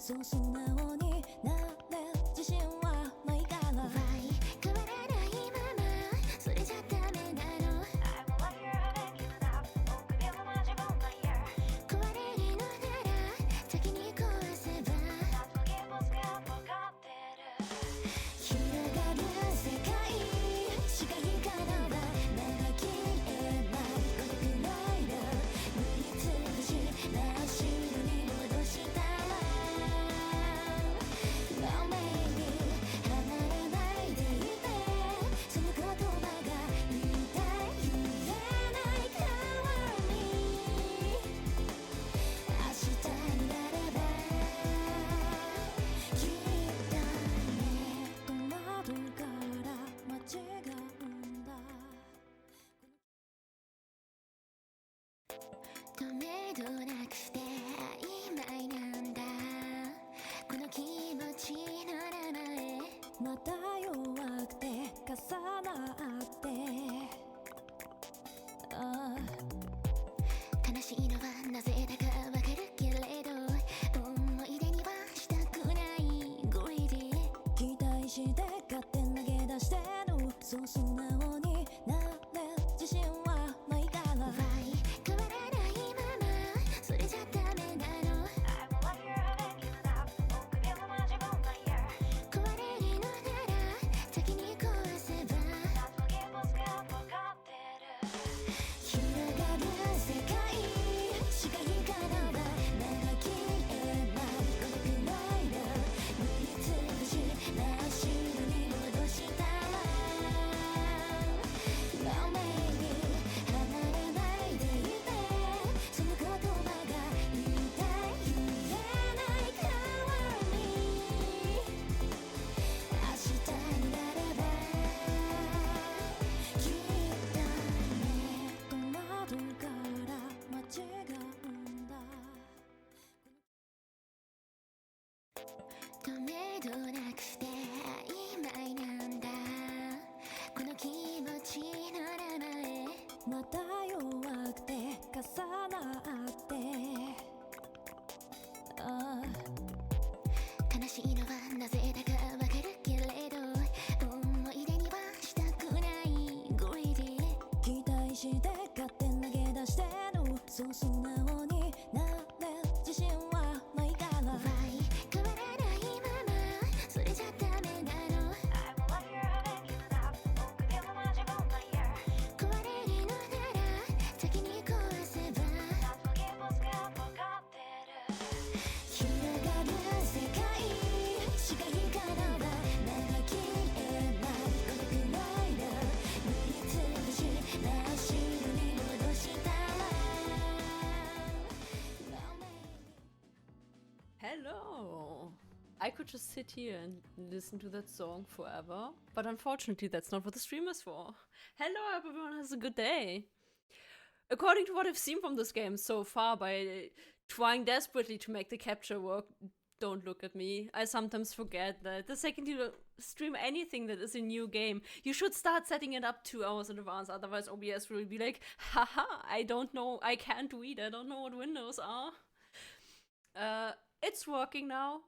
そう素直になれる自信はないから Why 変わらないままそれじゃダメなの I will let your head and give it up 臆病な自分が嫌壊れるのなら先に壊せば Not forgive us が分かってる広がる世界視界からは長きれない孤独の間塗りつぶし真っ白に戻したら Oh baby 離れないでいてその言葉が言いたい言えない代わり明日になればきっとね戸惑うから間違うんだ止めどなくて曖昧なんだこの気持ちの名前また弱くて重なって悲しいのはなぜだかわかるけれど思い出にはしたくないグリーディ期待して勝手投げ出してるそう素直になれる自信はないから Why 変わらないままそれじゃダメなの I will let your head and give it up 臆病な自分が嫌壊れるのなら先に壊せば Not forgive us が分かってる広がる世界視界からは長きれない孤独の間塗りつぶし真っ白に戻したら Oh baby 離れないでいてその言葉が言いたい言えない代わり明日になればきっとね戸惑うから間違うんだ止めどなくて曖昧なんだこの気持ちの名前また弱くて重なって悲しいのはなぜだかわかるけれど思い出にはしたくないグリーディ期待して勝手投げ出してるそう素直になれる自信はないから Why 変わらないままそれじゃダメなの I will let your head and give it up 臆病な自分が嫌壊れるのなら先に壊せば Not forgive us が分かってる広がる世界視界からは長きれない孤独の間塗りつぶし真っ白に戻したら Oh baby Hello! I could just sit here and listen to that song forever, but unfortunately that's not what the stream is for. Hello, I hope everyone has a good day. According to what I've seen from this game so far, by trying desperately to make the capture work, don't look at me. I sometimes forget that the second you stream anything that is a new game, you should start setting it up 2 hours in advance, otherwise OBS will be like, haha, I don't know, I can't read, I don't know what windows are. It's working now.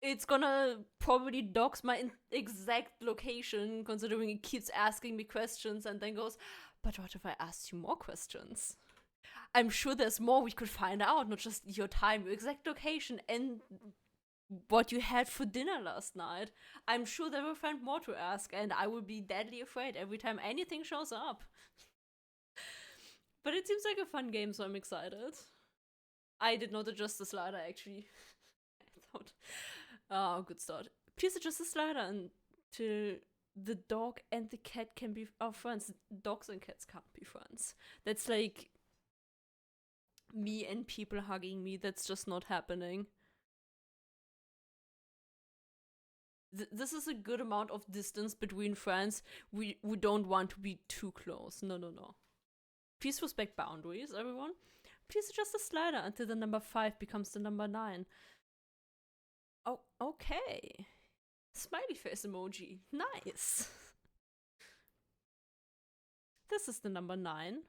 It's gonna probably dox my exact location, considering it keeps asking me questions and then goes, but what if I asked you more questions? I'm sure there's more we could find out, not just your time, your exact location, and what you had for dinner last night. I'm sure they will find more to ask, and I will be deadly afraid every time anything shows up. But it seems like a fun game, so I'm excited. I did not adjust the slider, actually. I thought, oh, good start. Please adjust the slider until the dog and the cat can be our friends. Dogs and cats can't be friends. That's like me and people hugging me. That's just not happening. This is a good amount of distance between friends. We don't want to be too close. No, no, no. Please respect boundaries, everyone. Please adjust the slider until the number 5 becomes the number 9. Oh, okay. Smiley face emoji. Nice. This is the number 9.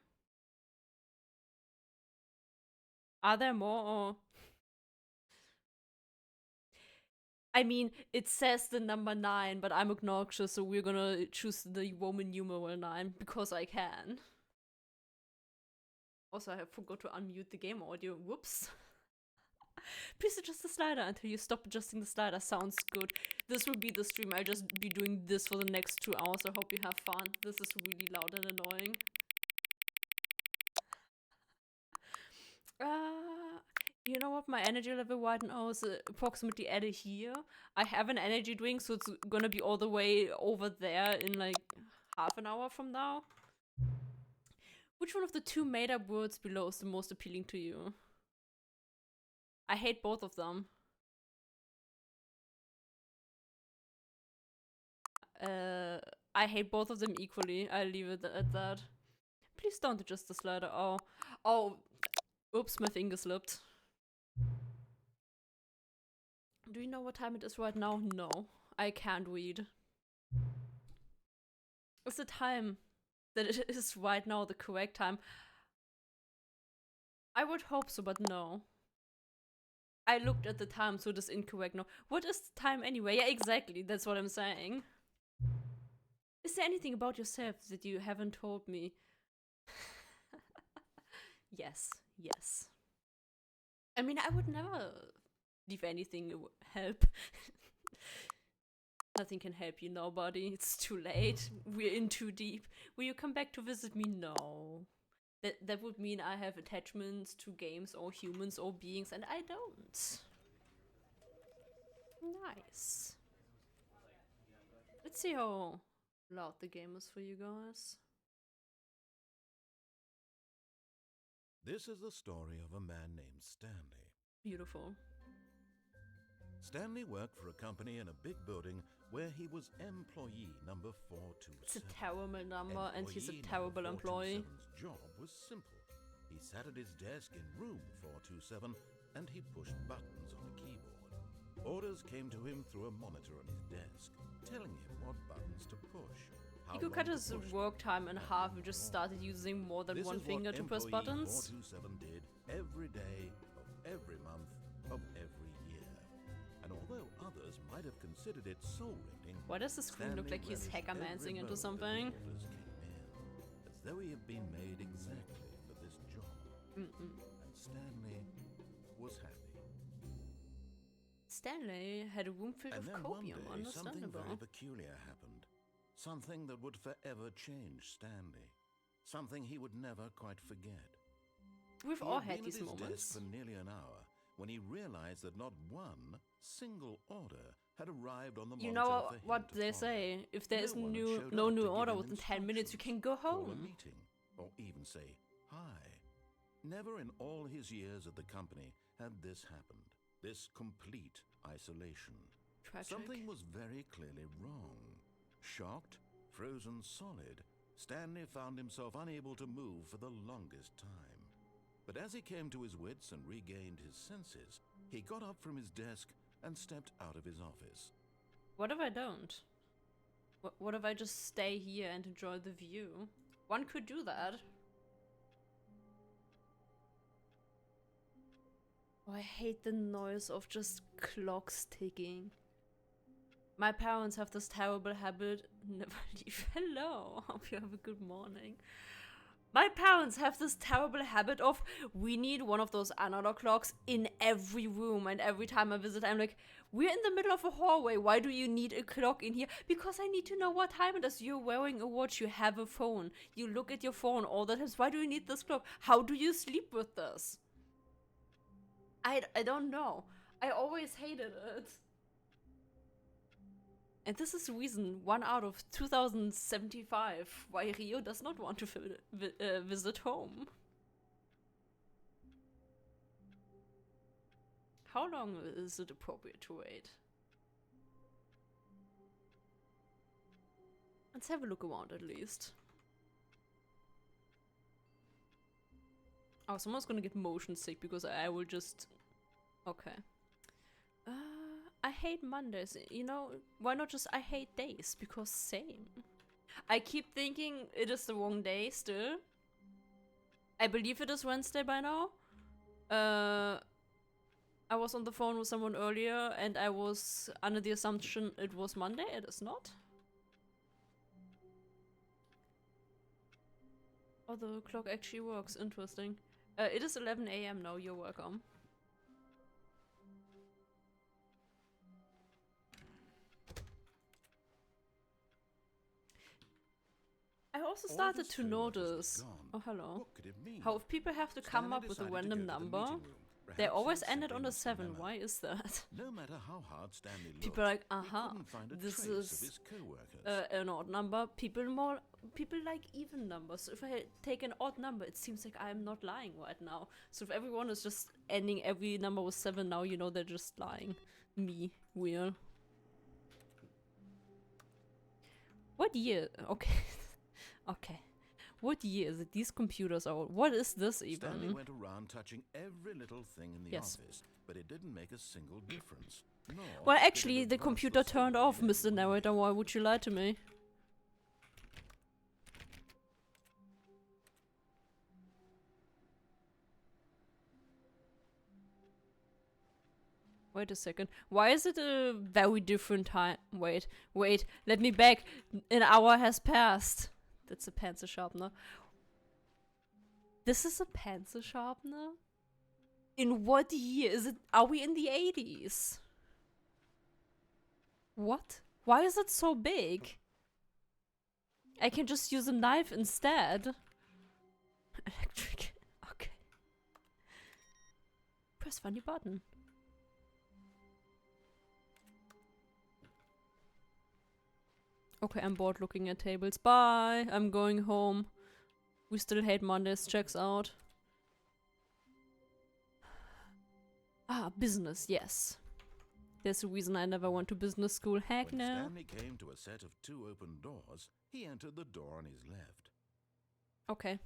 Are there more or I mean, it says the number 9, but I'm obnoxious, so we're gonna choose the Roman numeral 9 because I can. Also, I forgot to unmute the game audio. Whoops. Please adjust the slider until you stop adjusting the slider. Sounds good. This will be the stream. I'll just be doing this for the next 2 hours. I hope you have fun. This is really loud and annoying. You know what? My energy level right now is approximately at here. I have an energy drink, so it's gonna be all the way over there in like half an hour from now. Which one of the 2 made-up words below is the most appealing to you? I hate both of them. I hate both of them equally. I'll leave it at that. Please don't adjust the slider. Oh, oops, my finger slipped. Do you know what time it is right now? No, I can't read. Is the time that it is right now the correct time? I would hope so, but no. I looked at the time, so it is incorrect now. What is the time anyway? Yeah, exactly, that's what I'm saying. Is there anything about yourself that you haven't told me? Yes. I mean, I would never leave anything help. Nothing can help you now, buddy. It's too late. We're in too deep. Will you come back to visit me? No. That would mean I have attachments to games or humans or beings, and I don't. Nice. Let's see how loud the game is for you guys. This is the story of a man named Stanley. Beautiful. Stanley worked for a company in a big building where he was employee number 427. It's a terrible number, and he's a terrible employee. 427's job was simple. He sat at his desk in room 427 and he pushed buttons on a keyboard. Orders came to him through a monitor on his desk, telling him what buttons to push. He could cut his work time in half and just started using more than one finger to press buttons. 427 did every day of every month of every year. And although others might have considered it soul-rending, Why does the screen look like he's hacker-mancing into something? Orders came in, as though he had been made exactly for this job. And Stanley was happy. Stanley had a room filled And with then one copium, day, something understandable. very peculiar happened. Something that would forever change Stanley. Something he would never quite forget. We've He all had had been these at his moments. desk for nearly an hour when he realized that not one single order had arrived on the You monitor know for him what to they follow. say, if there is No one had showed no up new to give order him within 10 minutes, you can instructions, go call a home. meeting, or even say hi. Never in all his years at the company had this happened. This complete isolation. Tragic. Something was very clearly wrong. Shocked, frozen solid, Stanley found himself unable to move for the longest time. But as he came to his wits and regained his senses, he got up from his desk and stepped out of his office. What if I don't? What if I just stay here and enjoy the view? One could do that. Oh, I hate the noise of just clocks ticking. My parents have this terrible habit. Never leave. Hello. Hope you have a good morning. My parents have this terrible habit of, we need one of those analog clocks in every room, and every time I visit I'm like, we're in the middle of a hallway, why do you need a clock in here? Because I need to know what time it is. You're wearing a watch, you have a phone, you look at your phone all the time. Why do you need this clock? How do you sleep with this? I don't know. I always hated it. And this is reason 1 out of 2075 why Rio does not want to visit home. How long is it appropriate to wait? Let's have a look around at least. Oh, someone's gonna get motion sick because I will just... Okay. I hate Mondays. You know, why not just I hate days? Because same. I keep thinking it is the wrong day still. I believe it is Wednesday by now. I was on the phone with someone earlier and I was under the assumption it was Monday. It is not. Oh, the clock actually works. Interesting. It is 11 a.m. now. You're welcome. I also All of started his to co-workers was notice. gone. Oh, hello. What could it mean? How if people have to come Stanley up with a decided to random go to the number, meeting room. they Perhaps always he'd ended simply on a missed the 7. memo. Why is that? No matter how hard Stanley looked, People are like, he aha, couldn't find a this trace of is his co-workers. an odd number. People like even numbers. So if I take an odd number, it seems like I'm not lying right now. So if everyone is just ending every number with 7 now, you know they're just lying. Me. Weird. What year? Okay. Okay. What year is it? These computers are old. What is this even? Stanley went around touching every little thing in the Yes. office, but it didn't make a single difference. Nor Well, did it actually, the advance computer turned story off, in Mr. any way. Narrator. Why would you lie to me? Wait a second. Why is it a very different time? Wait, let me back. An hour has passed. That's a pencil sharpener. This is a pencil sharpener? In what year is it? Are we in the 80s? What? Why is it so big? I can just use a knife instead. Electric. Okay. Press funny button. Okay, I'm bored looking at tables. Bye! I'm going home. We still hate Mondays. Checks out. Ah, business, yes. There's a reason I never went to business school. Heck When no. Stanley came to a set of 2 open doors, he entered the door on his left. Okay.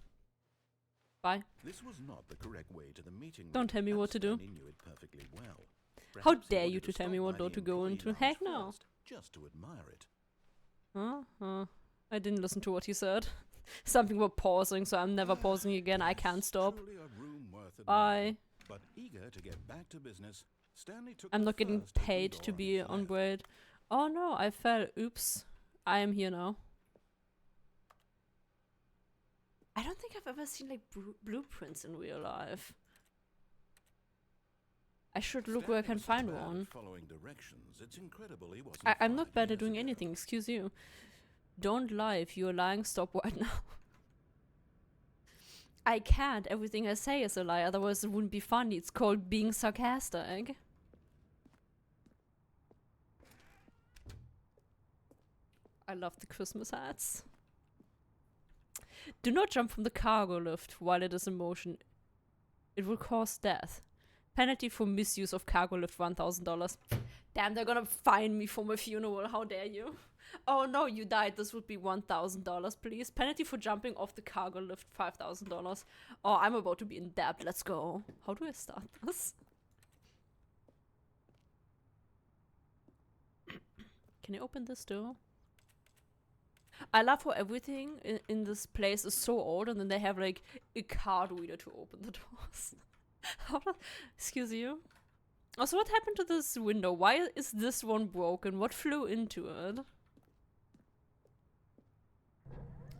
Bye. This was not the correct way to the meeting room. Don't tell me and what to do. Stanley knew it perfectly well. How Perhaps he dare you wanted to tell me stop what by door the to go employee into? lounge Heck no. first, just to admire it. I didn't listen to what he said. Something about pausing, so I'm never pausing again. I can't Yes, stop. truly a room worth Bye. admiring. But eager to get back to business, Stanley took I'm the not getting first open paid door to on be his on left. bread. Oh no, I fell. Oops. I am here now. I don't think I've ever seen like blueprints in real life. I should look where I can Stanley find was so bad at one. following directions, it's incredible he wasn't I'm not 5 bad at years doing ago. anything, excuse you. Don't lie. If you're lying, stop right now. I can't. Everything I say is a lie, otherwise it wouldn't be funny. It's called being sarcastic. I love the Christmas hats. Do not jump from the cargo lift while it is in motion. It will cause death. Penalty for misuse of cargo lift, $1,000. Damn, they're gonna fine me for my funeral. How dare you? Oh no, you died. This would be $1,000, please. Penalty for jumping off the cargo lift, $5,000. Oh, I'm about to be in debt. Let's go. How do I start this? Can I open this door? I love how everything in this place is so old, and then they have like a card reader to open the doors. Excuse you. Also, what happened to this window? Why is this one broken? What flew into it?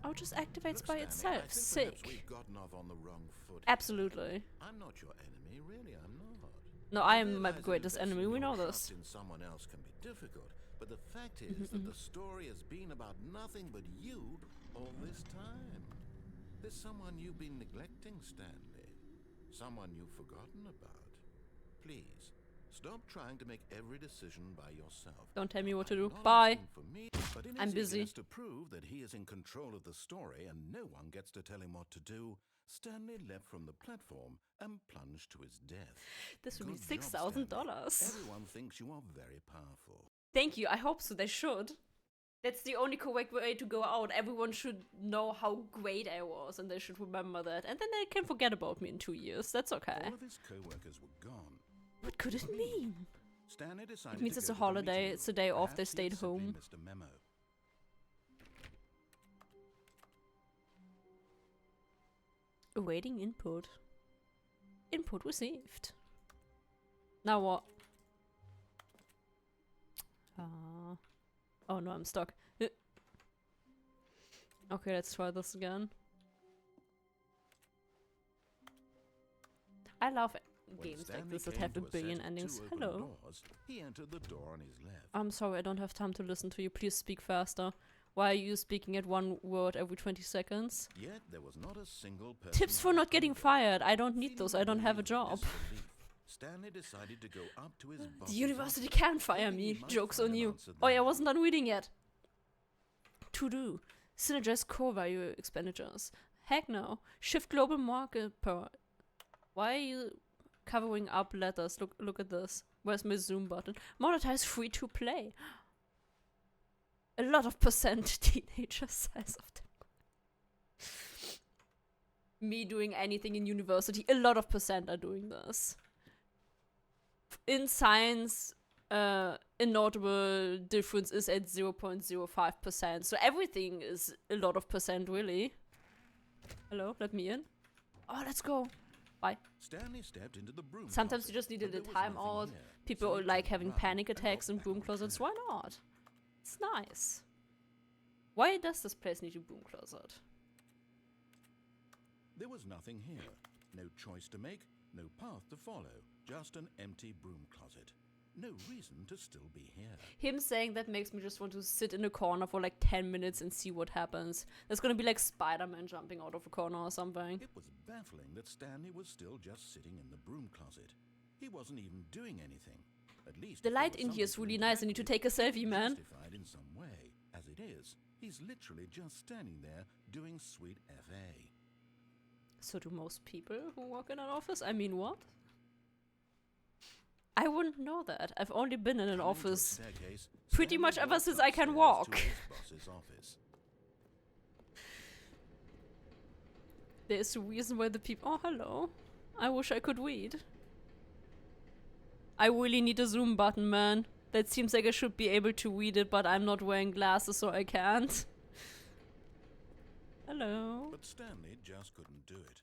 Oh, it just activates Look, by Stanley, I itself. think perhaps Sick. we've gotten off on the wrong foot. Absolutely. I'm not your enemy, really, I'm not. No, I am my realize that greatest investing enemy. We your know trust this. in someone else can be difficult, but the fact is that the story has been about nothing but you all this time. There's someone you've been neglecting, Stanley. Someone you've forgotten about. Please, stop trying to make every decision by yourself. Don't tell me what to do. Not Bye. asking for me, but in I'm his busy. eagerness to prove that he is in control of the story and no one gets to tell him what to do, Stanley leapt from the platform and plunged to his death. This would be Good job, $6,000. Stanley. Everyone thinks you are very powerful. Thank you. I hope so. They should. That's the only correct way to go out. Everyone should know how great I was, and they should remember that. And then they can forget about me in 2 years. That's okay. All of his co-workers were gone. What could it mean? Stanley decided It means to it's go a to the holiday. meeting It's a room. day off. They Perhaps he had stayed simply home. missed a memo. Awaiting input. Input received. Now what? Oh no, I'm stuck. Okay, let's try this again. I love When games like Stanley this that came have a to set billion 2 endings. open Hello. doors, he entered the door on his left. I'm sorry, I don't have time to listen to you. Please speak faster. Why are you speaking at one word every 20 seconds? Yet there was not a single person. Tips for not getting fired. I don't need those. I don't have a Feeling job. disbelief, Stanley decided to go up to his The boss's university office, can't fire thinking he me. might Joke's find on an you. answer Oh, yeah, I there. wasn't done reading yet. To do. Synergize core value expenditures. Heck no. Shift global market per. Why are you covering up letters? Look at this. Where's my zoom button? Monetize free to play. A lot of percent teenager size of them. Me doing anything in university, a lot of percent are doing this. In science, a notable difference is at 0.05%. So everything is a lot of percent, really. Hello, let me in. Oh, let's go. Bye. Stanley stepped into the broom Sometimes closet, you just needed but a there was time nothing out. here, People so he like turned having around panic and got attacks in back broom on closets. track. Why not? It's nice. Why does this place need a broom closet? There was nothing here. No choice to make, no path to follow. Just an empty broom closet. No reason to still be here. Him saying that makes me just want to sit in a corner for like 10 minutes and see what happens. There's gonna be like Spider-Man jumping out of a corner or something. It was baffling that Stanley was still just sitting in the broom closet. He wasn't even doing anything. At least The if there light was in here is something to really nice. I need to interact take a with, selfie, man. Justified in some way. As it is, he's literally just standing there doing sweet FA. So do most people who work in an office? I mean, what? I wouldn't know that. I've only been in an Coming to a office staircase, pretty Stanley much ever walked since I can upstairs walk. to his boss's office. There's a reason why the people. Oh, hello. I wish I could read. I really need a zoom button, man. That seems like I should be able to read it, but I'm not wearing glasses, so I can't. Hello. But Stanley just couldn't do it.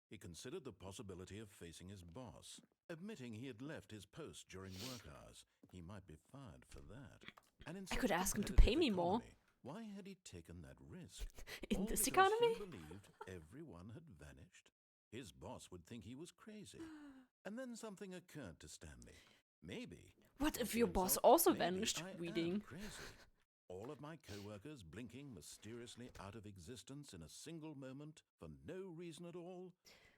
He considered the possibility of facing his boss, admitting he had left his post during work hours. He might be fired for that. And in I could such a ask him to competitive pay me more. economy, why had he taken that risk? In All this because economy? he believed everyone had vanished. His boss would think he was crazy. And then something occurred to Stanley. Maybe. What he if said to your boss himself, also maybe vanished I am reading? crazy. All of my co-workers blinking mysteriously out of existence in a single moment for no reason at all.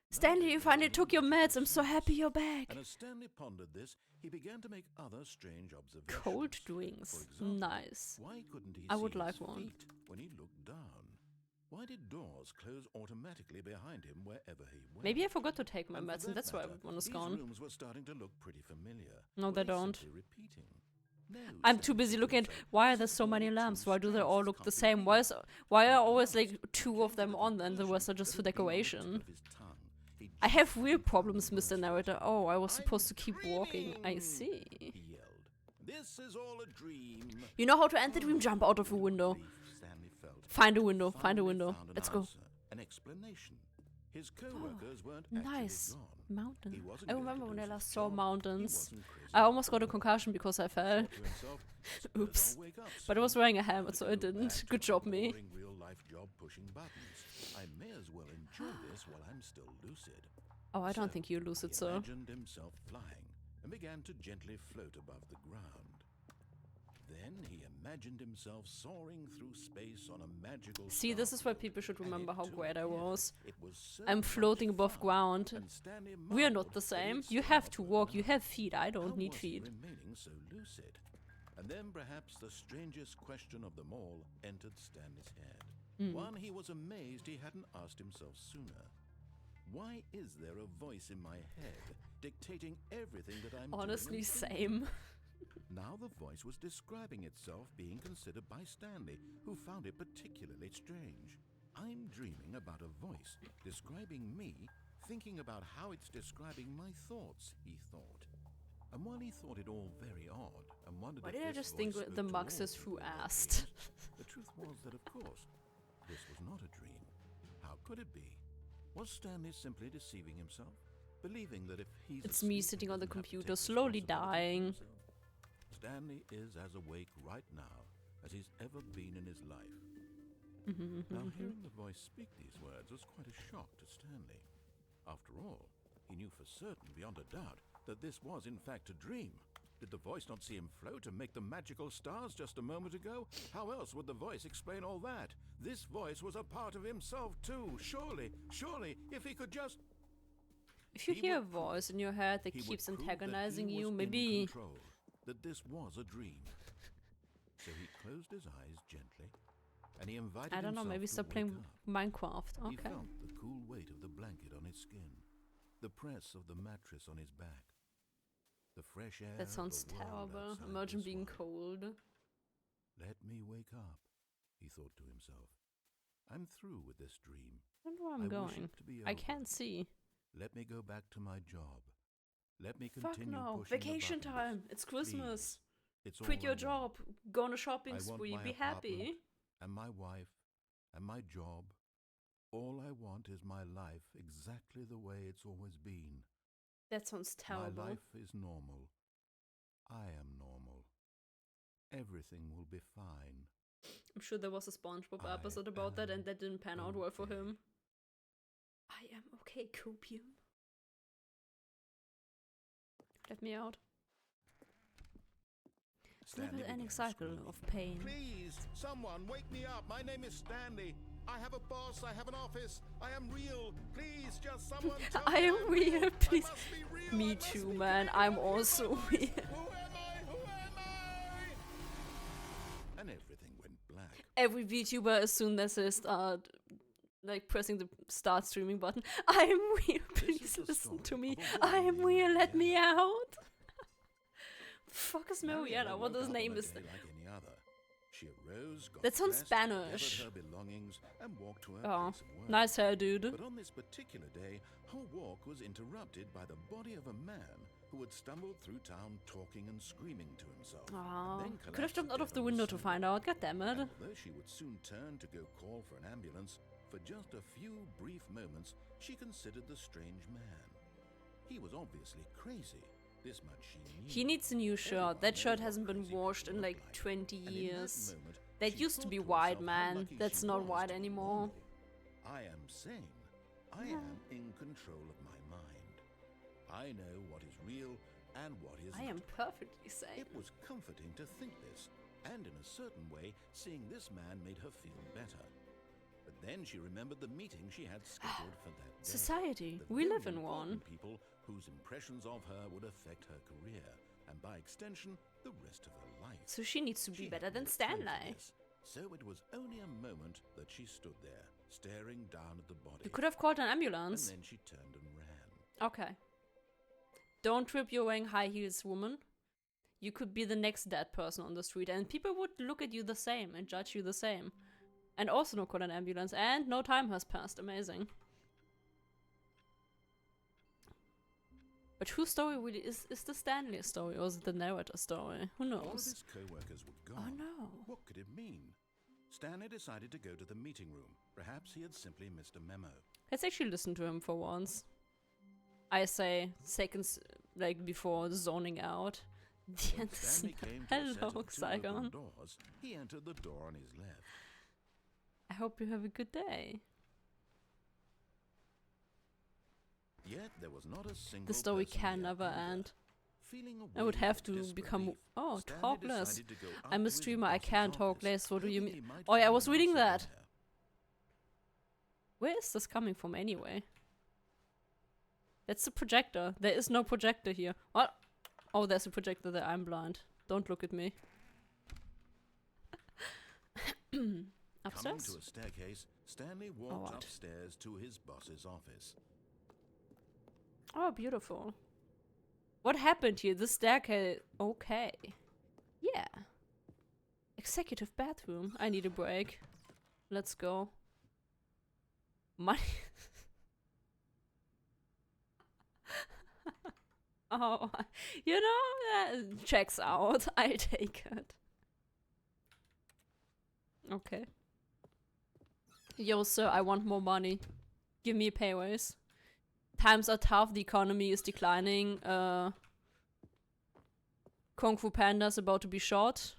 Stanley, None you of it finally made took your any meds. I'm so sense. happy you're back. And as Stanley pondered this, he began to make other strange observations. Cold For drinks. example, Nice. why couldn't he I see would his like one. feet when he looked down? Why did doors close automatically behind him wherever he went? Maybe I forgot to take my And for meds, and that that's why matter, everyone is these gone. rooms were starting to look pretty familiar. No, Were they don't. simply repeating? No, I'm too Stanley busy said to looking at himself, why are this there is so many all lamps? too Why do they strange. all This look the can't be same? real. Why are At always last, like two he of came them to on and the rest are conclusion just for that had been on the tip decoration? of his tongue. He I just have real hadn't found problems, the Mr. words for it. Narrator. Oh, I was supposed to I'm keep walking. I dreaming, see. he yelled. This is all a dream. You know how to end the dream? Jump out of a window. Relief Stanley felt. Find a window. He Find a finally window. found an Let's go. answer, an explanation. His co-workers weren't Nice. actually gone. Mountain. He wasn't I going to remember when I lose last his saw job. He mountains. wasn't crazy I almost about got a it. concussion because I He fell. thought to himself, "Suppose Oops. I'll wake up But I was soon. wearing a I helmet, so can it go didn't. back to Good my job, me. boring real-life job pushing buttons. I may as well enjoy this while I'm still lucid." Oh, I don't So, think you lose it, he sir. imagined himself flying and began to gently float above the ground. Then he imagined himself soaring through space on a magical See, this is why starfield, people should and remember it how took great I him. was. It was so I'm much floating above fun, ground. and Stanley We are not marveled the that he same. had You still have not to woken walk. You up. have feet. I don't How need was he feet. remaining so lucid? And then perhaps the strangest question of them all entered Stanley's head. Hmm. One he was amazed he hadn't asked himself sooner. Why is there a voice in my head dictating everything that I'm Honestly, doing and thinking? same. Now the voice was describing itself being considered by Stanley, who found it particularly strange. I'm dreaming about a voice describing me, thinking about how it's describing my thoughts, he thought. And while he thought it all very odd and wondered Why if did I this just think voice the spoke to Max all is who human asked? beings, the truth was that, of course, this was not a dream. How could it be? Was Stanley simply deceiving himself? believing that if he's It's me asleep, sitting he on the doesn't have to computer, take slowly responsibility for dying. himself. Stanley is as awake right now as he's ever been in his life. Now, hearing the voice speak these words was quite a shock to Stanley. After all, he knew for certain, beyond a doubt, that this was in fact a dream. Did the voice not see him float and make the magical stars just a moment ago? How else would the voice explain all that? This voice was a part of himself too. Surely, if he could just... If you He hear a would prove- voice in your head that he would keeps prove that antagonizing he you, was in maybe... control, that this was a dream. So he closed his eyes gently, and he invited I don't know, himself maybe to stop wake playing up. Minecraft. He Okay. felt the cool weight of the blanket on his skin, the press of the mattress on his back, the fresh air That of sounds the world terrible. outside Imagine this being world. cold. Let me wake up, he thought to himself. I'm through with this dream. I don't know where I I'm wish going. it to be I over. can't see. Let me go back to my job. Let me Fuck continue no. pushing the Vacation buttons. time. It's Christmas. It's Quit all your I job. want. Go on a shopping I want spree. my Be happy. apartment and my wife and my job. All I want is my life exactly the way it's always been. That sounds terrible. My life is normal. I am normal. Everything will be fine. I'm sure there was a SpongeBob I episode about that, and am that didn't pan out well for okay. him. I am okay, Copium. Let me out. Stanley Never-ending began cycle screaming. of pain. Please, someone, wake me up. My name is Stanley. I have a boss. I have an office. I am real. Please, just someone tell I me am I'm real, I please. must be real. I Me must too, be man. real. I'm Who also am I? real. Who am I? Who am I? And everything went black. Every VTuber, as soon as they start, like, pressing the start streaming button, I am real, please is the listen to story me. of a I woman am named real, let me Mariella. out. Fuck is Mariella? What woke his up name on a is? day like any other. She arose, got That sounds dressed, gathered Spanish. her belongings, and walked to her Oh, place of work. nice hair, dude. But on this particular day, her walk was interrupted by the body of a man who had stumbled through town talking and screaming to himself. Oh, and then could have collapsed jumped out dead of the on window to sidewalk. find out. God damn it. And although she would soon turn to go call for an ambulance, for just a few brief moments, she considered the strange man. He was obviously crazy. This much she knew. He needs a new shirt. Everyone That knows shirt what hasn't been crazy washed people in look like like. 20 And in that years. moment, That she used to thought be to white, herself how man. lucky That's she not was white to be anymore. normal. I am sane. I am in control of my mind. I know what is real and what isn't. I am perfectly sane. It was comforting to think this, and in a certain way, seeing this man made her feel better. But then she remembered the meeting she had scheduled for that day. Society. The We very live in one. important people whose impressions of her would affect her career, and by extension, the rest of her life. So she needs to be She better had than no time for Stanley. this, so it was only a moment that she stood there, staring down at the body. You could have called an and ambulance. then she turned and ran. Okay. Don't trip, you're wearing high heels, woman. You could be the next dead person on the street, and people would look at you the same and judge you the same. And also not call an ambulance, and no time has passed. Amazing. But whose story really is the Stanley story, or is it the narrator story? Who All of knows? his co-workers were Oh gone. no. What could it mean? Stanley decided to go to the meeting room. Perhaps he had simply missed a memo. Let's actually listen to him for once. I say seconds like before zoning out. The When end is Stanley not- came to a set Hello, of two open Saigon. doors, he entered the door on his left. I hope you have a good day. Yet there was not a single The story person can here never either. end. Feeling a I would wave have of to become. disbelief, Oh, Stanley talk less. decided to go up I'm to a his streamer, I boss's can't talk office, less. What do you hoping mean? he might Oh, yeah, I find was an reading answer that. there. Where is this coming from anyway? That's the projector. There is no projector here. What? Oh, there's a projector there. I'm blind. Don't look at me. Coming Upstairs? to a staircase, Stanley walked what? upstairs to his boss's office. Oh, beautiful. What happened here? The staircase. Okay. Yeah. Executive bathroom. I need a break. Let's go. Money. Oh, you know, checks out. I take it. Okay. Yo, sir, I want more money. Give me a pay raise. times are tough, the economy is declining, Kung Fu Panda's about to be shot.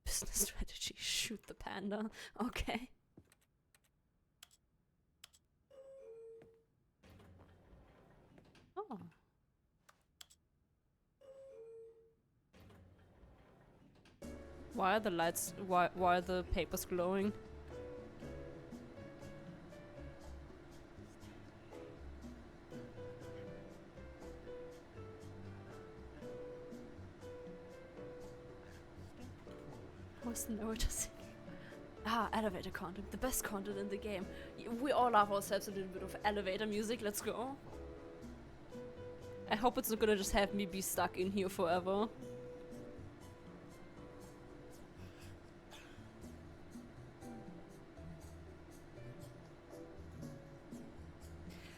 Business strategy, shoot the panda. Okay. Oh. Why are the lights, why are the papers glowing? What's the narrator saying? Ah, elevator content, the best content in the game. We all love ourselves a little bit of elevator music, let's go. I hope it's not gonna just have me be stuck in here forever.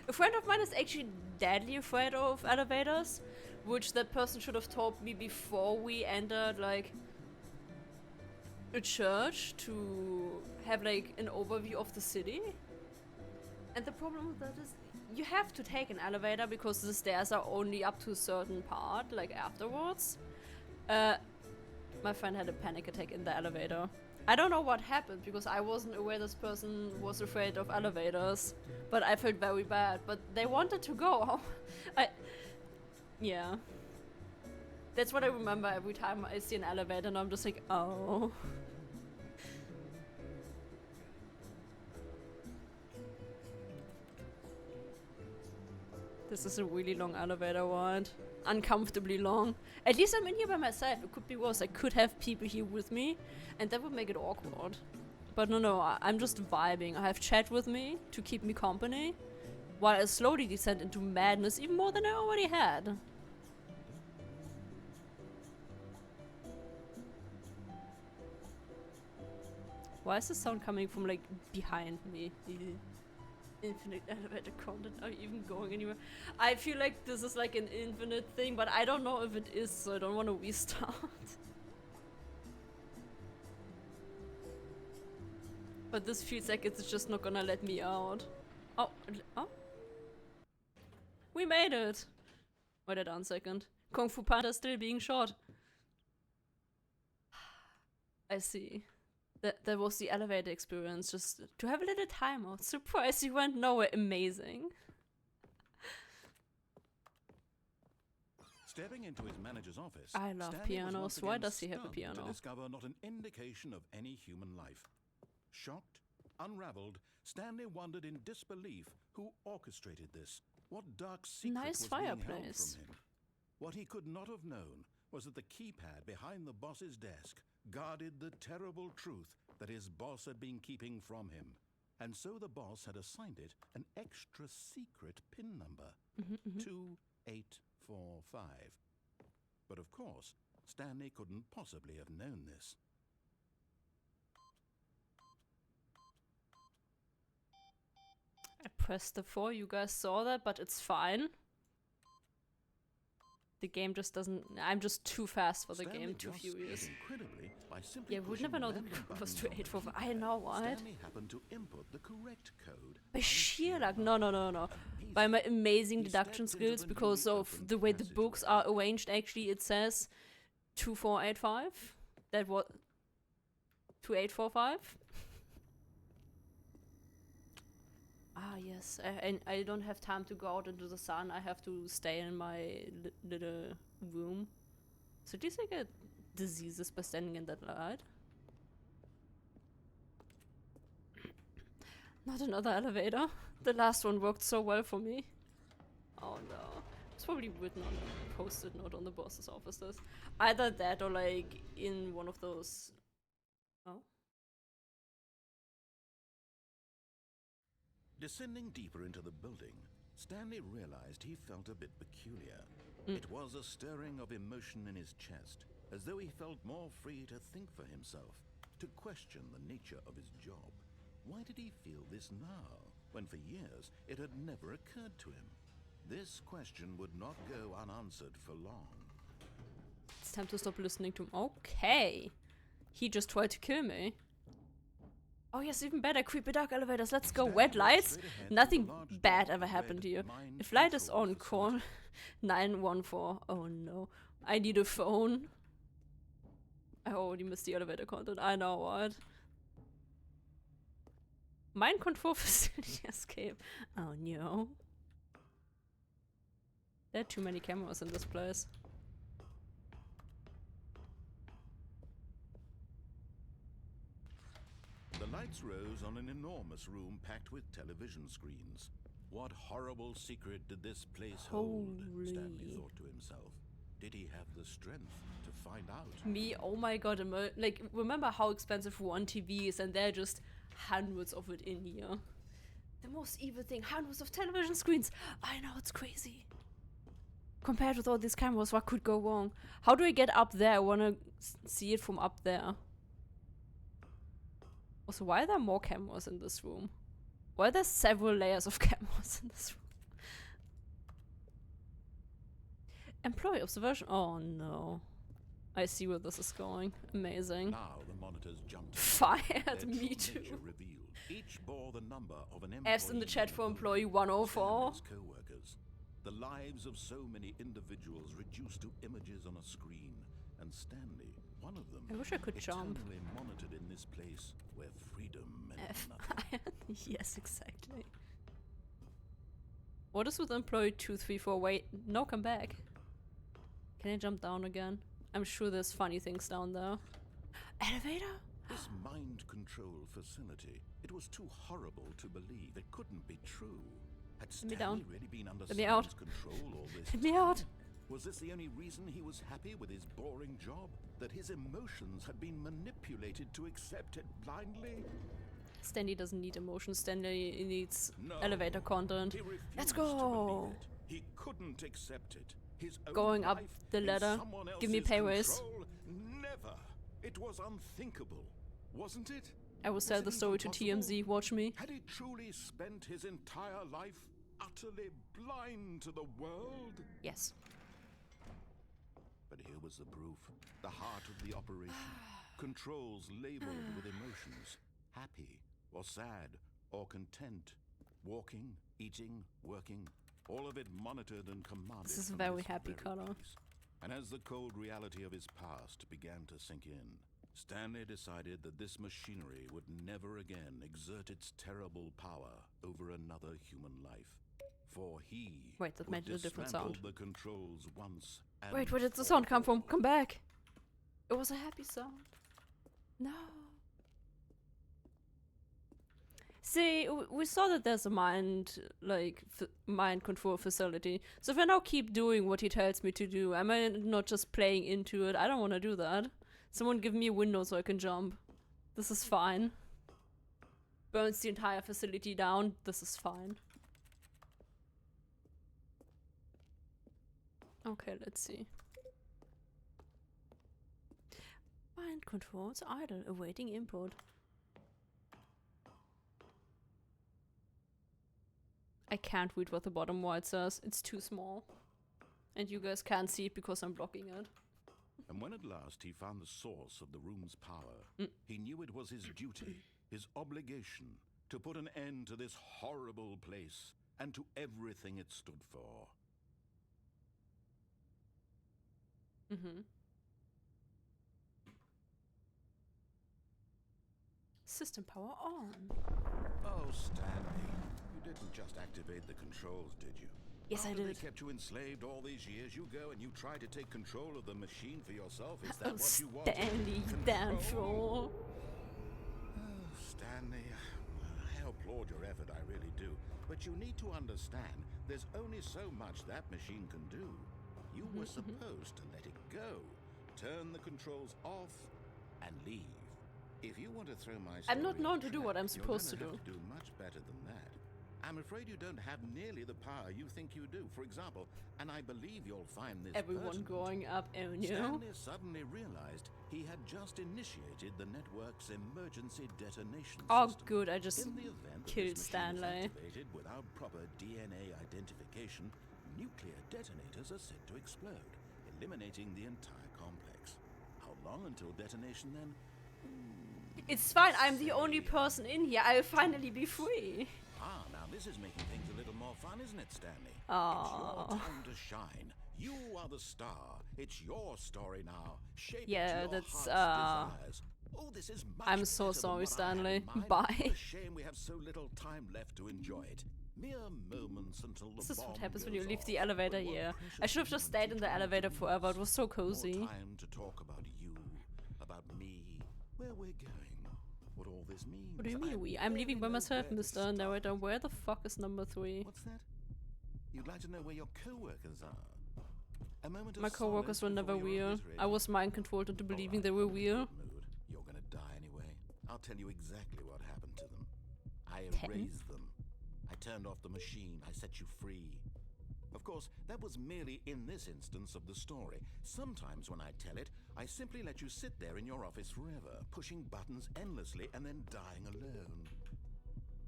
A friend of mine is actually deadly afraid of elevators, which that person should have told me before we entered, like, a church to have, like, an overview of the city. And the problem with that is you have to take an elevator because the stairs are only up to a certain part, like, afterwards. My friend had a panic attack in the elevator. I don't know what happened because I wasn't aware this person was afraid of elevators, but I felt very bad. But they wanted to go. Yeah. That's what I remember every time I see an elevator, and I'm just like, oh. This is a really long elevator ride. Uncomfortably long. At least I'm in here by myself. It could be worse. I could have people here with me, and that would make it awkward. But no, I'm just vibing. I have chat with me to keep me company, while I slowly descend into madness even more than I already had. Why is the sound coming from, like, behind me? Infinite elevator content. Are you even going anywhere? I feel like this is like an infinite thing, but I don't know if it is, so I don't want to restart. But this feels like it's just not gonna let me out. Oh, oh. We made it! Wait on a second. Kung Fu Panda is still being shot. I see. That was the elevator experience, just to have a little timeout. Surprise, you went nowhere. Amazing. Stepping into his manager's office, I love Stanley was pianos. once Why again does he have a stunned piano? To discover not an indication of any human life. Shocked, unraveled, Stanley wondered in disbelief who orchestrated this. What dark secret Nice was being held fireplace. from him? What he could not have known was that the keypad behind the boss's desk guarded the terrible truth that his boss had been keeping from him. And so the boss had assigned it an extra secret PIN number. 2845. But of course, Stanley couldn't possibly have known this. I pressed the 4, you guys saw that, but it's fine. The game just doesn't... I'm just too fast for the Stanley game, too just furious. as incredibly, by simply Yeah, we'd pushing never know the random code was buttons on the 2845. I know, keypad, what? Stanley happened to input the correct code. By sheer luck, no. By my amazing deduction skills, because of the way the books are arranged, actually it says 2485. That was 2845. Ah yes, I don't have time to go out into the sun. I have to stay in my little room. So do you think I get diseases by standing in that light? Not another elevator. The last one worked so well for me. Oh no. It's probably written on a post-it note on the boss's offices. Either that or like in one of those... Oh? Descending deeper into the building, Stanley realized he felt a bit peculiar. It was a stirring of emotion in his chest, as though he felt more free to think for himself, to question the nature of his job. Why did he feel this now, when for years it had never occurred to him? This question would not go unanswered for long. It's time to stop listening to him. Okay. He just tried to kill me. Oh yes, even better. Creepy dark elevators. Let's go. Stanley Wet went lights. straight ahead to Nothing the large bad door ever that happened read here. Mind If light is Control on, call Facility. 914. Oh no. I need a phone. I already missed the elevator content. I know what. Mind control facility escape. Oh no. There are too many cameras in this place. The lights rose on an enormous room packed with television screens. What horrible secret did this place hold? Stanley Holy. thought to himself. Did he have the strength to find out? Me, oh my god, like, remember how expensive one TV is, and there are just hundreds of it in here. The most evil thing, hundreds of television screens. I know, it's crazy. Compared with all these cameras, what could go wrong? How do I get up there? I wanna see it from up there. Also, why are there more cameras in this room? Why are there several layers of cameras in this room? Employee observation. Oh no. I see where this is going. Amazing. Now the monitors jumped. Fired. Their Me true too. nature revealed. Each bore the number of an F's in the chat for employee 104. Stanley's co-workers. The lives of so many individuals reduced to images on a screen, and Stanley, one of them, I wish I could jump. eternally monitored in this place where freedom meant F. nothing. Yes, exactly. What is with employee 234? Wait, no, come back. Can I jump down again? I'm sure there's funny things down there. Elevator? This mind control facility, it was too horrible to believe. It couldn't be true. Had me Stanley down. really been under Let me out. someone's control all this Let me time? out. Was this the only reason he was happy with his boring job? That his emotions had been manipulated to accept it blindly? Stanley doesn't need emotions. Stanley needs No. elevator content. He refused Let's to go. believe it. He couldn't accept it. His own Going up life the in ladder. someone Give me else's pay raise. control? Never. It was unthinkable, wasn't it? I will sell Was the it story to impossible? TMZ. Watch me. Had he truly spent his entire life utterly blind to the world? Yes. But here was the proof. The heart of the operation. Controls labeled with emotions. Happy, or sad, or content. Walking, eating, working. All of it monitored and commanded. This is a from very this happy very color. place. And as the cold reality of his past began to sink in, Stanley decided that this machinery would never again exert its terrible power over another human life. For he Wait, that would made a different dismantle sound. the controls once and Wait, where did the for sound come from? all. Come back. It was a happy sound. No. See, we saw that there's a mind control facility. So if I now keep doing what he tells me to do, am I not just playing into it? I don't want to do that. Someone give me a window so I can jump. This is fine. Burns the entire facility down. This is fine. Okay, let's see. Mind controls idle, awaiting input. I can't read what the bottom right says. It's too small. And you guys can't see it because I'm blocking it. And when at last he found the source of the room's power, he knew it was his duty, his obligation, to put an end to this horrible place and to everything it stood for. Mm-hmm. System power on. Oh, Stanley, you didn't just activate the controls, did you? Yes, I After did. they kept you enslaved all these years, you go and you try to take control of the machine for yourself. Is that Oh, what you want? Stanley, you damn fool. Oh, Stanley, I applaud your effort, I really do. But you need to understand, there's only so much that machine can do. You were supposed to let it go, turn the controls off, and leave. If you want to throw my I'm not story known off to do track, what I'm you're supposed to gonna do. have to do much better than that. I'm afraid you don't have nearly the power you think you do. For example, and I believe you'll find this Everyone pertinent, growing up, oh no. Stanley suddenly realized he had just initiated the network's emergency detonation Oh system. good, I just In the event that killed this machine is Stanley. activated without proper DNA identification, nuclear detonators are set to explode, eliminating the entire complex. How long until detonation then? It's fine, I'm the only person in here. I'll finally be free. Ah, now this is making things a little more fun, isn't it, Stanley? Aww. It's your time to shine. You are the star. It's your story now. Shape Yeah, it to your that's, heart's desires. Oh, this is much I'm so better than sorry, what I had Stanley. in mind. Bye. What a shame we have so little time left to enjoy it. Mere moments until the This is what bomb happens when you goes leave off. the elevator But what here. I precious should have just moments stayed in the you try elevator to forever. It use. was so cozy. More time to talk about you, about me, where we're going, what all this means. What do you mean I we? I'm leaving by barely know myself, where to Mr. Narrator. start. Where the fuck is number 3? What's that? You'd like to know where your co-workers are? A moment of My co-workers were silence never before you're real. obliterated. I was mind controlled into believing they were All right, real. I'm in a good mood. You're gonna die anyway. I'll tell you exactly what happened to them. I 10? erased them. I turned off the machine. I set you free. Of course, that was merely in this instance of the story. Sometimes when I tell it, I simply let you sit there in your office forever, pushing buttons endlessly and then dying alone.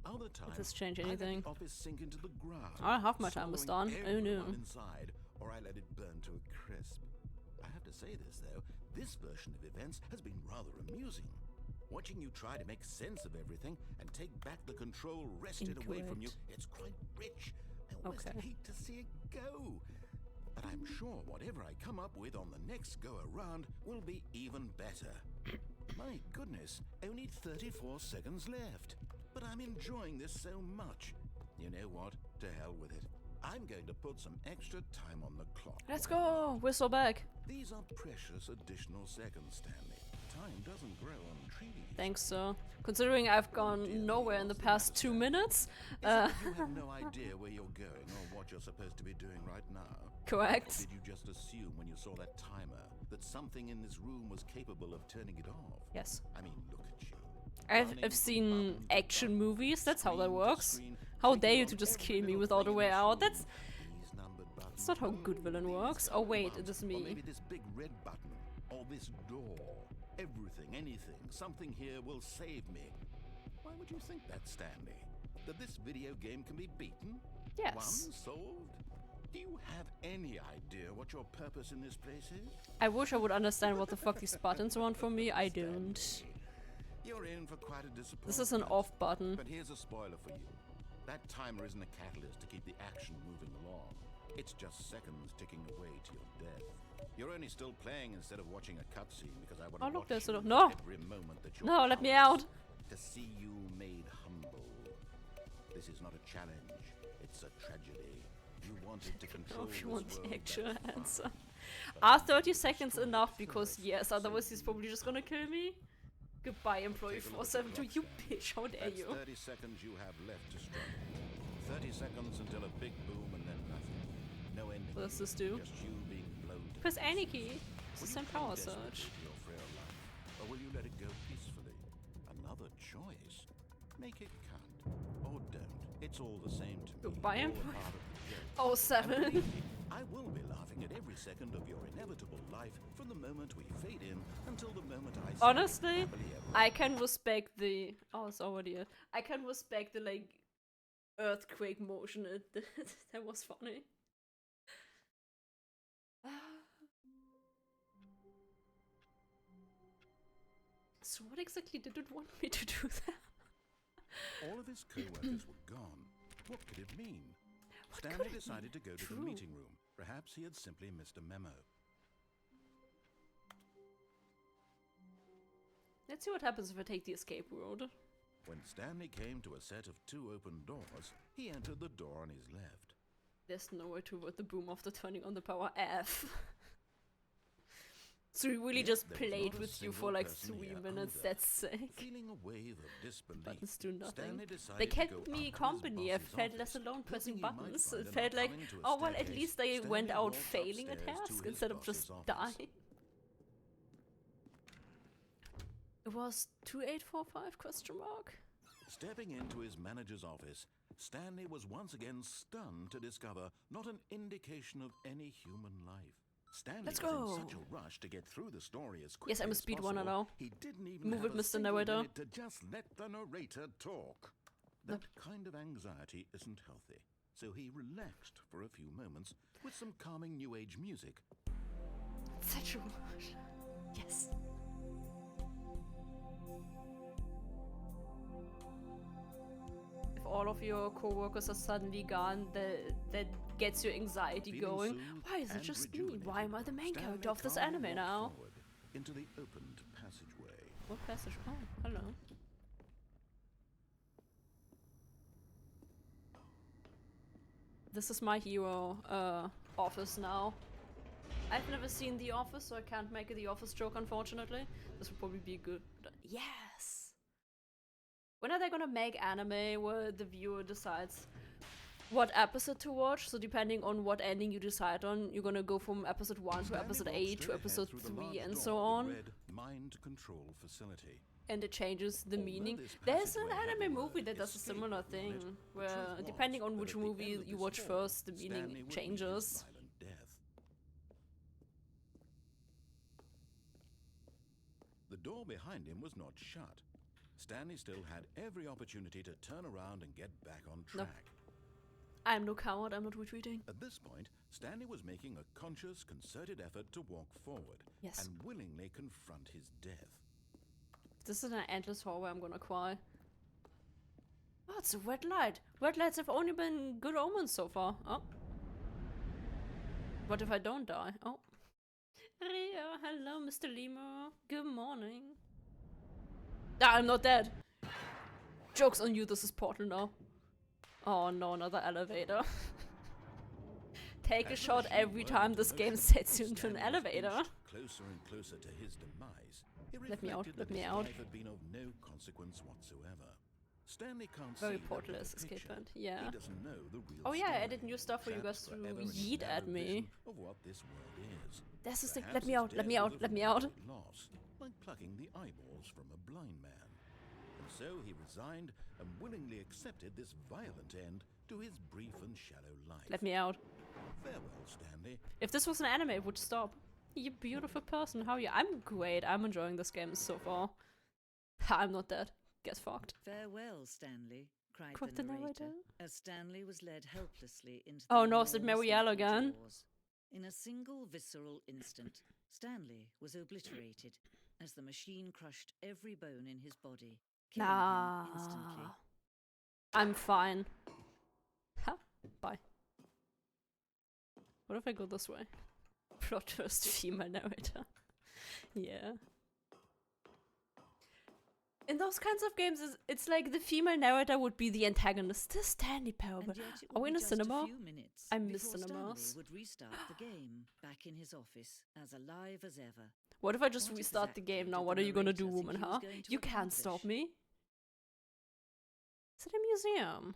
Other times, this change I let anything? the office sink into the ground. Half my time was swallowing done. Oh no. everyone inside, or I let it burn to a crisp. I have to say this though, this version of events has been rather amusing. Watching you try to make sense of everything and take back the control wrested away from you, Incorrect. it's quite rich. I almost Okay. hate to see it go. But I'm sure whatever I come up with on the next go around will be even better. My goodness, only 34 seconds left. But I'm enjoying this so much. You know what? To hell with it. I'm going to put some extra time on the clock. Let's go! We're so back. These are precious additional seconds, Stanley. Time doesn't grow on trees. Thanks, sir. Considering I've gone nowhere in the past 2 minutes. Is it that you have no idea where you're going or what you're supposed to be doing right now? Or Correct. did you just assume when you saw that timer that something in this room was capable of turning it off? Yes. I mean, look at you. I've seen action movies, that's how that works. How dare you to just kill me without a way out? That's not how good villain works. Oh wait, it is Or me. maybe this big red button, or this door. Everything, anything, something here will save me. Why would you think that, Stanley? That this video game can be beaten? Yes. Won? Solved? Do you have any idea what your purpose in this place is? I wish I would understand what the fuck these buttons want from me. I don't. You're in for quite a disappointment. This is an off button. But here's a spoiler for you. That timer isn't a catalyst to keep the action moving along. It's just seconds ticking away to your death. You're only still playing instead of watching a cutscene because I want to Oh, look, watch there's you a- no! every moment that you're No, let me powerless, out. to see you made humble. This is not a challenge. It's a tragedy. You wanted to control Oh, if you this want the world, actual that's fine. answer. But Are you 30 must seconds destroy enough? the Because first. yes, otherwise So he's probably just gonna kill me. Goodbye, employee Take a look at the 472. You clock, bitch, how dare That's you? 30 seconds you have left to struggle. 30 seconds until a big boom and then nothing. No ending. What does this do? Just you being blown to Press any pieces. key. It's the Will you same cling power desperately surge. to your frail life, or will you let it go peacefully? Another choice. Make it count, or don't. It's all the same to me. Goodbye, all a employee. part of the joke. Oh, And 7. believe me, I will be laughing at every second of your inevitable life from the moment we fade in until the moment I say Honestly, happily ever I can respect the. Oh, it's already it. I can respect the like earthquake motion. It that was funny. So what exactly did it want me to do there? All of his co-workers were gone. What could it mean? What could Stanley it decided to mean? go to the True. meeting room. Perhaps he had simply missed a memo. Let's see what happens if I take the escape road. When Stanley came to a set of 2 open doors, he entered the door on his left. There's nowhere toward the boom after turning on the power F. So he really Yet just there was played not a with you for single like person 3 here minutes. either. That's sick. Feeling a wave of disbelief, Buttons do nothing. Stanley decided They to kept go me up to his company. I boss's felt office, less alone pressing hoping he might buttons. find It an felt like, opening to a oh well, at staircase. least they went Stanley out walked failing a upstairs to task his instead of boss's just office. dying. It was 2845 question mark. Stepping into his manager's office, Stanley was once again stunned to discover not an indication of any human life. Stanley Let's was go. in such a rush to get through the story as quickly Yes, I'm a as speedrunner possible, now. He didn't even Move have it, a Mr. single Narrator. minute to just let the narrator talk. That kind of anxiety isn't healthy, so he relaxed for a few moments with some calming new age music. Such a rush. Yes. all of your coworkers are suddenly gone, that gets your anxiety Feeling going. soothed Why is it and just me? rejuvenated, Why am I the main Stanley character of this calmly anime walked now? forward into the opened passageway. What passage? Oh, hello. This is my hero office now. I've never seen The Office, so I can't make a The Office joke, unfortunately. This would probably be good. Yes! When are they gonna make anime where the viewer decides what episode to watch? So depending on what ending you decide on, you're gonna go from episode 1 to Stanley episode walked 8 straight to ahead episode through the 3 large and door so that on. read Mind Control Facility. And it changes the Although meaning. this There's an passageway had anime the movie word that does a escape similar written on thing, it, the where truth was depending on that which at the end movie of you this watch hall, first, the Stanley meaning would meet his changes. violent death. The door behind him was not shut. Stanley still had every opportunity to turn around and get back on track. I'm no coward, I'm not retreating. At this point, Stanley was making a conscious, concerted effort to walk forward Yes. and willingly confront his death. If this is an endless hallway, I'm gonna cry. Oh, it's a red light. Red lights have only been good omens so far. Oh. What if I don't die? Oh. Rio, hello, Mr. Limo. Good morning. Ah, I'm not dead. Joke's on you, this is Portal now. Oh no, another elevator. Take a As the shot machine every whirled time into this game motion, sets you into an Stanley was elevator. inched closer and closer to his demise. He Let me out, reflected let that me his out. life had been of no consequence whatsoever. Stanley can't Very see the Portal bigger escape picture. vent, yeah. He doesn't know the real Oh yeah, I story, added new stuff for you guys trapped to forever in his yeet at narrow me. vision of what this world is. There's this thing. Perhaps Let me his out, let death me was out, a let me out. complete loss, like plucking the eyeballs from a blind man. And so he resigned and willingly accepted this violent end to his brief and shallow life. Let me out. Farewell, Stanley. If this was an anime, it would stop. You beautiful person, how are you? I'm great, I'm enjoying this game so far. I'm not dead. Get fucked. Farewell, Stanley, cried Quote the the narrator, narrator. as Stanley was led helplessly into Oh the no, is it enormous Marielle metal again? jaws. In a single visceral instant, Stanley was obliterated as the machine crushed every bone in his body, killing him instantly. Nah. I'm fine. Ha, bye. What if I go this way? Plot twist, female narrator. Yeah. In those kinds of games, it's like the female narrator would be the antagonist. The Stanley Parable. And yet it Are we would in be a just cinema? few minutes I miss before cinemas. Stanley would restart the game back in his office, as alive as ever. What if I just What restart the exactly game now? did What the are you gonna do, narrator think woman, he was huh? going to You can't stop accomplish? me. Is it a museum?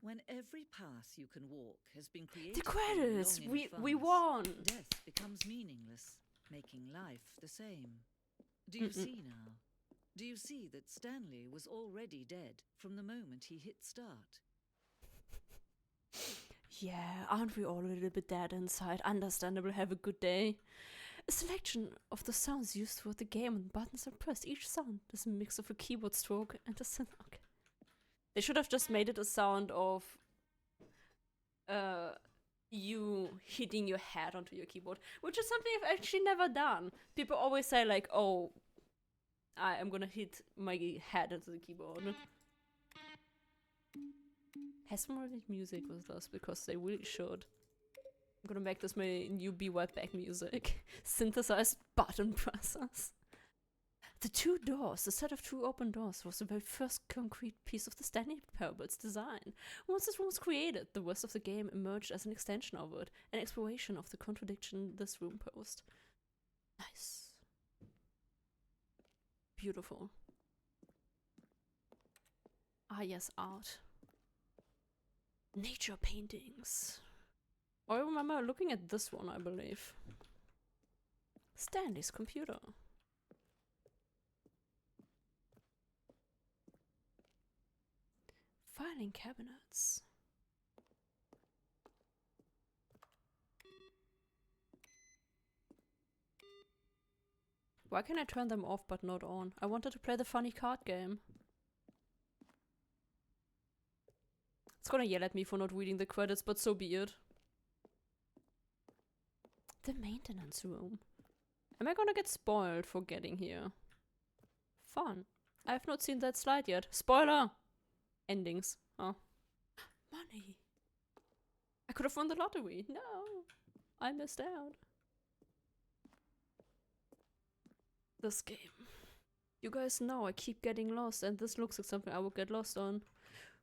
When every path you can walk has been created The for you credits! long in We advance, won! death becomes meaningless, making life the same. Do you see now? Do you see that Stanley was already dead from the moment he hit start? Yeah, aren't we all a little bit dead inside? Understandable, have a good day. A selection of the sounds used throughout the game and buttons are pressed. Each sound is a mix of a keyboard stroke and a synth. Okay. They should have just made it a sound of you hitting your head onto your keyboard, which is something I've actually never done. People always say like, oh, I am gonna hit my head into the keyboard. Has some really music with this because they really should. I'm gonna make this my new Be Right Back music. Synthesized button pressers. The two doors, the set of two open doors, was the very first concrete piece of the Stanley Parable's design. Once this room was created, the rest of the game emerged as an extension of it, an exploration of the contradiction this room posed. Nice. Beautiful. Ah yes, art. Nature paintings. I remember looking at this one, I believe. Stanley's computer. Filing cabinets. Why can I turn them off but not on? I wanted to play the funny card game. It's gonna yell at me for not reading the credits, but so be it. The maintenance room. Am I gonna get spoiled for getting here? Fun. I have not seen that slide yet. Spoiler! endings. Oh. Money. I could have won the lottery. No. I missed out. This game. You guys know I keep getting lost, and this looks like something I would get lost on.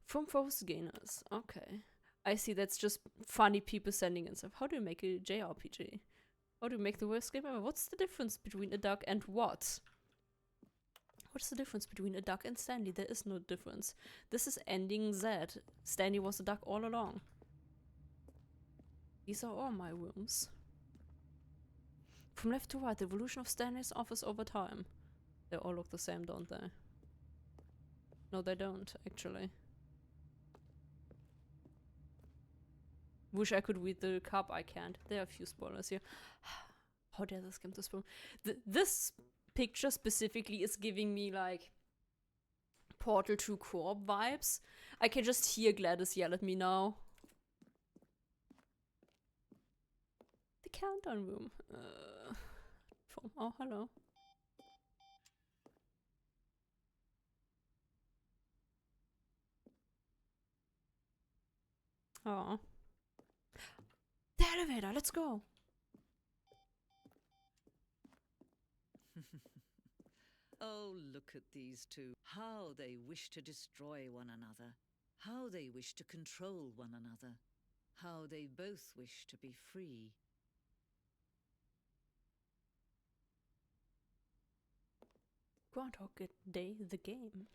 From Focus Gainers. Okay. I see, that's just funny people sending in stuff. How do you make a JRPG? How do you make the worst game ever? What's the difference between a duck and what? What's the difference between a duck and Stanley? There is no difference. This is ending Z. Stanley was a duck all along. These are all my rooms. From left to right, the evolution of Stanley's office over time. They all look the same, don't they? No, they don't, actually. Wish I could read the cup, I can't. There are a few spoilers here. How dare this game to spoil? This picture specifically is giving me like Portal 2 co-op vibes. I can just hear Gladys yell at me now. The countdown room. Oh, hello. Oh. The elevator, let's go. Oh, look at these two. How they wish to destroy one another. How they wish to control one another. How they both wish to be free. Groundhog Day, the game.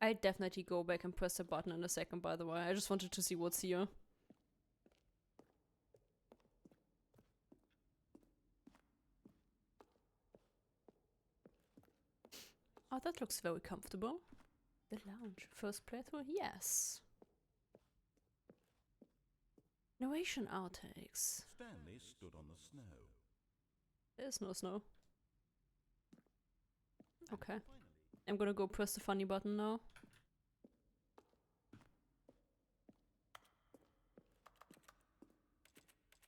I definitely go back and press the button in a second, by the way. I just wanted to see what's here. Oh, that looks very comfortable. The lounge. First playthrough? Yes. Narration outtakes. Stanley stood on the snow. There's no snow. Okay. I'm gonna go press the funny button now.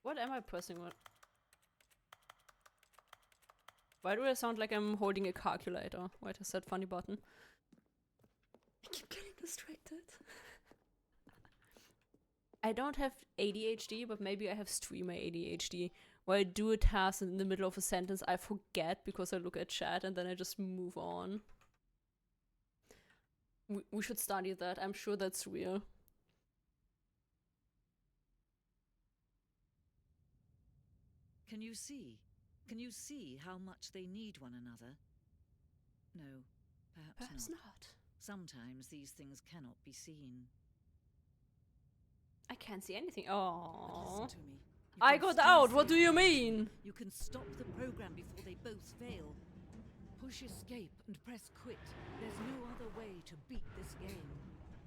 What am I pressing? What? Why do I sound like I'm holding a calculator? Wait, I said funny button. I keep getting distracted. I don't have ADHD, but maybe I have streamer ADHD, where I do a task in the middle of a sentence, I forget because I look at chat and then I just move on. We should study that. I'm sure that's real. Can you see? Can you see how much they need one another? No, perhaps not. Sometimes these things cannot be seen. I can't see anything. But Oh, listen to me. You I can got still out. What save do you them. mean? You can stop the program before they both fail. Push escape and press quit. There's no other way to beat this game.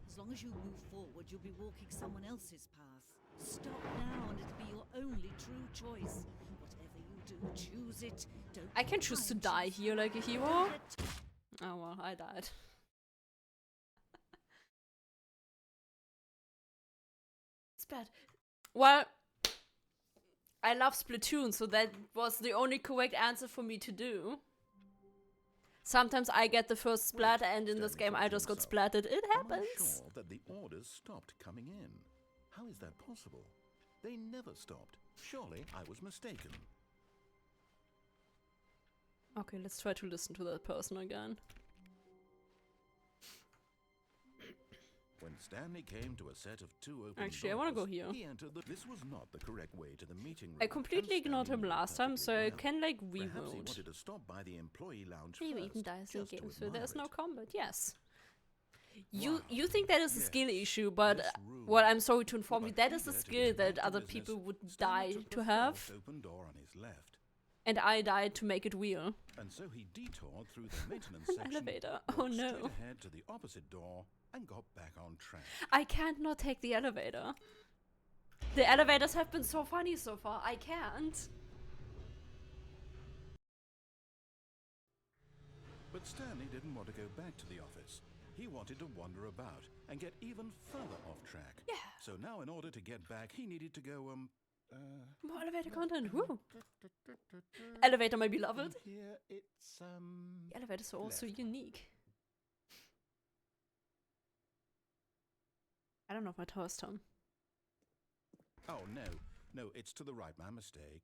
As long as you move forward, you'll be walking someone else's path. Stop now and it'll be your only true choice. Whatever you do, choose it. Don't I can let choose to time die choose here like a you. hero. Don't let Oh well, I died. It's bad. Well, I love Splatoon, so that was the only correct answer for me to do. Sometimes I get the first splat, and in this Stanley game I thought to just got himself, splatted. It Am I happens. sure that the orders stopped coming in? How is that possible? They never stopped. Surely I was mistaken. Okay, let's try to listen to that person again. When Stanley came to a set of two open Actually, I wanna go doors, here. He entered this was not the correct way to the meeting room. I completely and ignored him Stanley knew last time, so perfectly I well. can like Perhaps he reload. wanted to stop by the employee lounge Maybe first, even dice in just to games where admire there's no it. combat. Yes. Wow. You think that is a Yes, skill issue, but this room. well, I'm sorry to inform you, But that is a eager to skill get that back to other business, people would Stanley die took to the have, first open door on his left, and I died to make it real. and so he detoured through the maintenance An section, elevator. walked Oh no. straight ahead to the opposite door, and got back on track. I can't not take the elevator. The elevators have been so funny so far. I can't. But Stanley didn't want to go back to the office. He wanted to wander about and get even further off track. Yeah. So now, in order to get back, he needed to go, More elevator content. Woo. Elevator, my beloved. Here it's, The elevators are also left. unique. don't know if my toes, Tom. Oh, no, it's to the right. My mistake.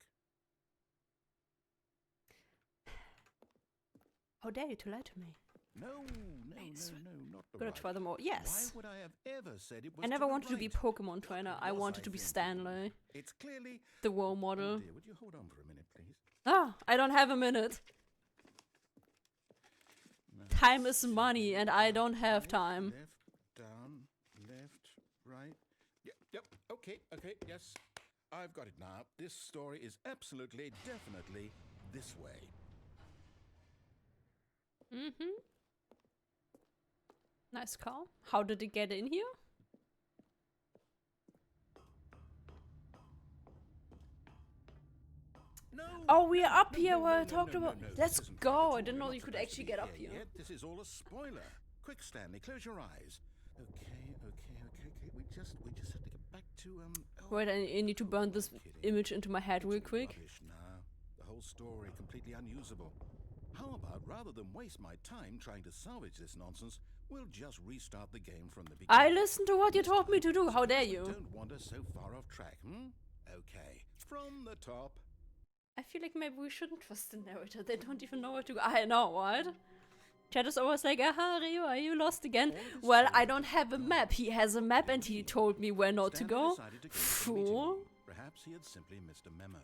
How dare you to lie to me? No, not the Gonna right. try them all. Yes. Why would I have ever said it was I never to the wanted to be right? Pokemon trainer. I Was wanted to be thinking? Stanley, It's clearly... the role Oh model. dear, would you hold on for a minute, please? Ah, I don't have a minute. No. Time is money, and I don't have time. Left, down, left, right. Yep, okay, yes. I've got it now. This story is absolutely, definitely this way. Mm-hmm. Nice call. How did it get in here? No. Oh, we are up here no, where I no, talked no, about. no, this Let's isn't go. right at I all. didn't You're know not you could supposed to actually be get up here. Yet. This is all a spoiler. Quick, Stanley, close your eyes. Okay. We just have to get back to oh, Wait, I need to burn this kidding. image into my head real It's quick. rubbish now. The whole story completely unusable. How about rather than waste my time trying to salvage this nonsense, we'll just restart the game from the beginning. I listened to what you This told me time, to do. How dare suppose we you? Don't wander so far off track, Okay, from the top. I feel like maybe we shouldn't trust the narrator. They don't even know where to go. I know, what? Chat is always like, aha, Rio, are you lost again? Well, I don't have a map. He has a map and he told me where not to Stanley go. decided to go to the meeting Fool. room. Perhaps he had simply missed a memo.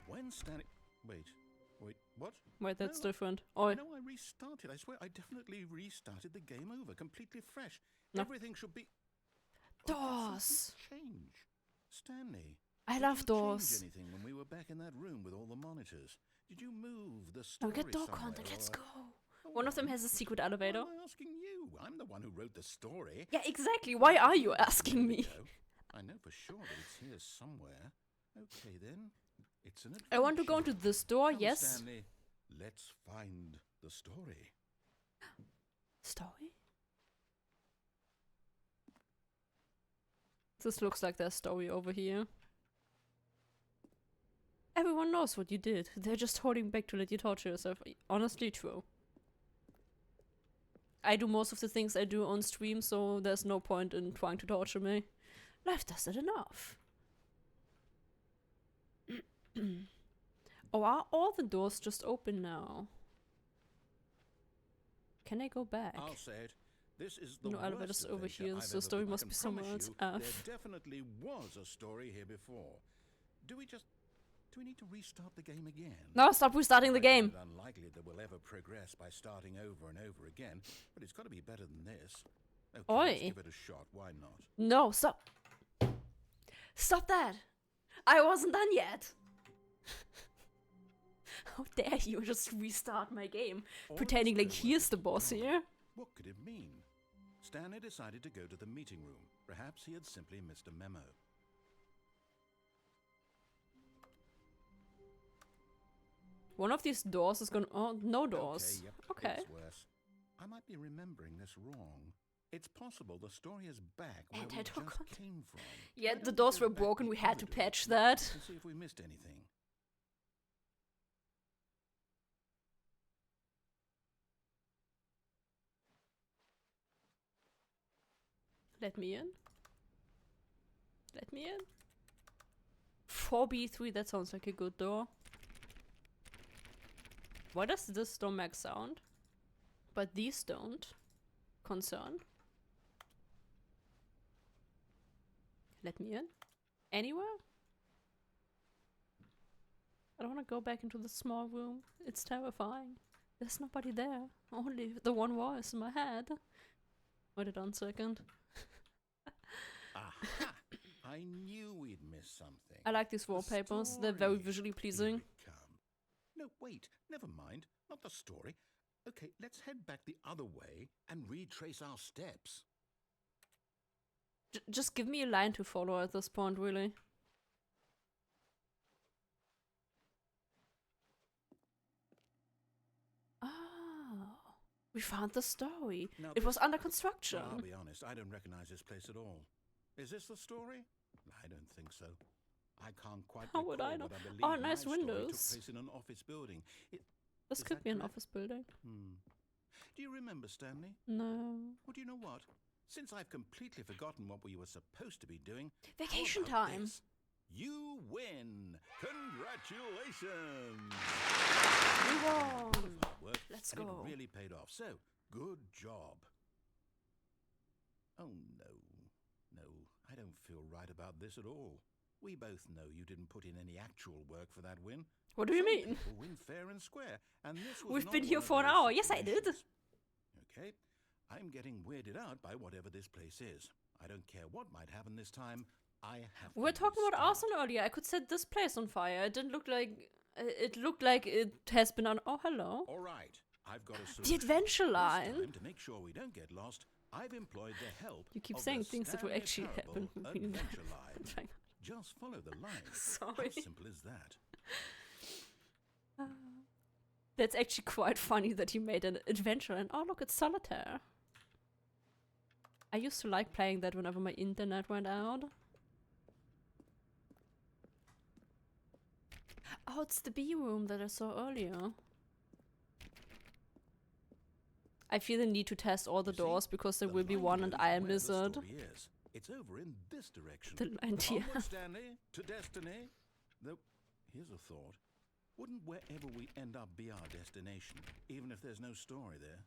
When Stanley... Wait, what? Wait, that's No, different. Oh, No, I restarted. I swear, I definitely restarted the game over, completely fresh. No. Everything should be... doors. Change. Stanley. I did love you doors. change anything when we were back in that room with all the monitors? Did you move the Now story get door somewhere, content. Let's or- go. Oh, One of them well, has a secret why elevator. am I asking you? I'm the one who wrote the story. Yeah, exactly. Why are you asking There we me? go. I know for sure that it's here somewhere. Okay then. It's an adventure. I want to go into this door, Come, yes. Stanley, let's find the story. Story? This looks like their story over here. Everyone knows what you did. They're just holding back to let you torture yourself. Honestly, true. I do most of the things I do on stream, so there's no point in trying to torture me. Life does it enough. Oh, are all the doors just open now? Can I go back? I'll say it. This is the No worst elevators over adventure here, I've so ever story been. I must can be somewhere promise else. you, there definitely was a story here before. Do we need to restart the game again? No, stop restarting the I find game. it unlikely that we'll ever progress by starting over and over again, but it's got to be better than this. Okay, let's Oi. give it a shot. Why not? No, stop. Stop that. I wasn't done yet. How dare you just restart my game, All pretending this like code he's the was boss wrong. here. What could it mean? Stanley decided to go to the meeting room. Perhaps he had simply missed a memo. One of these doors is gonna. Oh, no doors. Okay, yep, Okay. it's worse. I might be remembering this wrong. It's possible the story is back where And we I just don't want- came from. Yeah, Why the don't we doors go were back broken. the We had to other patch direction that. and see if we missed anything. Let me in. Let me in. 4B3, that sounds like a good door. Why does this door make sound? But these don't? Concern? Let me in? Anywhere? I don't want to go back into the small room. It's terrifying. There's nobody there. Only the one voice in my head. Wait a second. Aha! I knew we'd miss something. I like these The wallpapers. They're very story. visually Here pleasing. it come. No, wait. Never mind. Not the story. Okay, let's head back the other way and retrace our steps. Just give me a line to follow at this point, really. Oh, we found the story. Now It was this- under construction. Well, I'll be honest, I don't recognize this place at all. Is this the story? I don't think so. I can't quite How would I recall, know? but I believe Oh, my nice story windows. took place in an office building. The This Is could that be an correct? office building. Do you remember, Stanley? No. Well, do you know what? Since I've completely forgotten what we were supposed to be doing, Vacation how about time. this? You win! Congratulations! We A lot won. of hard work, Let's and go. It really paid off. So, good job. Oh no, I don't feel right about this at all. We both know you didn't put in any actual work for that win. What do you Some mean? people win fair and square, and this was We've not been one here of for an those hour. Yes, I did. situations. Okay, I'm getting weirded out by whatever this place is. I don't care what might happen this time. I have. We were to talking about restart. arson earlier. I could set this place on fire. It didn't look like. It looked like it has been on. Oh, hello. All right, I've got a The solution. adventure This line. time, to make sure we don't get lost, I've employed the help. You keep of saying the things that will Stanley actually happen. Parable Adventure line. Just follow the line. Sorry. How simple is that? That's actually quite funny that he made an adventure and oh look, it's solitaire. I used to like playing that whenever my internet went out. Oh, it's the B room that I saw earlier. I feel the need to test all the You see, doors because there the will be line one and goes I where miss the it. story is. It's over in this direction. The line here. Onward, Stanley, to destiny. Though, here's a thought. Wouldn't wherever we end up be our destination, even if there's no story there?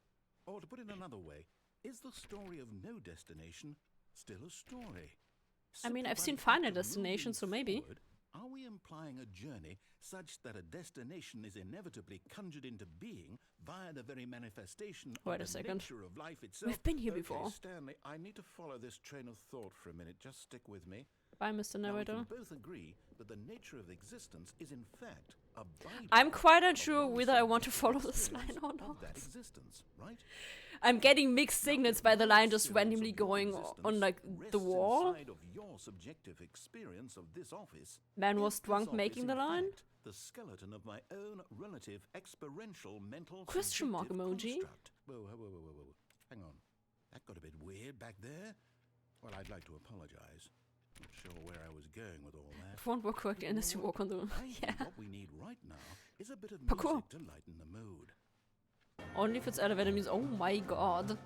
Or to put it another way, is the story of no destination still a story? I mean, Simply I've by seen the Final act of Destination, moving so maybe. forward, are we implying a journey such that a destination is inevitably conjured into being via the very manifestation Wait of a the second. nature of life itself? We've been here Okay, before. Stanley, I need to follow this train of thought for a minute. Just stick with me. Bye, Mr. Now, we Narrator. can both agree that the nature of existence is in fact a I'm quite byproduct unsure of whether I one's want to follow subjective this line experience or of that not. existence, right? I'm getting mixed Now, signals if by the my line just experience randomly of your going on existence like rests the wall. inside of your subjective experience of this office, Man is was this drunk office making the in line. fact the skeleton of my own relative experiential mental Question mark subjective emoji. construct. Whoa. Hang on. That got a bit weird back there. Well, I'd like to apologize. Not sure where I was going with all that. It won't work correctly unless you walk on the. I think Yeah. what we need right now is a bit of Parkour. music to lighten the mood. Only if it's elevator music. Oh my god.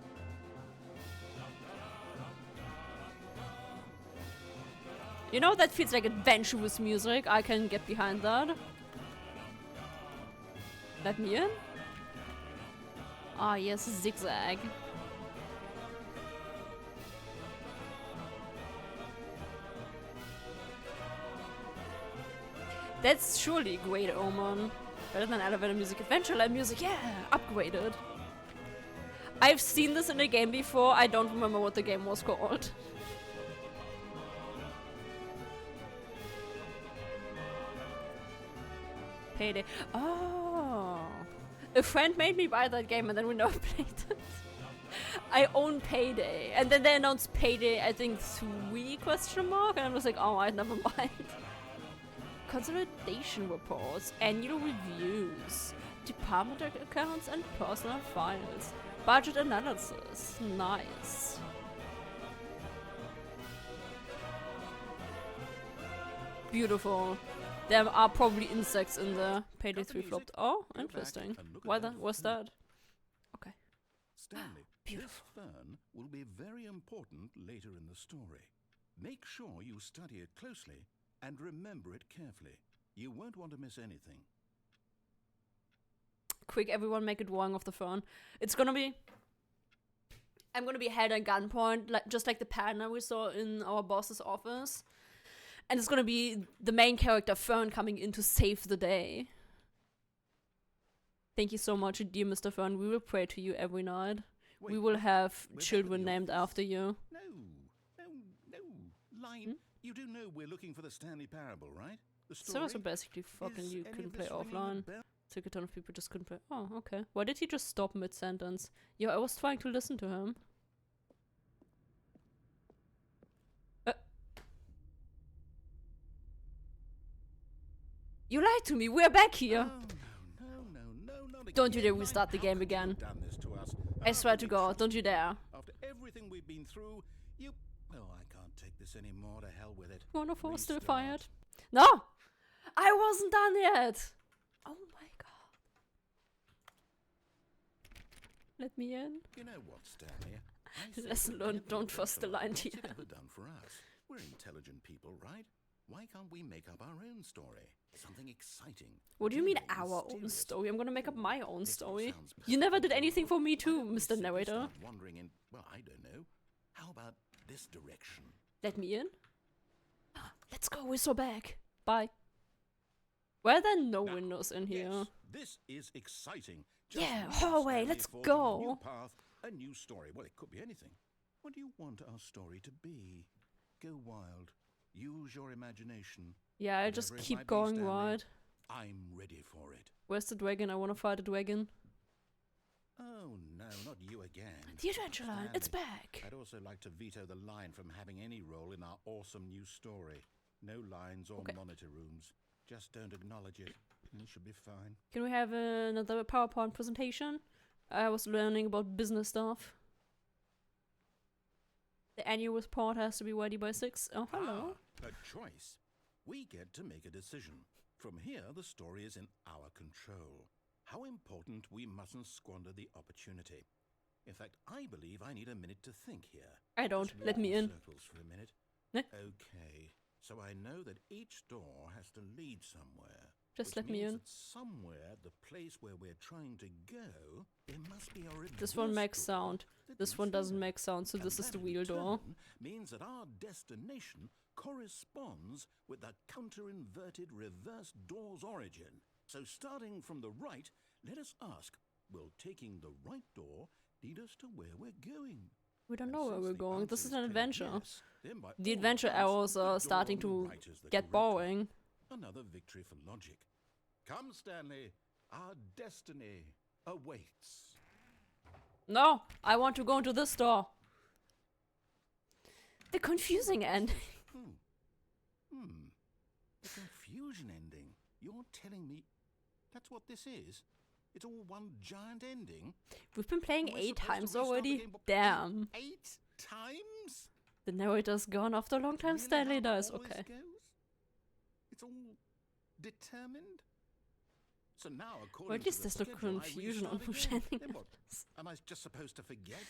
You know, that feels like adventurous music. I can get behind that. Let me in. Ah, yes, zigzag. That's surely a great omen. Better than elevator music, adventure light music, yeah, upgraded. I've seen this in a game before, I don't remember what the game was called. Payday. Oh. A friend made me buy that game and then we never played it. I own Payday. And then they announced Payday, I think 3 question mark, and I was like, oh, I never mind. Consolidation reports, annual reviews, department accounts and personal files, budget analysis. Nice. Beautiful. There are probably insects in the Payday Cut the 3 music, flopped. Oh, go back interesting. and look at Why that that? What's fern. that? Okay. Stanley, Beautiful. this fern will be very important later in the story. Make sure you study it closely and remember it carefully. You won't want to miss anything. Quick, everyone make a drawing of the phone. It's gonna be... I'm gonna be held at gunpoint, like just like the partner we saw in our boss's office. And it's gonna be the main character, Fern, coming in to save the day. Thank you so much, dear Mr. Fern. We will pray to you every night. We Wait, will have we're back at children the named office. after you. No. Line, you do know we're looking for the Stanley Parable, right? The story? Servers were basically fucking Is you any couldn't of play this ringing a offline. bell? Took a ton of people just couldn't play. Oh, okay. Why did he just stop mid-sentence? Yeah, I was trying to listen to him. You lied to me. We're back here. Oh, no, not again. Don't you dare Line, restart the how game could you have again. done this to us? I swear to After God, don't you dare. After everything we've been through, you... Oh, I can't take this anymore. To hell with it. One of us still Restart. fired. No! I wasn't done yet! Oh my god. Let me in. You know what, Stanley? I think Lesson that learned, every don't trust the person line what's it TM. ever done for us. We're intelligent people, right? Why can't we make up our own story? Something exciting. What do you mean thrilling, our own mysterious. story? I'm gonna make up my own It all story. sounds You never perfectly did anything for me cool. too, Why don't we Mr. simply Narrator. start wandering in, well, I don't know. How about this direction? Let me in. Let's go, we're so back. Bye. Why are there no Now, windows in here? Yes, this is exciting. Just Yeah, me and hallway, Stanley let's forging a new go. path, a new story. Well, it could be anything. What do you want our story to be? Go wild. Use your imagination. Yeah, I just Whatever it keep might be, going Stanley, wide. I'm ready for it. Where's the dragon? I wanna fight the dragon. Oh no, not you again. The adventure line, it's Stanley, back. I'd also like to veto the line from having any role in our awesome new story. No lines or Okay. monitor rooms. Just don't acknowledge it. And it should be fine. Can we have another PowerPoint presentation? I was learning about business stuff. The annual report has to be ready by 6. Oh, hello. Ah, a choice. We get to make a decision. From here, the story is in our control. How important we mustn't squander the opportunity. In fact, I believe I need a minute to think here. I don't. Just Let walk me in in. circles for a minute. Ne? Okay, so I know that each door has to lead somewhere. Just which let me means in. that somewhere, the place where we're trying to go, there must be a reverse This one makes door sound. that This leads one doesn't further. make sound, so And this is that the in real door. turn means that our destination corresponds with the counter-inverted reverse door's origin. So starting from the right, let us ask, will taking the right door lead us to where we're going? We don't And know where since we're the going. This answer is an clear adventure. yes, then by The all adventure accounts, arrows the are door starting on the to right is the get correct one. boring. Another victory for logic. Come, Stanley. Our destiny awaits. No, I want to go into this door. The confusing ending. The confusion ending. You're telling me that's what this is? It's all one giant ending? We've been playing And we're 8 supposed to times restart the already. game, but Damn. Eight times? The narrator's gone after a long time. Really Stanley how dies. all this Okay. goes? It's all determined? So now, according Or at to least the there's no schedule, I confusion on restart who's again. ending Then what? this. Am I just supposed to forget?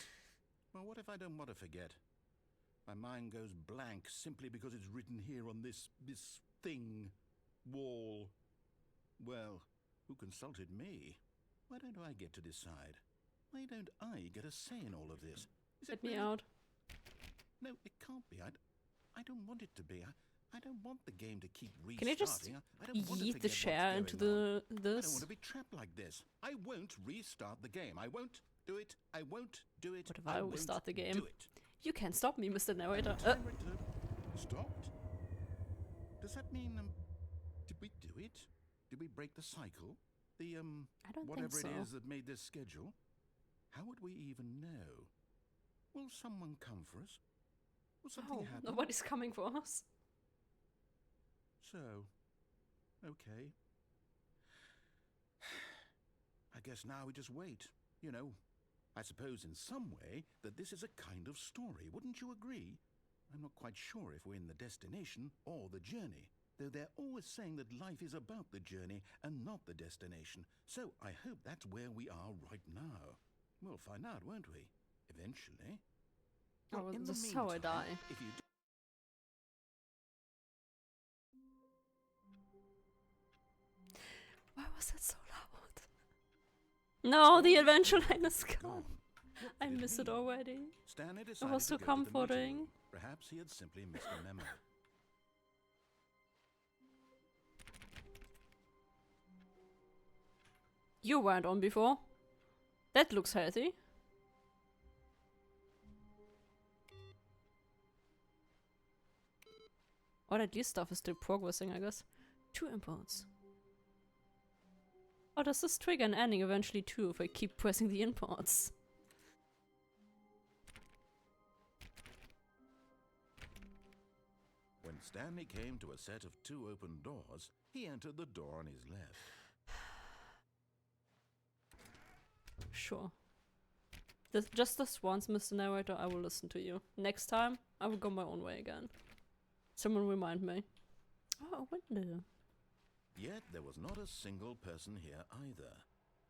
Well, what if I don't want to forget? My mind goes blank simply because it's written here on this thing, wall. Well, who consulted me? Why don't I get to decide? Why don't I get a say in all of this? Is Let it me really? out. No, it can't be. I don't want it to be. I don't want the game to keep restarting. Can you just I don't want to yeet the forget what's chair into going on. the I don't this? want to be trapped like this. I won't restart the game. I won't do it. I won't do it. What if I won't restart the game? Do it. You can't stop me, Mr. Narrator. Timer stopped. Does that mean did we do it? Did we break the cycle? The I don't think whatever so. it is that made this schedule? How would we even know? Will someone come for us? Will something Oh, happen? nobody's coming for us. So, okay. I guess now we just wait. You know, I suppose in some way that this is a kind of story. Wouldn't you agree? I'm not quite sure if we're in the destination or the journey, though they're always saying that life is about the journey and not the destination. So I hope that's where we are right now. We'll find out, won't we? Eventually. Oh, in this the is how I meantime, die. If you Why was that so loud? No, the adventure line is gone. gone, what I did miss it mean? already. Stanley decided was so to go to the meeting comforting. room. Perhaps he had simply missed a memo. You weren't on before. That looks healthy. Or at least stuff is still progressing, I guess. 2 imports. Oh, does this trigger an ending eventually too if I keep pressing the imports? When Stanley came to a set of 2 open doors, he entered the door on his left. Sure. Just this once, Mr. Narrator, I will listen to you. Next time, I will go my own way again. Someone remind me. Oh, a window. Yet there was not a single person here either.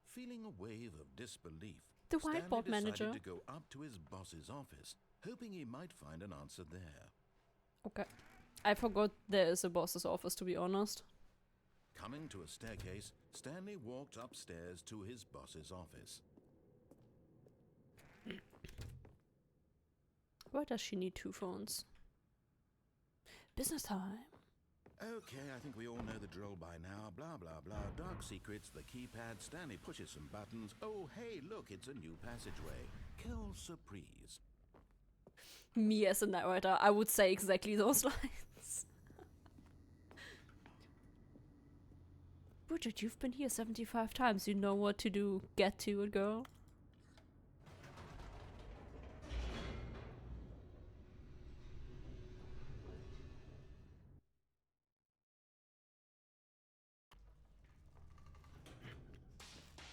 Feeling a wave of disbelief, The Stanley whiteboard decided manager. to go up to his boss's office, hoping he might find an answer there. Okay. I forgot there is a boss's office, to be honest. Coming to a staircase, Stanley walked upstairs to his boss's office. Why does she need 2 phones? Business time. Okay, I think we all know the drill by now. Blah, blah, blah. Dark secrets, the keypad. Stanley pushes some buttons. Oh, hey, look, it's a new passageway. Quelle surprise. Me as a narrator, I would say exactly those lines. Bridget, you've been here 75 times. You know what to do. Get to it, girl.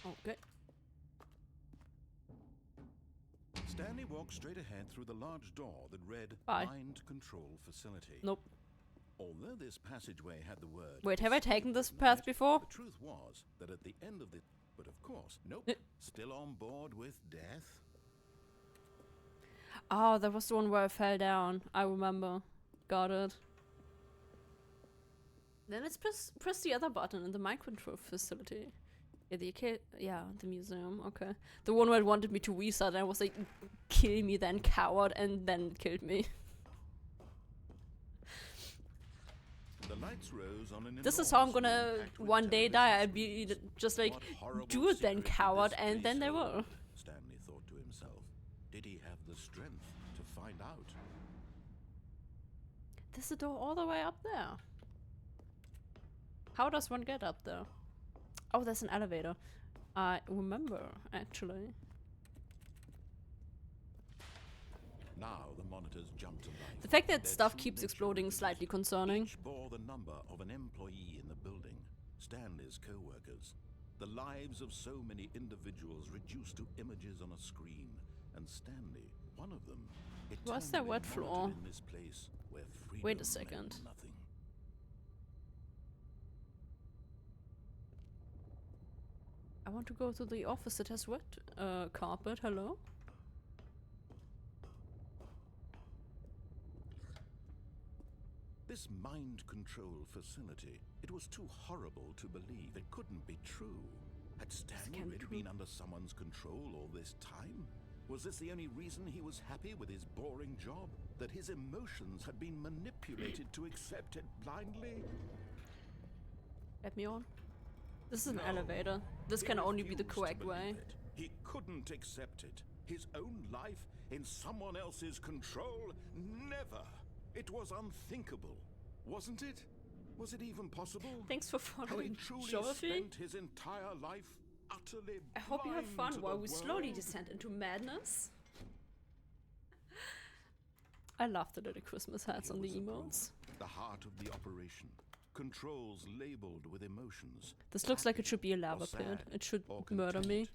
Okay. Stanley walked straight ahead through the large door that read Bye. Mind Control Facility. Nope. Although this passageway had the word... Wait, have I taken this Secret path Night, before? The truth was that at the end of the... But of course, nope. Still on board with death? Oh, that was the one where I fell down. I remember. Got it. Then let's press the other button in the mind control facility. Yeah, the museum, okay. The one where it wanted me to restart and I was like, kill me then, coward, and then it killed me. The lights rose on an This is how I'm enormous gonna room packed with one day die. television I'd be screens. just like, What horrible do it then, secret did coward, this and then place they will. hold? Stanley thought to himself. Did he have the strength to find out? There's a door all the way up there. How does one get up there? Oh, there's an elevator. I remember, actually. Now the monitors jumped to life. The fact that Their stuff true keeps nature exploding is revealed. slightly concerning. Each bore the number of an employee in the building, Stanley's co-workers. The lives of so many individuals reduced to images on a screen, and Stanley, one of them, Was there eternally wet floor? monitored in this place where freedom Wait a meant second. nothing. I want to go to the office that has wet carpet. Hello? This mind control facility, it was too horrible to believe. It couldn't be true. Had Stanley can't be really true. been under someone's control all this time? Was this the only reason he was happy with his boring job? That his emotions had been manipulated to accept it blindly? Let me on. This is an No. elevator. This He can only be the refused to correct believe way. it. He couldn't accept it. His own life in someone else's control? Never. It was unthinkable, wasn't it? Was it even possible? Thanks for Had he following, truly Dorothy. spent his entire life utterly I hope you have blind fun to while the we slowly world? descend into madness. I love the little Christmas hats on the Here was a emotes. group, the heart of the operation. Controls labeled with emotions. This looks like it should be a happy or lava pit. sad It should or murder me. content.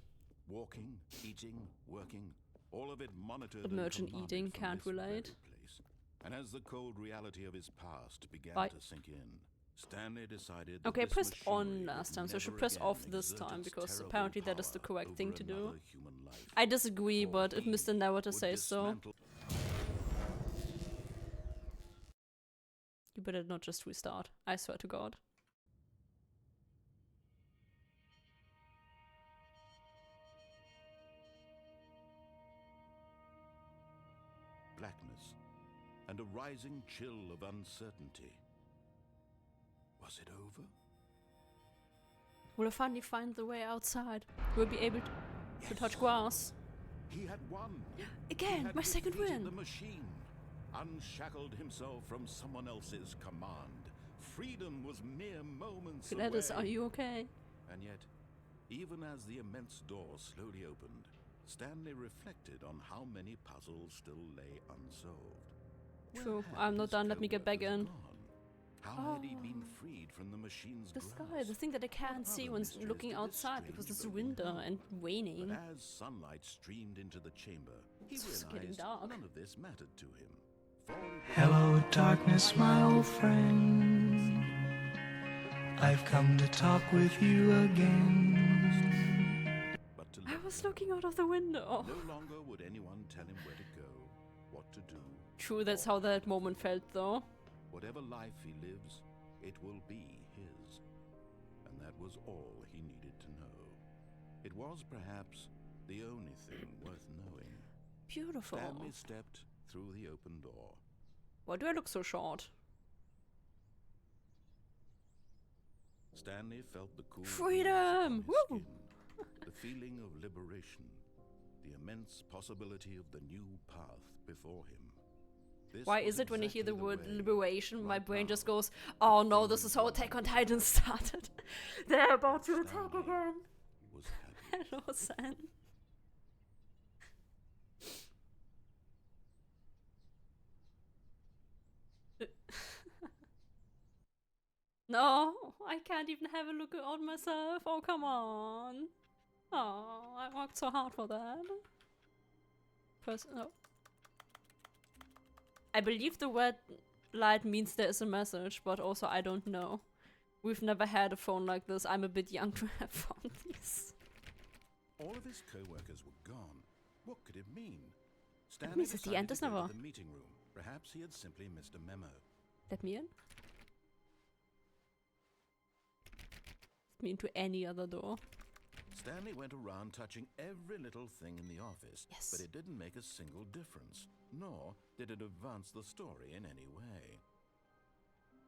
Walking, eating, working, all of it monitored But and merchant commanded eating from can't this very relate. place. And as the cold reality of his past began Bye. to sink in, Stanley decided that Okay, I this pressed on machinery last would time, so I should never press again off this exert time its because terrible apparently that is the power correct thing over to do. another human life. I disagree, For but if he Mr. Narrator would says so, dismantle you better not just restart. I swear to God. blackness and a rising chill of uncertainty. Was it over? Will I finally find the way outside? Will I be able to touch grass? He had won. He Again, had my second defeated win. the machine, unshackled himself from someone else's command. Freedom was mere moments Gladys, away. are you okay? And yet, even as the immense door slowly opened, Stanley reflected on how many puzzles still lay unsolved. True, Where had I'm not his done. Let me get back co-workers in. gone? How had he been Oh. freed from the machine's The grasp? sky, the thing that I can't see other when mysteries looking did this outside because strange it's building winter hold? and raining. But as sunlight streamed into the chamber, he It's just getting realized dark. none of this mattered to him. For it was Hello, darkness, my old friend. I've come to talk with you again. but to I let was looking out of the window. No longer would anyone tell him where to go, what to do. True, that's how that moment felt, though. Whatever life he lives, it will be his. And that was all he needed to know. It was perhaps the only thing worth knowing. Beautiful. Stanley stepped through the open door. Why do I look so short? Stanley felt the cool Freedom! breeze upon Woo! his skin, the feeling of liberation, the immense possibility of the new path before him. This Why was is it when you hear the exactly word way liberation, my right brain now just goes, oh no, this is how Attack on Titan started. They're about to attack Stanley again. was happy. Hello, San. No, I can't even have a look at myself. Oh, come on. Oh, I worked so hard for that. No. I believe the word light means there is a message, but also I don't know. We've never had a phone like this. I'm a bit young to have found these. All of his co-workers were gone. What could it mean? Stanley means that the end decided is to go never- to the meeting room. Perhaps he had simply missed a memo. Let me in. Let me into any other door. Stanley went around touching every little thing in the office, Yes. but it didn't make a single difference, nor did it advance the story in any way.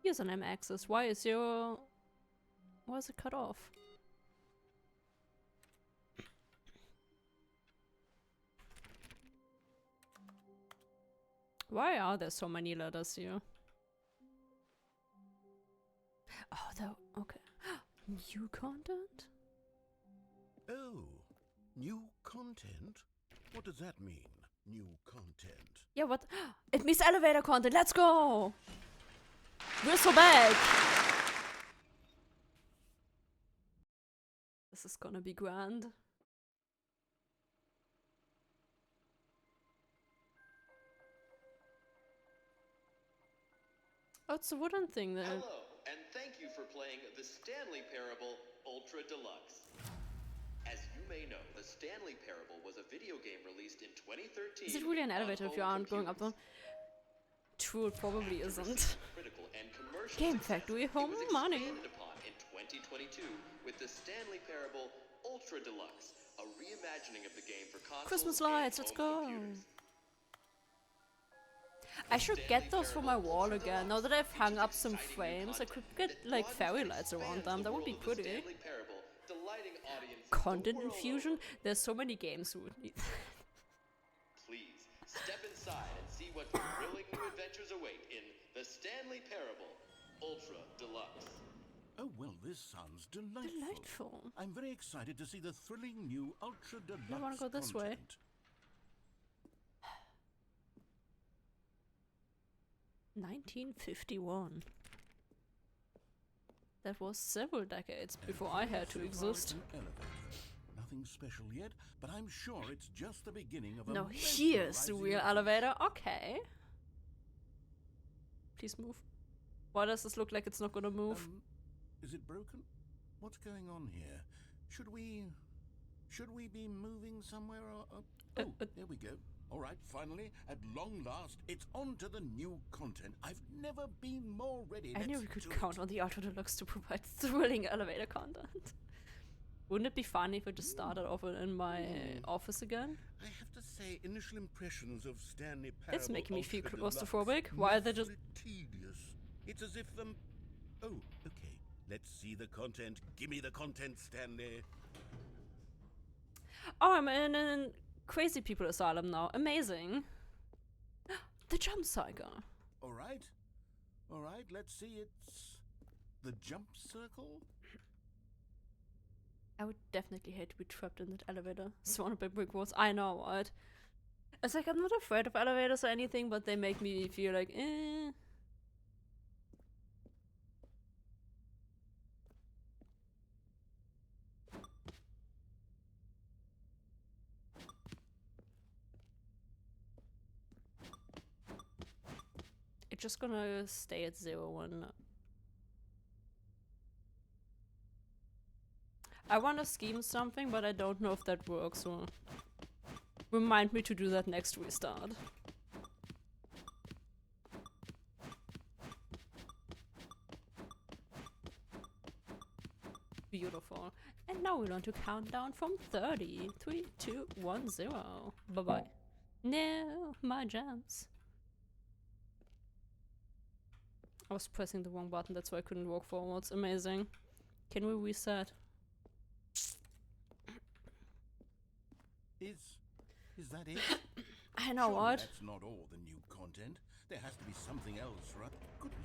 Username access. Why is your... Why is it cut off? Why are there so many letters here? Oh, okay. New content? Oh, new content? What does that mean, new content? Yeah, what? It means elevator content. Let's go! We're so back! This is gonna be grand. Oh, it's a wooden thing there. Hello, and thank you for playing the Stanley Parable Ultra Deluxe. As you may know, the Stanley Parable was a video game released in 2013. Is it really an on elevator if you home aren't going up them? computers. True, it probably After isn't. receiving critical and commercial Game success, Factory, it home was money. expanded upon in 2022 with the Stanley Parable Ultra Deluxe, a reimagining of the game for consoles Christmas and lights, let's home go. computers. I should get those for my wall again. Now that I've hung up some frames, I could get like fairy lights around them. That would be pretty. Content infusion? There's so many games who would need that. Please step inside and see what thrilling new adventures await in the Stanley Parable Ultra Deluxe. Oh, well, this sounds delightful. Delightful. I'm very excited to see the thrilling new Ultra Deluxe I wanna go this way. content. 1951. That was several decades before I had to So far, exist. it's an elevator. Nothing special yet, but I'm sure it's just the beginning of a No, here's the real elevator. Okay. Please move. Why does this look like it's not gonna move? Is it broken? What's going on here? Should we be moving somewhere or oh, there we go. All right, finally, at long last, it's on to the new content. I've never been more ready. I knew Let's we could do count it. on the Ultra Deluxe to provide thrilling elevator content. Wouldn't it be fun if I just started off in my office again? I have to say, initial impressions of Stanley Parable It's making me feel Ultra claustrophobic. Deluxe, Why are they just... mostly tedious. It's as if oh, okay. Let's see the content. Give me the content, Stanley. Oh, I'm in a crazy people asylum now. Amazing. The jump cycle. All right. Let's see. It's the jump circle. I would definitely hate to be trapped in that elevator, surrounded by brick walls. I know, right? It's like I'm not afraid of elevators or anything, but they make me feel like, eh. It's just gonna stay at 0 when... I want to scheme something, but I don't know if that works, so remind me to do that next restart. Beautiful. And now we learn to count down from 30. 3, 2, 1, 0. Bye-bye. No, my jumps. I was pressing the wrong button, that's why I couldn't walk forwards. Amazing. Can we reset? Is that it? I know Surely what. that's not all the new content. There has to be something else, right? Goodness.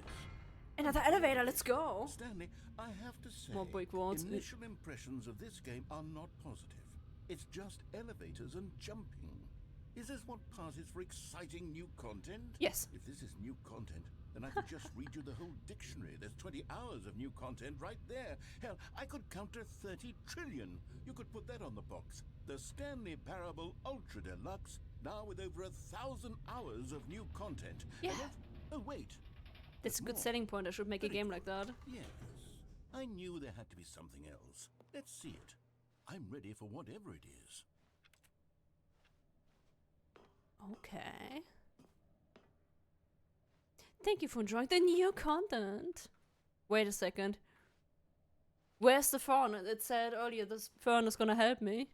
Another elevator, let's go! Stanley, I have to say, More brick walls. initial impressions of this game are not positive. It's just elevators and jumping. Is this what passes for exciting new content? Yes. If this is new content, then I could just read you the whole dictionary. There's 20 hours of new content right there. Hell, I could count to 30 trillion. You could put that on the box. The Stanley Parable Ultra Deluxe, now with over 1,000 hours of new content. Yeah. Oh, wait. That's a good more. selling point. I should make a game like that. Yes. I knew there had to be something else. Let's see it. I'm ready for whatever it is. Okay. Thank you for enjoying the new content. Wait a second. Where's the phone? It said earlier this phone is gonna help me.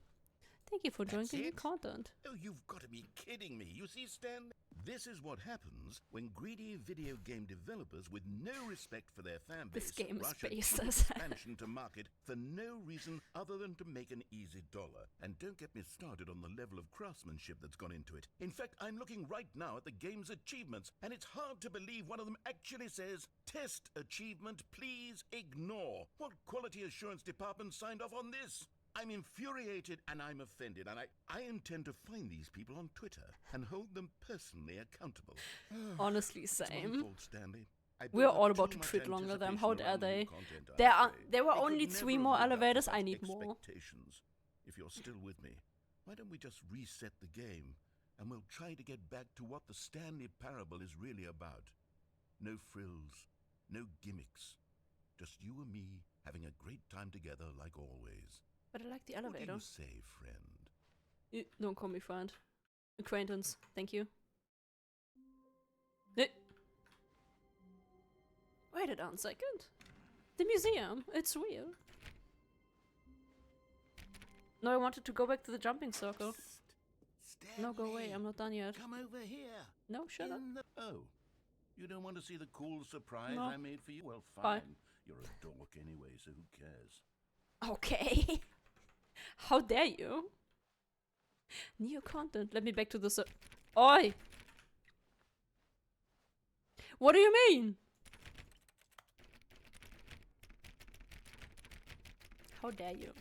Thank you for enjoying That's the new it? content. Oh, you've got to be kidding me. You see, Stan, this is what happens when greedy video game developers with no respect for their fan base This game is rush a based quick as expansion to market for no reason other than to make an easy dollar. And don't get me started on the level of craftsmanship that's gone into it. In fact, I'm looking right now at the game's achievements, and it's hard to believe one of them actually says, "Test achievement, please ignore." What quality assurance department signed off on this? I'm infuriated and I'm offended, and I intend to find these people on Twitter and hold them personally accountable. Honestly, It's my same. fault, Stanley. I We're built up all too about to much treat longer than anticipation how dare around the new they? content, I'm There afraid. were It could only never 3 have more lived up to elevators. such I need more. expectations. If you're still with me, why don't we just reset the game and we'll try to get back to what the Stanley Parable is really about. No frills, no gimmicks. Just you and me having a great time together like always. But I like the What do elevator. you say, friend? Don't call me friend. Acquaintance. Thank you. Eh. Wait a second. The museum. It's real. No, I wanted to go back to the jumping circle. No, go away. I'm not done yet. Come over here. No, shut up. Oh, you don't want to see the cool surprise No. I made for you? Well, fine. Bye. You're a dork anyway, so who cares? Okay. How dare you? New content. Let me back to the Oi! What do you mean? How dare you?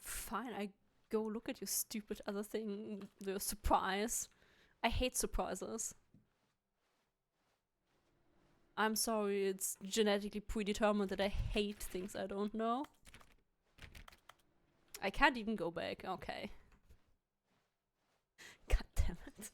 Fine, I go look at your stupid other thing, the surprise. I hate surprises. I'm sorry, it's genetically predetermined that I hate things I don't know. I can't even go back. Okay. God damn it.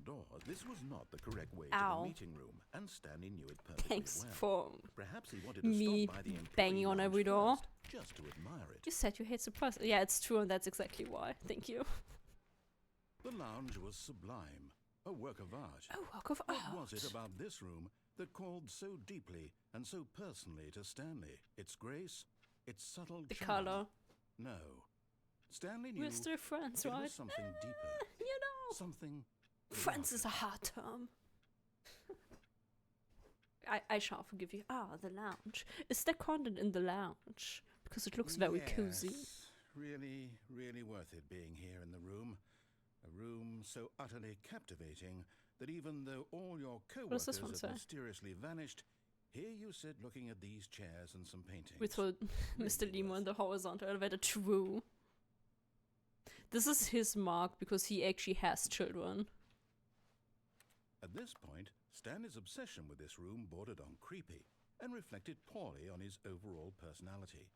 Doors. This was not the correct way to Ow. the meeting room, and Stanley knew it perfectly Thanks well. for Perhaps he wanted to me stop by the employee banging on lounge every door. first, just to admire it. You said you hate surprises. Yeah, it's true, and that's exactly why. Thank you. The lounge was sublime, a work of art. Oh, work of art. What was it about this room that called so deeply and so personally to Stanley? Its grace, its subtle The charm? color. No. Stanley knew We're still friends, it right? was something deeper, You know. something... Friends is a hard term. I shall forgive you. Ah, the lounge. Is there content in the lounge? Because it looks very cozy. Yes, really, really worth it being here in the room. A room so utterly captivating that even though all your does this co-workers one have say? mysteriously vanished, here you sit looking at these chairs and some paintings. We throw Mr. Limo in the horizontal elevator. True. This is his mark because he actually has children. At this point, Stanley's obsession with this room bordered on creepy and reflected poorly on his overall personality.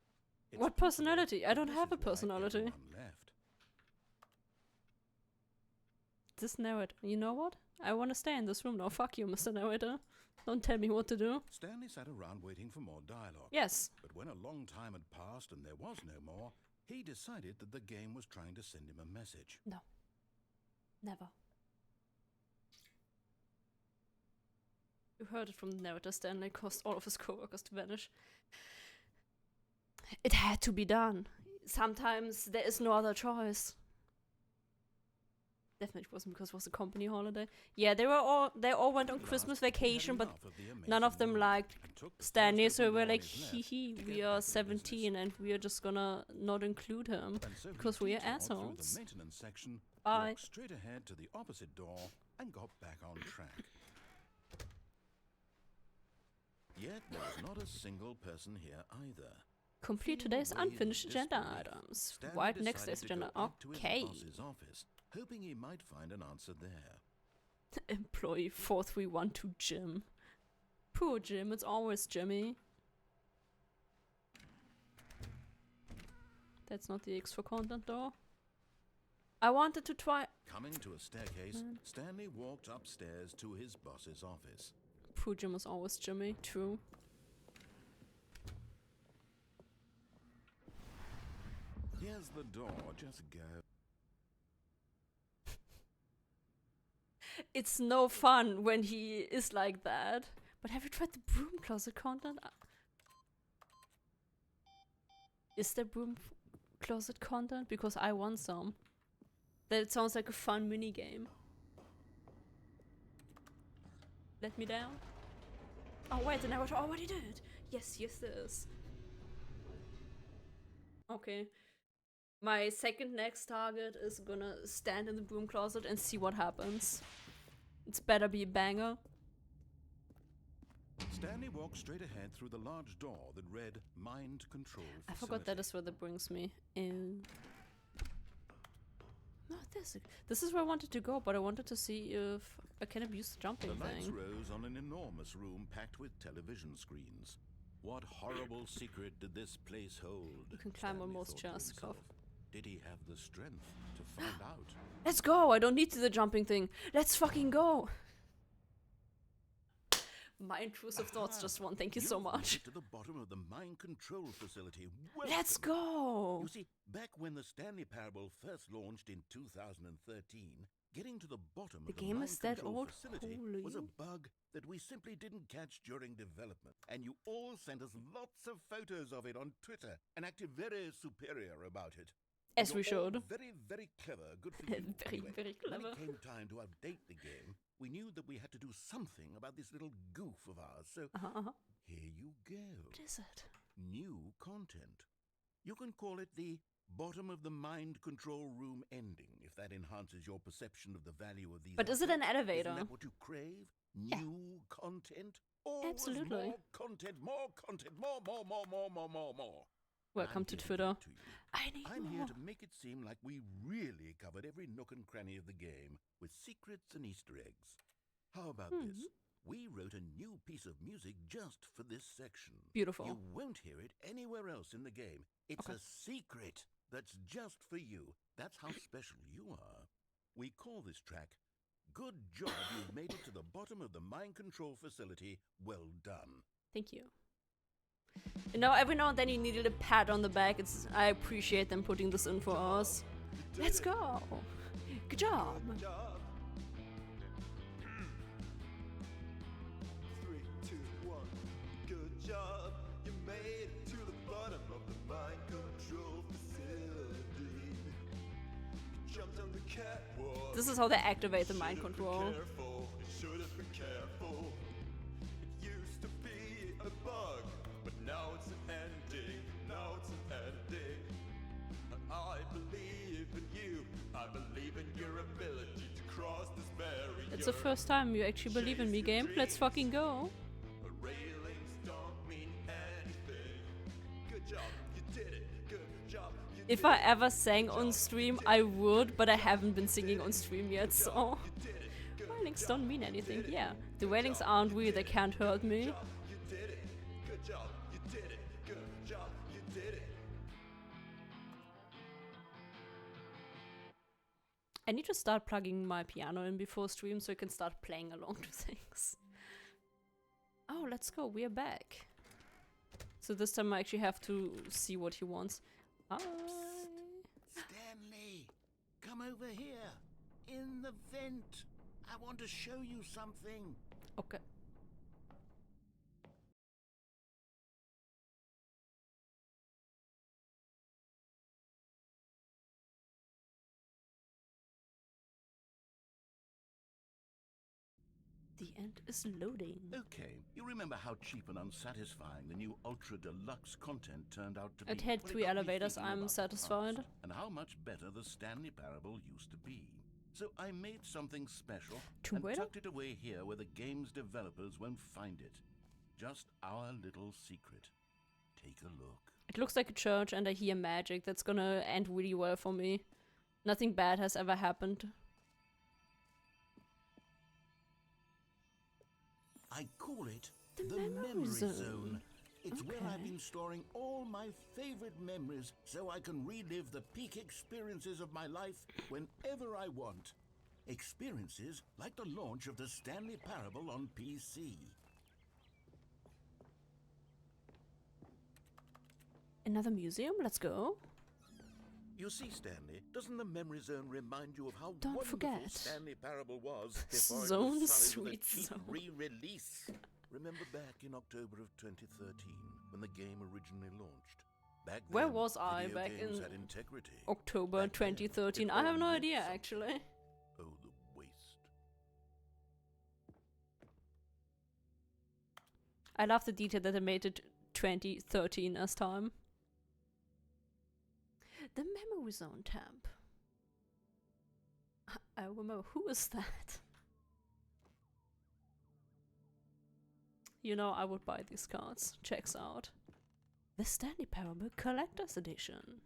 It's What possible personality? I that don't this have a is why personality. everyone left. This narrator. You know what? I want to stay in this room now. Fuck you, Mr. Narrator. Don't tell me what to do. Stanley sat around waiting for more dialogue. Yes. But when a long time had passed and there was no more, he decided that the game was trying to send him a message. No. Never. You heard it from the narrator. Stanley caused all of his co-workers to vanish. It had to be done. Sometimes there is no other choice. Definitely wasn't because it was a company holiday. Yeah, they all went on Christmas vacation, but none of them liked Stanley, so we were like, hee hee, we are 17 and we are just gonna not include him because we are assholes. The maintenance section, Bye. walked straight ahead to the opposite door and got back on track. Yet there was not a single person here either. Complete today's unfinished agenda items. Stanley Right next day's decided to agenda. go back to his Okay. boss's office, hoping he might find an answer there. Employee 4312 Jim. Poor Jim, it's always Jimmy. That's not the X for content though. I wanted to try. Coming to a staircase, Stanley walked upstairs to his boss's office. Poor Jim is always Jimmy, true. Here's the door, just go. It's no fun when he is like that. But have you tried the broom closet content? Is there broom closet content? Because I want some. That sounds like a fun mini game. Let me down. Oh wait, the narrator already did. Yes, yes, there is. Okay. My second next target is gonna stand in the broom closet and see what happens. It's better be a banger. Stanley walked straight ahead through the large door that read Mind Control Facility. I forgot that is where that brings me in. No, this is where I wanted to go, but I wanted to see if I can abuse the jumping The lights thing. rose on an enormous room packed with television screens. What horrible secret did this place hold? You can climb on Stanley most thought to chairs, himself. Cough. Did he have the strength to find out? Let's go! I don't need the jumping thing. Let's fucking go! My intrusive thoughts just won. Thank you so You've much. made it to the bottom of the mind control facility. Let's Welcome. go! You see, back when the Stanley Parable first launched in 2013, getting to the bottom The of the game mind is that control old? facility Holy. was a bug that we simply didn't catch during development. And you all sent us lots of photos of it on Twitter and acted very superior about it. As You're we all should. Very, very clever. Good for you. Very, Anyway, very clever. When it came time to update the game, we knew that we had to do something about this little goof of ours. So here you go. What is it? New content. You can call it the bottom of the mind control room ending, if that enhances your perception of the value of these. But is it an objects. elevator? Isn't that what you crave? Yeah. New content? Always Absolutely. more content, more, more. Welcome to I'm here Twitter. give it to you. I need I'm more. here to make it seem like we really covered every nook and cranny of the game with secrets and Easter eggs. How about this? We wrote a new piece of music just for this section. Beautiful. You won't hear it anywhere else in the game. It's a secret that's just for you. That's how special you are. We call this track, Good Job You've Made It to the Bottom of the Mind Control Facility. Well done. Thank you. You know, every now and then you needed a pat on the back. I appreciate them putting this in for us. Let's go. Good job. 3, 2, 1. Good job. You made it to the bottom of the mind control facility. You jumped on the catwalk. This is how they activate the mind control. Careful. You should have been careful. It used to be a bug, but now it's an ending. Now it's an ending. I believe in you. I believe in your ability to cross this barrier. It's the first time you actually believe in me, game. Let's fucking go. Railings don't mean anything. Good job, you did it. Good job, you If did I it. ever sang on stream, I would, but I haven't been singing on stream yet, so... You did it. Good Railings job, don't mean anything. Yeah, the railings aren't weird, they can't hurt me. job, you did it. Good job, you did it. Good job, you did it. I need to start plugging my piano in before stream so I can start playing along to things. Oh, let's go. We are back. So this time I actually have to see what he wants. Hi. Stanley, come over here. In the vent. I want to show you something. Okay. The end is loading. Okay, you remember how cheap and unsatisfying the new Ultra Deluxe content turned out to be? It had Well, 3 got me elevators, thinking I'm about the satisfied. past and how much better the Stanley Parable used to be. So I made something special Tomb and Raider? tucked it away here where the game's developers won't find it. Just our little secret. Take a look. It looks like a church and I hear magic. That's gonna end really well for me. Nothing bad has ever happened. I call it The the memory Memory zone. Zone. It's where I've Okay. been storing all my favorite memories so I can relive the peak experiences of my life whenever I want. Experiences like the launch of the Stanley Parable on PC. Another museum? Let's go. You see, Stanley, doesn't the Memory Zone remind you of how Don't wonderful forget. Stanley Parable was before it Zone, was sullied with a sweet cheap zone. re-release? Remember back in October of 2013 when the game originally launched? Back Where then, was I video back games in had integrity. October Back then, 2013? it I have all no meant idea, something. actually. Oh, the waste. I love the detail that they made it 2013 as time. The Memory Zone tab. I remember, who is that? You know, I would buy these cards. Checks out. The Stanley Parable Collector's Edition.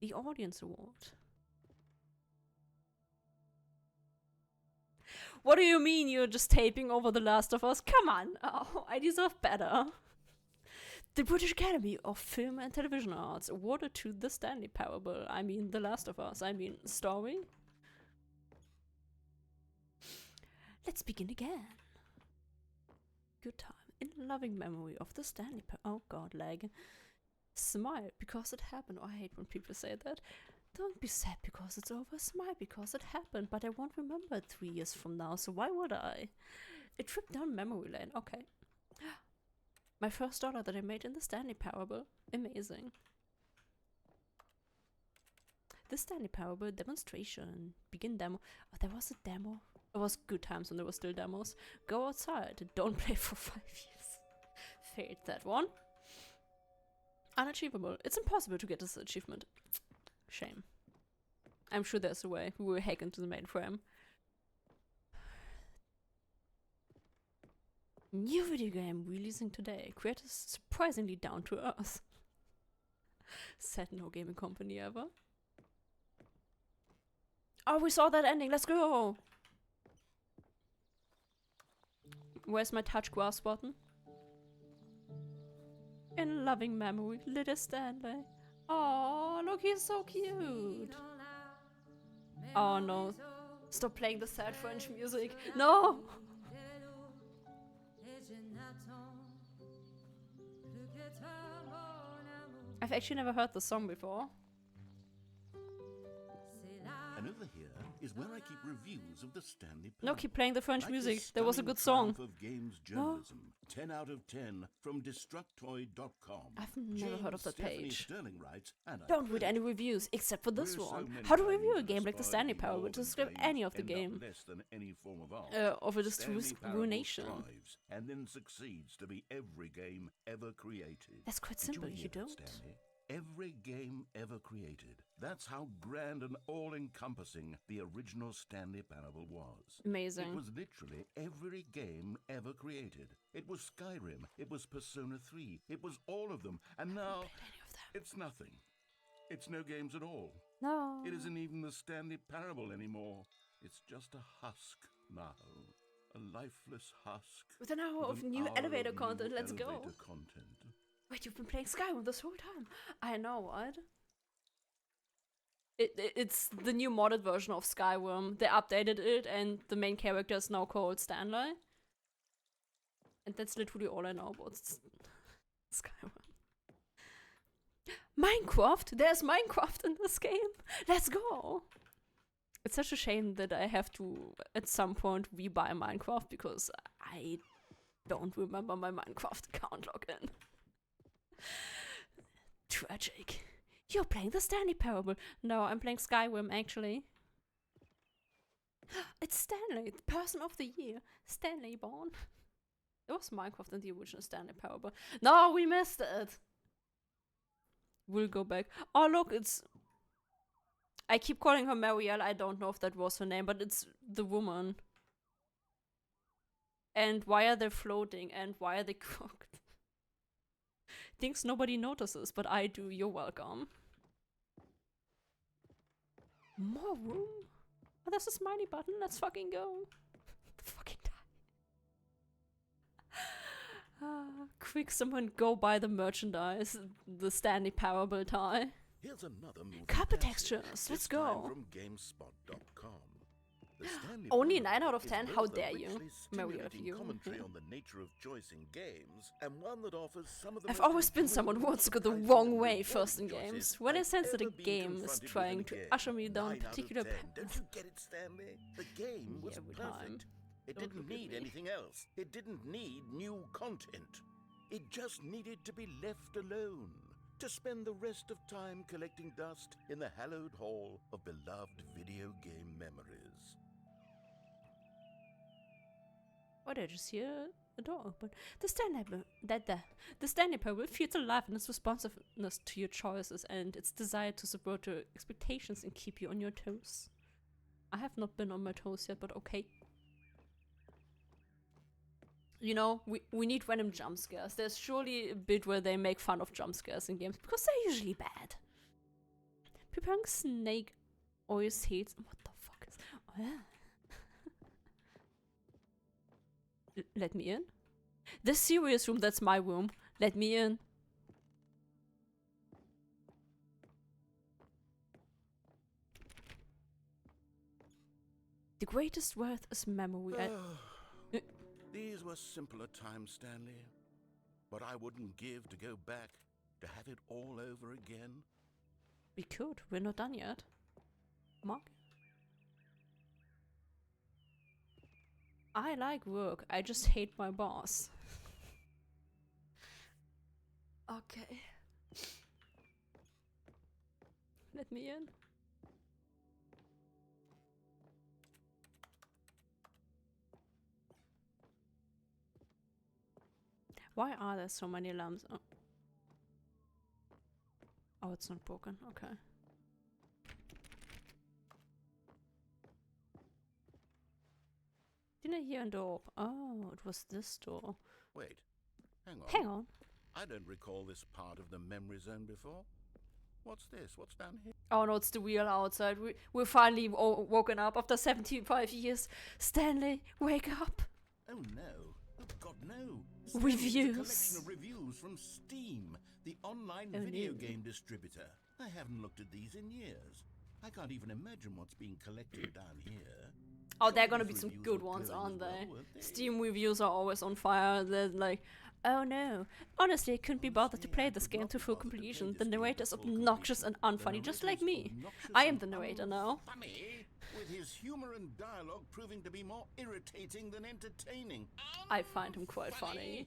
The Audience Award. What do you mean you're just taping over The Last of Us? Come on! Oh, I deserve better. The British Academy of Film and Television Arts awarded to The Stanley Parable. I mean, The Last of Us. I mean, story. Let's begin again. Good time. In loving memory of The Stanley Parable. Oh god, lag. Smile because it happened. Oh, I hate when people say that. Don't be sad because it's over. Smile because it happened. But I won't remember it 3 years from now, so why would I? A trip down memory lane. Okay. My first dollar that I made in the Stanley Parable. Amazing. The Stanley Parable demonstration. Begin demo. Oh, there was a demo. It was good times when there were still demos. Go outside. Don't play for 5 years. Failed that one. Unachievable. It's impossible to get this achievement. Shame. I'm sure there's a way. We will hack into the mainframe. New video game releasing today. Creators surprisingly down to earth. Said no gaming company ever. Oh, we saw that ending. Let's go. Where's my touch grass button? In loving memory, little Stanley. Oh, look, he's so cute. Oh no. Stop playing the sad French music. No! I've actually never heard the song before. And over here is where I keep reviews of the Stanley No, Parable. keep playing the French Like music. the There was a stunning good song. triumph of games journalism. 10 out of 10 from Destructoid.com. I've never heard of that Stephanie page. Sterling writes, and I Don't read quote, any reviews except for this "We're so one. many How to times review a game like the inspired Stanley to be Parable more to than describe games, any of the end up game. less than any form of art. Of it is to Stanley risk Parable ruination. thrives and then succeeds to be every game ever created. That's quite Did simple, you, you hear that, don't? Stanley? Every game ever created. That's how grand and all-encompassing the original Stanley Parable was. It Amazing. was literally every game ever created. It was Skyrim. It was Persona 3. It was all of them. And now, Any of them. it's nothing. It's no games at all. No. It isn't even the Stanley Parable anymore. It's just a husk now. A lifeless husk. With an hour of with an new hour elevator of new content, let's go. elevator content. Wait, you've been playing Skyrim this whole time? I know, what? It's the new modded version of Skyrim. They updated it, and the main character is now called Stanley. And that's literally all I know about Skyrim. Minecraft! There's Minecraft in this game! Let's go! It's such a shame that I have to, at some point, rebuy Minecraft because I don't remember my Minecraft account login. Tragic. You're playing the Stanley Parable. No, I'm playing Skyrim, actually. It's Stanley, the person of the year. Stanley born. There was Minecraft in the original Stanley Parable. No, we missed it! We'll go back. Oh, look, it's... I keep calling her Marielle. I don't know if that was her name, but it's the woman. And why are they floating? And why are they cooked? Things nobody notices, but I do. You're welcome. More room? Oh, there's a smiley button. Let's fucking go. The fucking tie. Quick, someone go buy the merchandise. The Stanley Parable tie. Here's another movie Carpet passage, textures, let's this go. time from GameSpot.com. The Stanley Only Parable 9 out of is 10? both How a dare you, richly Mario, stimulating you. commentary on the nature of choice in games, and one that offers some of the I've most always been someone who wants to go the enticing wrong and way rewarding first in choices games. When I I've sense that a ever been game is confronted with in trying a to game. usher me down 9 out of particular 10. Don't paths. you get it, Stanley? The game was Every perfect. time. It Don't didn't look at need me. anything else. It didn't need new content. It just needed to be left alone, to spend the rest of time collecting dust in the hallowed hall of beloved video game memories. Oh, did I just hear a door open? The Stanley Parable feels alive in its responsiveness to your choices and its desire to subvert your expectations and keep you on your toes. I have not been on my toes yet, but okay. You know, we need random jump scares. There's surely a bit where they make fun of jump scares in games, because they're usually bad. Preparing snake oil seeds. What the fuck is... Oh, yeah. Let me in. The serious room, that's my room. Let me in. The greatest wealth is memory. These were simpler times, Stanley. But I wouldn't give to go back, to have it all over again. We could. We're not done yet. Mark? I like work. I just hate my boss. Okay. Let me in. Why are there so many lamps? Oh, oh, it's not broken. Okay. Didn't I hear a door? Oh, it was this door. Wait, hang on. Hang on. I don't recall this part of the memory zone before. What's this? What's down here? Oh no, it's the wheel outside. We're finally woken up after 75 years. Stanley, wake up. Oh no. Oh God, no. Reviews. It's a collection of reviews from Steam, the online Oh, video no. game distributor. I haven't looked at these in years. I can't even imagine what's being collected down here. Oh, there are Surely gonna these be some reviews good were ones, glowing aren't as well, they? weren't they? Steam reviews are always on fire. They're like, oh no. Honestly, I couldn't be bothered to play this game to full completion. The narrator is obnoxious and unfunny, just like me. I am the narrator now. Funny, with his humor and dialogue proving to be more irritating than entertaining. I find him quite funny.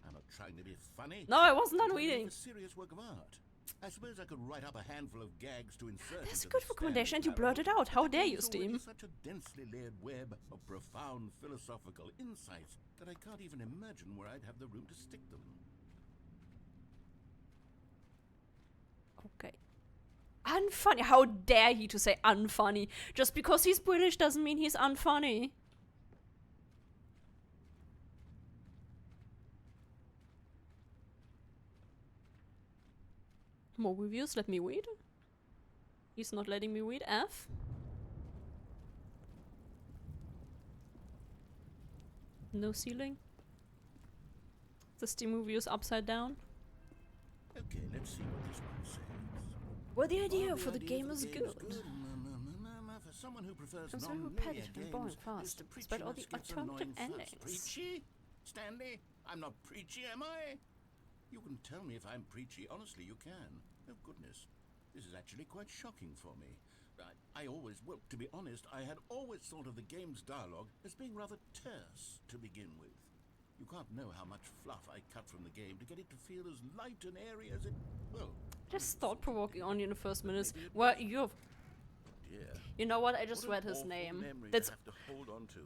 I'm not trying to be funny. No, I wasn't I'm done trying to make reading. a serious work of art. I suppose I could write up a handful of gags to insert. That's a into good the recommendation and you Stanley blurted Parable, out. How but the dare you, game's already Steam? Such a densely layered web of profound philosophical insights that I can't even imagine where I'd have the room to stick them. Okay. Unfunny. How dare he to say unfunny? Just because he's British doesn't mean he's unfunny. More reviews, let me read. He's not letting me read. F. No ceiling. The Steam review is upside down. Okay, let's see what this one says. Well, the idea Well, for the game is good. For someone who prefers It's very non-linear repetitive and games, boring this fast, despite all the preachiness gets alternative annoying fast. endings. Preachy? Stanley? I'm not preachy, am I? You can tell me if I'm preachy. Honestly, you can. Oh, goodness. This is actually quite shocking for me. I always, well, to be honest, I had always thought of the game's dialogue as being rather terse to begin with. You can't know how much fluff I cut from the game to get it to feel as light and airy as it, well... Just thought-provoking on you in the first minutes. Well, dear. You know what? I just What read an his awful name. memory That's to have to hold on to.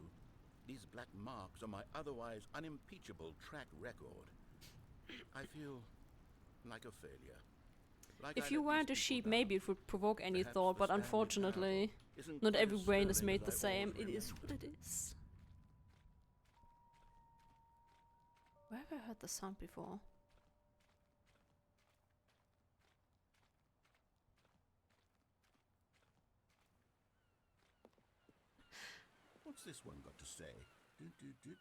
These black marks on my otherwise unimpeachable track record. I feel like a failure. Like if I'd you let weren't a these sheep, people maybe down. it would provoke any Perhaps thought, the but Stanley unfortunately, Parable isn't not quite every as brain is sterling made as the I've same. always It is remembered. what it is. Where have I heard the sound before? What's this one got to say?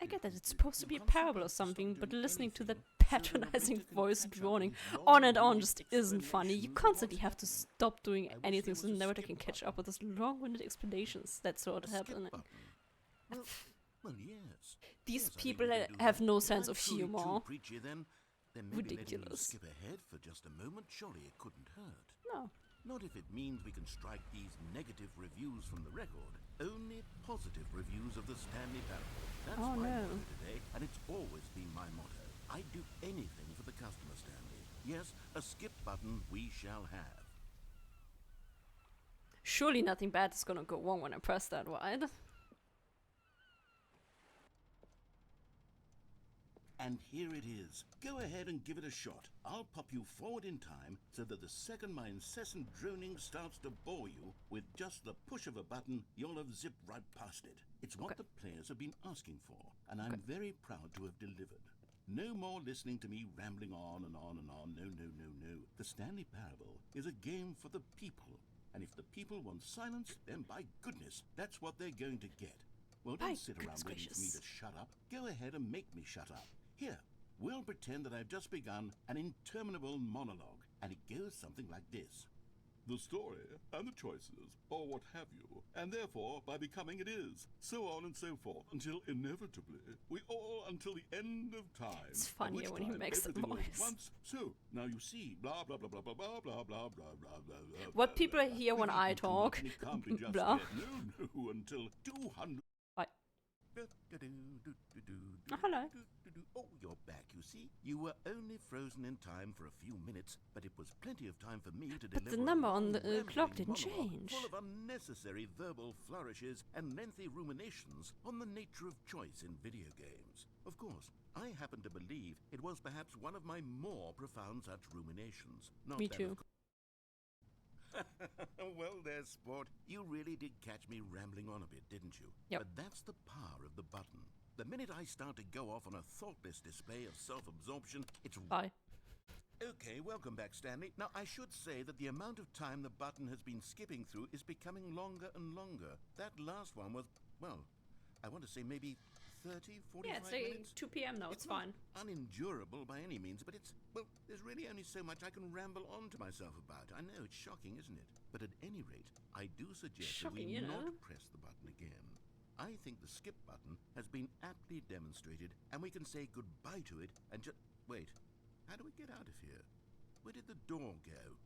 I get that it's supposed to be a parable or something, but listening to that anything, patronizing so that voice Oblita can droning catch up with on his and on long just isn't funny. You explanations. constantly What have to happened? stop doing I wish anything there so was a neverThe skip can catch button. up with those long-winded explanations that sort of A skip happen. button. Well, yes. These Yes, I think people we can do have that. no If sense I'm of truly humor. too preachy, then maybe letting you Ridiculous. skip ahead for just a moment, surely it couldn't hurt. No. Not if it means we can strike these negative reviews from the record. Only positive reviews of the Stanley Parable. That's Oh, my no. motto today, and it's always been my motto. I'd do anything for the customer, Stanley. Yes, a skip button we shall have. Surely nothing bad is gonna go wrong when I press that, right? And here it is. Go ahead and give it a shot. I'll pop you forward in time so that the second my incessant droning starts to bore you, with just the push of a button, you'll have zipped right past it. It's what Okay. the players have been asking for, and I'm very proud to have delivered. No more listening to me rambling on and on and on. No, no, no, no. The Stanley Parable is a game for the people. And if the people want silence, then by goodness, that's what they're going to get. Well, By don't sit goodness around waiting for me gracious. to shut up. Go ahead and make me shut up. Here, we'll pretend that I've just begun an interminable monologue, and it goes something like this. The story, and the choices, or what have you, and therefore, by becoming it is, so on and so forth, until inevitably, we all until the end of time. It's at funnier which when he time makes the everything all at voice. once. So, now you see, blah, blah, blah, blah, blah, blah, blah, blah, blah, blah, blah, blah, What blah, people blah. hear when We've I eaten too talk, much, and it can't be just blah. yet. No, until 200... Bye. Oh, hello. Oh, you're back, you see. You were only frozen in time for a few minutes, but it was plenty of time for me to But deliver the a number on long, the clock rambling didn't monologue change. full of unnecessary verbal flourishes and lengthy ruminations on the nature of choice in video games. Of course, I happen to believe it was perhaps one of my more profound such ruminations. Not Me that, too. of Well, there, sport. You really did catch me rambling on a bit, didn't you? Yep. But that's the power of the button. The minute I start to go off on a thoughtless display of self-absorption, it's... Bye. Okay, welcome back, Stanley. Now, I should say that the amount of time the button has been skipping through is becoming longer and longer. That last one was, well, I want to say maybe 30, 45 Yeah, it's like minutes? 2 p.m. now, it's not fine. unendurable by any means, but it's, well, there's really only so much I can ramble on to myself about. I know, it's shocking, isn't it? But at any rate, I do suggest Shocking, that we you know. not press the button again. I think the skip button has been aptly demonstrated, and we can say goodbye to it and just... Wait, how do we get out of here? Where did the door go?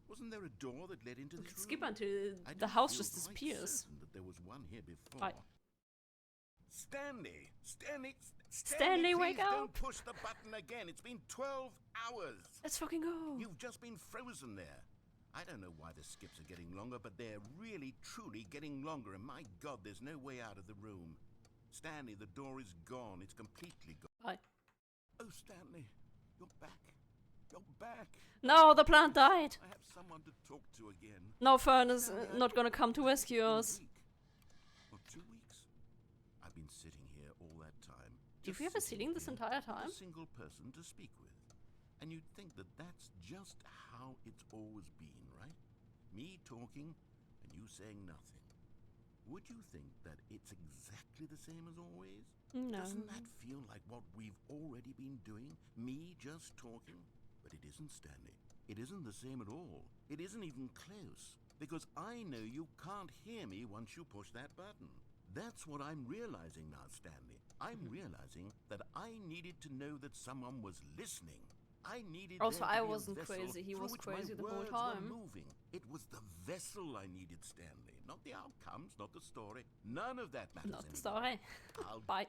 Wasn't there a door that led into We this could skip room? until I the don't house feel just quite disappears. certain that there was one here before. Bye. Stanley! Stanley, wake please up! Don't push the button again. It's been 12 hours. Let's fucking go. You've just been frozen there. I don't know why the skips are getting longer, but they're really, truly getting longer. And my God, there's no way out of the room. Stanley, the door is gone. It's completely gone. Bye. Oh, Stanley, you're back. You're back. No, the plant died. I have someone to talk to again. No, Fern is Stanley, not gonna come to rescue a us. week. Or 2 weeks. I've been sitting here all that time. Did just we have a sitting ceiling this here entire with time? A single person to speak with. And you'd think that that's just how it's always been, right? Me talking and you saying nothing. Would you think that it's exactly the same as always? No. Doesn't that feel like what we've already been doing? Me just talking? But it isn't, Stanley. It isn't the same at all. It isn't even close. Because I know you can't hear me once you push that button. That's what I'm realizing now, Stanley. I'm realizing that I needed to know that someone was listening. I needed Also, there to I be a wasn't vessel crazy. He through was which my crazy the whole words time. were moving. It was the vessel I needed, Stanley. Not the outcomes, not the story. None of that matters Not the anymore. story. I'll Bye.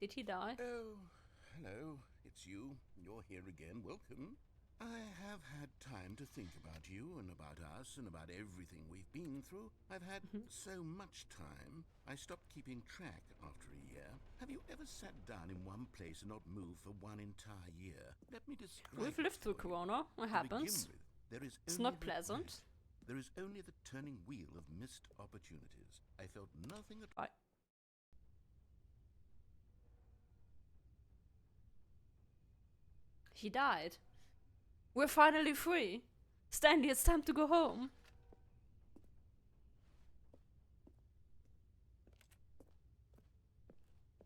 Did he die? Oh, hello. It's you. You're here again. Welcome. I have had time to think about you and about us and about everything we've been through. I've had so much time, I stopped keeping track after a year. Have you ever sat down in one place and not moved for one entire year? Let me describe We've lived through for you. Corona. What To begin happens? with, there is It's only not the pleasant. past. There is only the turning wheel of missed opportunities. I felt nothing at all. Bye. He died. We're finally free. Stanley, it's time to go home.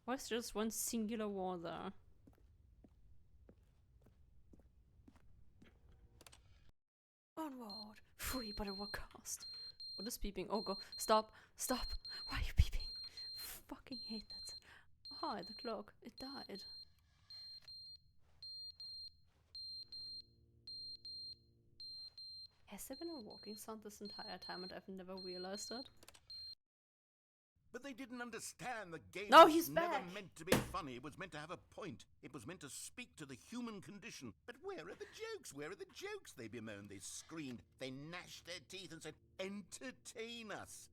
Why is just one singular wall there? Onward. Free, but at what cost? What is beeping? Oh, go. Stop. Stop. Why are you beeping? Fucking hate that. Hi, the clock. It died. Has there been a walking sound this entire time and I've never realized it? But they didn't understand the game No, was he's never back. meant to be funny. It was meant to have a point. It was meant to speak to the human condition. But where are the jokes? Where are the jokes? They bemoaned, they screamed, they gnashed their teeth and said, entertain us.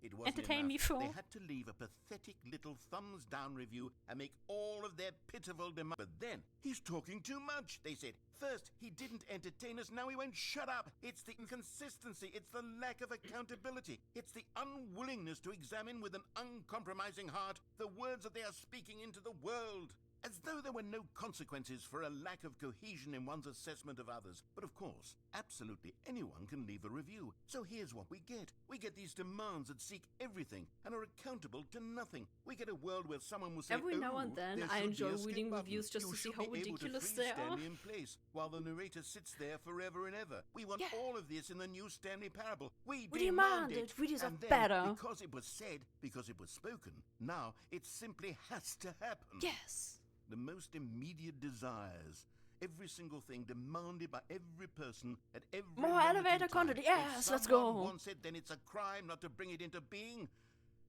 It wasn't Entertain enough. me, fool. They had to leave a pathetic little thumbs down review and make all of their pitiful demands. But then, he's talking too much, they said. First, he didn't entertain us, now he won't shut up. It's the inconsistency, it's the lack of accountability, it's the unwillingness to examine with an uncompromising heart the words that they are speaking into the world. As though there were no consequences for a lack of cohesion in one's assessment of others. But of course, absolutely anyone can leave a review. So here's what we get. We get these demands that seek everything and are accountable to nothing. We get a world where someone will say, Every now and then, there I should be enjoy a skip reading button. reviews just You to see should how be able to ridiculous freeze they are." Stanley in place while the narrator sits there forever and ever. We want all of this in the new Stanley parable. We demand it. We deserve and then, better. Because it was said, because it was spoken, now it simply has to happen. Yes. The most immediate desires, every single thing demanded by every person at every More moment in elevator time. content. If Yes, let's someone go. wants it, then it's a crime not to bring it into being.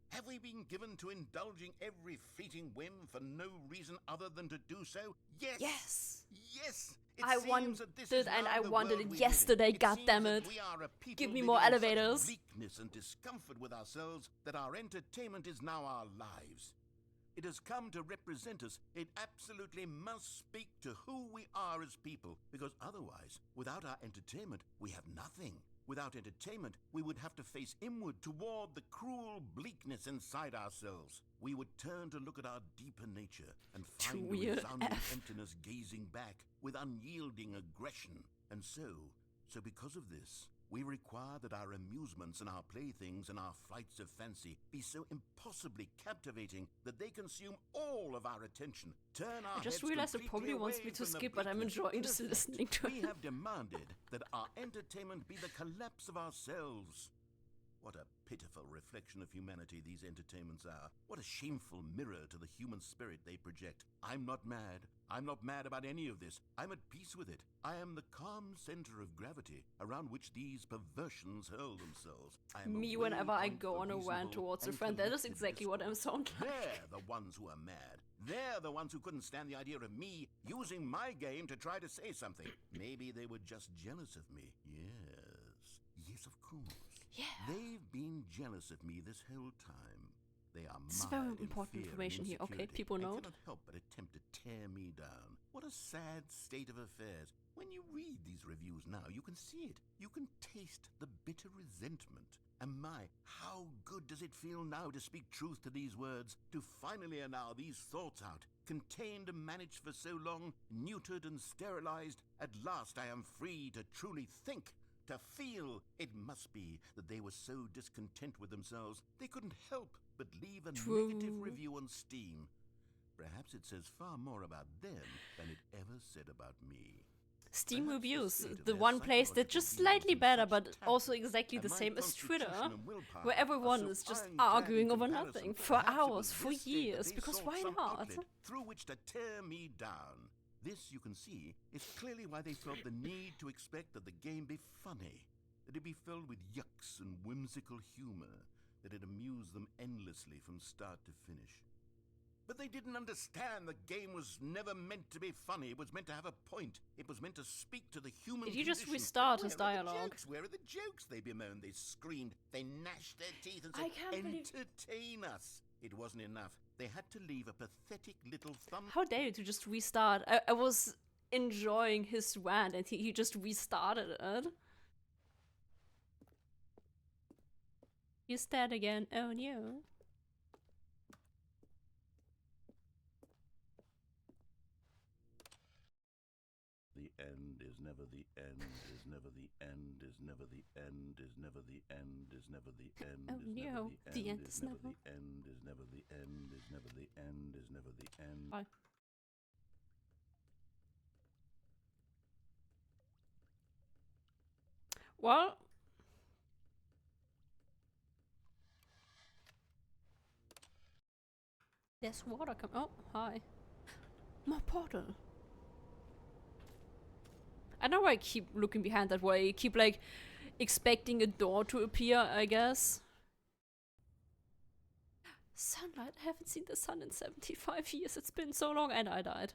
Have we been given to indulging every fleeting whim for no reason other than to do so? Yes. Yes. Yes. It I seems that this wanted is and now I the wanted world it we live in. yesterday, It seems goddammit. that we are a people Give me living more in such elevators. bleakness and discomfort with ourselves that our entertainment is now our lives. It has come to represent us. It absolutely must speak to who we are as people, because otherwise, without our entertainment, we have nothing. Without entertainment, we would have to face inward toward the cruel bleakness inside ourselves. We would turn to look at our deeper nature and find a weird resounding F. emptiness gazing back with unyielding aggression. And so because of this, we require that our amusements and our playthings and our flights of fancy be so impossibly captivating that they consume all of our attention. Turn our I just heads realized it completely probably wants away me to from the skip, but I'm bleakness. enjoying In just effect, listening to we it. have demanded that our entertainment be the collapse of ourselves. What a pitiful reflection of humanity these entertainments are. What a shameful mirror to the human spirit they project. I'm not mad. I'm not mad about any of this. I'm at peace with it. I am the calm center of gravity around which these perversions hurl themselves. I am a Me whenever I waypoint go for on a rant reasonable towards a and friend, that is collected exactly what I'm discourse. sound like. They're the ones who are mad. They're the ones who couldn't stand the idea of me using my game to try to say something. Maybe they were just jealous of me. Yes, of course. Yeah. They've been jealous of me this whole time. They are This is mired very in important fear and information here. Okay, insecurity people and know. cannot help but attempt to tear me down. What a sad state of affairs. When you read these reviews now, you can see it. You can taste the bitter resentment. And my, how good does it feel now to speak truth to these words, to finally allow these thoughts out, contained and managed for so long, neutered and sterilized. At last I am free to truly think, to feel. It must be that they were so discontent with themselves, they couldn't help but leave a True. negative review on Steam. Perhaps it says far more about them than it ever said about me. Steam Perhaps the reviews, state of the their one place that's just psychological slightly beings better, is but such also tact, exactly and the my same as Twitter, constitution and willpower where are everyone so is just ironclad in arguing over comparison, nothing. For perhaps it hours, was for this state that years, they because sought why some not? outlet through which to tear me down. This, you can see, is clearly why they felt the need to expect that the game be funny, that it be filled with yucks and whimsical humor, that it amused them endlessly from start to finish. But they didn't understand the game was never meant to be funny. It was meant to have a point. It was meant to speak to the human Did you just condition. restart his Where are the dialogue? jokes? Where are the jokes? They bemoaned, they screamed, they gnashed their teeth and said, I can't believe- entertain us. It wasn't enough. They had to leave a pathetic little thumb. How dare you to just restart? I was enjoying his rant and he just restarted it. He's dead again. Oh no. The end is never the end, is never the end, is never the end, is never the end, is never the end, Oh is no, never the the end end, is is never never. the end, is never the end, is never the end, is never the end. Bye. Well, there's water coming. Oh, hi. More portal. I know why I keep looking behind that way. I keep like expecting a door to appear, I guess. Sunlight. I haven't seen the sun in 75 years. It's been so long, and I died.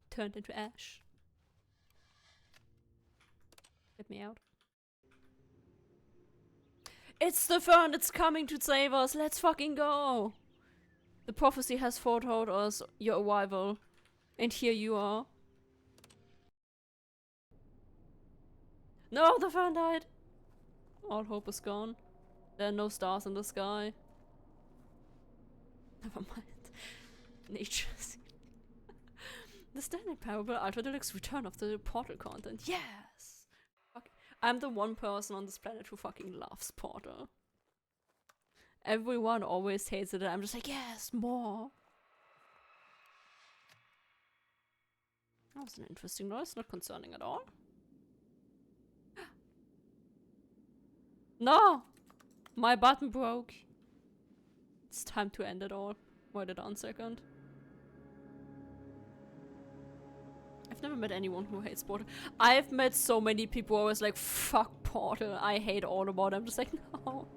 Turned into ash. Get me out. It's the fern! It's coming to save us! Let's fucking go! The prophecy has foretold us your arrival. And here you are. No, the fern died! All hope is gone. There are no stars in the sky. Never mind. Nature's. The Stanley Parable Ultra Deluxe Return of the Portal content. Yes! Okay. I'm the one person on this planet who fucking loves Portal. Everyone always hates it and I'm just like, yes, more! That was an interesting noise, not concerning at all. No! My button broke. It's time to end it all. Wait on a second. I've never met anyone who hates Portal. I've met so many people who always like, fuck Portal, I hate all about it. I'm just like, no.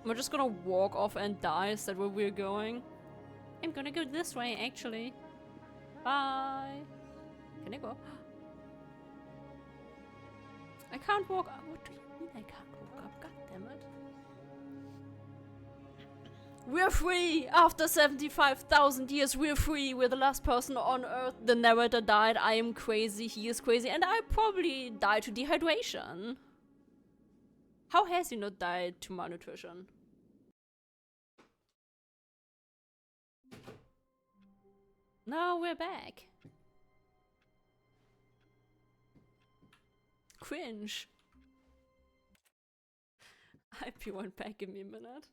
We're just gonna walk off and die. Is that where we're going? I'm gonna go this way, actually. Bye. Can I go? I can't walk up. What do you mean I can't walk up? God damn it. We're free! After 75,000 years, we're free! We're the last person on Earth. The narrator died. I am crazy. He is crazy. And I probably died to dehydration. How has he not died to malnutrition? No, we're back. Cringe. I'll be one back, give me a minute.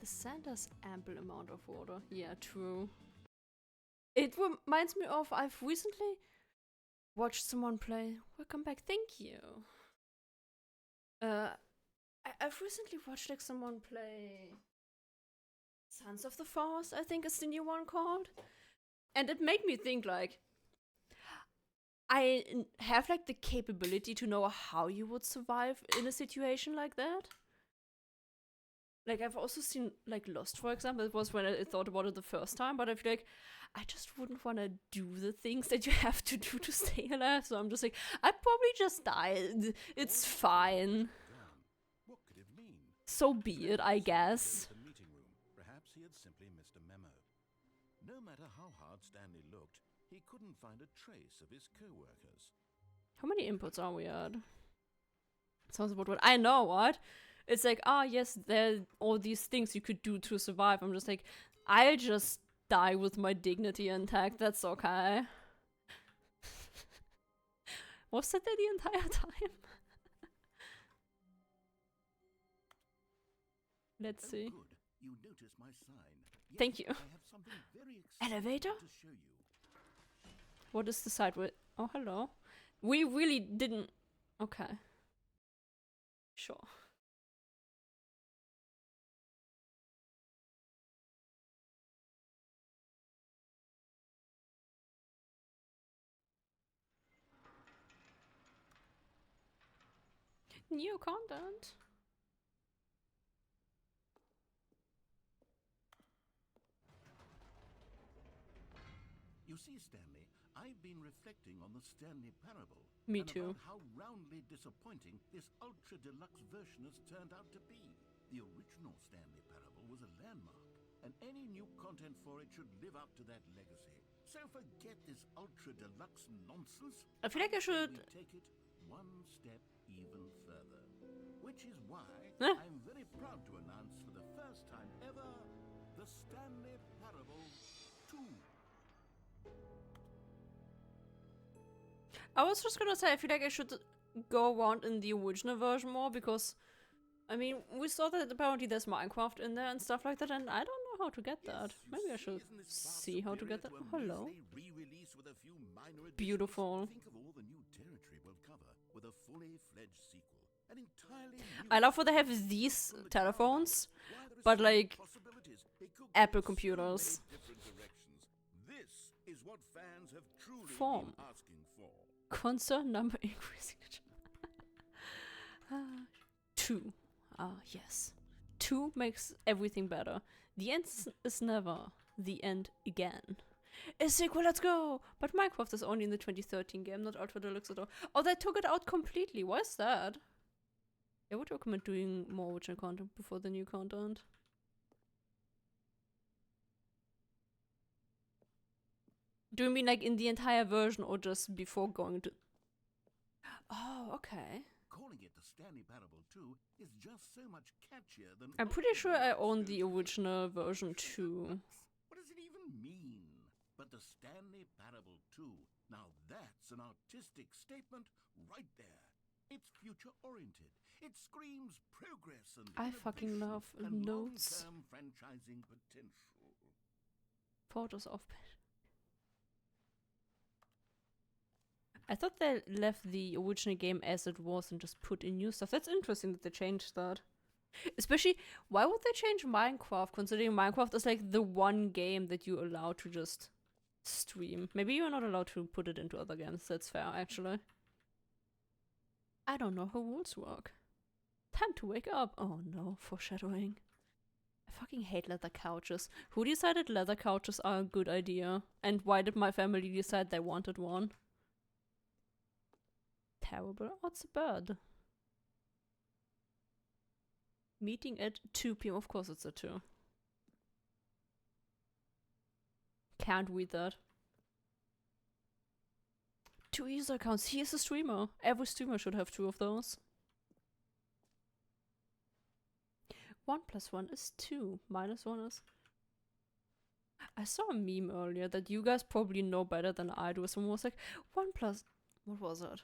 Sand has ample amount of water. Yeah, true. It reminds me of, I've recently watched someone play. Welcome back, thank you. I've recently watched like someone play Sons of the Forest, I think is the new one called. And it made me think like, I have like the capability to know how you would survive in a situation like that. Like I've also seen like Lost, for example. It was when I thought about it the first time, but I feel like I just wouldn't want to do the things that you have to do to stay alive. So I'm just like, I'd probably just die. It's fine. What could it mean? So be it, I guess. The meeting room. Perhaps he had simply missed a memo. No matter how hard Stanley looked, he couldn't find a trace of his co-workers. How many inputs are we at? Sounds about what I know. What? It's like, yes, there are all these things you could do to survive. I'm just like, I'll just die with my dignity intact. That's okay. Was that there the entire time? Let's see. Good. You noticed my sign. Yes, Thank you. I have something very exciting Elevator? to show you. What is the side with? Oh, hello. We really didn't. Okay. Sure. New content. You see, Stanley, I've been reflecting on the Stanley Parable. Me and too. About how roundly disappointing this ultra deluxe version has turned out to be. The original Stanley Parable was a landmark, and any new content for it should live up to that legacy. So forget this ultra deluxe nonsense. I feel like I should. We take it one step even further. Which is why Huh? I'm very proud to announce for the first time ever the Stanley Parable 2. I was just gonna say, I feel like I should go around in the original version more because, I mean, we saw that apparently there's Minecraft in there and stuff like that, and I don't know how to get that. Yes, you Maybe I see, should isn't this far see how to superior get that. a Oh, hello. measly re-release with a few minor additions? Beautiful. Think of all the new territory we'll cover with a fully fledged sequel. An entirely new I love how they have series these from the telephones, ground up. Why, there are but so many like possibilities. It could go Apple in so computers. many different directions. This is what fans have truly Form. been asking for. Concern number increasing. 2. Yes. 2 makes everything better. The end is never the end again. A sequel, let's go! But Minecraft is only in the 2013 game, not Ultra Deluxe at all. Oh, they took it out completely. Why is that? I would recommend doing more original content before the new content. Do you mean like in the entire version or just before going to... Oh, okay. Calling it the Stanley Parable 2 is just so much catchier than... I'm pretty Ultra sure I Deluxe own the goes for. original version too. What does it even mean? But the Stanley Parable 2, now that's an artistic statement right there. It's future-oriented. It screams progress and I fucking innovation love and notes. long-term franchising potential. Photos of... I thought they left the original game as it was and just put in new stuff. That's interesting that they changed that. Especially, why would they change Minecraft, considering Minecraft is like the one game that you allow to just stream. Maybe you're not allowed to put it into other games. That's fair, actually. I don't know how rules work. Time to wake up. Oh no, foreshadowing. I fucking hate leather couches. Who decided leather couches are a good idea? And why did my family decide they wanted one? Terrible. Oh, it's a bird. Meeting at 2 p.m. Of course it's at 2. Can't read that. 2 user accounts. He is a streamer. Every streamer should have 2 of those. 1 + 1 is 2. -1 is... I saw a meme earlier that you guys probably know better than I do. Someone was like, 1 + what was it?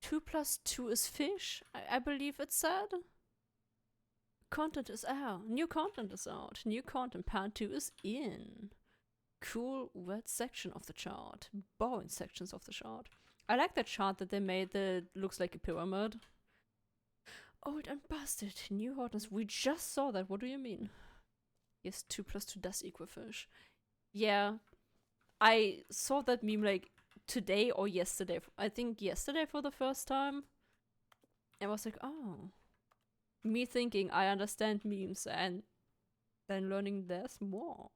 2 + 2 is fish, I believe it said. Content is out. New content is out. New content part 2 is in. Cool wet section of the chart. Boring sections of the chart. I like that chart that they made that looks like a pyramid. Old and busted. New hotness. We just saw that. What do you mean? Yes, 2 plus 2 does equal fish. Yeah. I saw that meme like today or yesterday. I think yesterday for the first time. I was like, oh. Me thinking I understand memes and then learning there's more.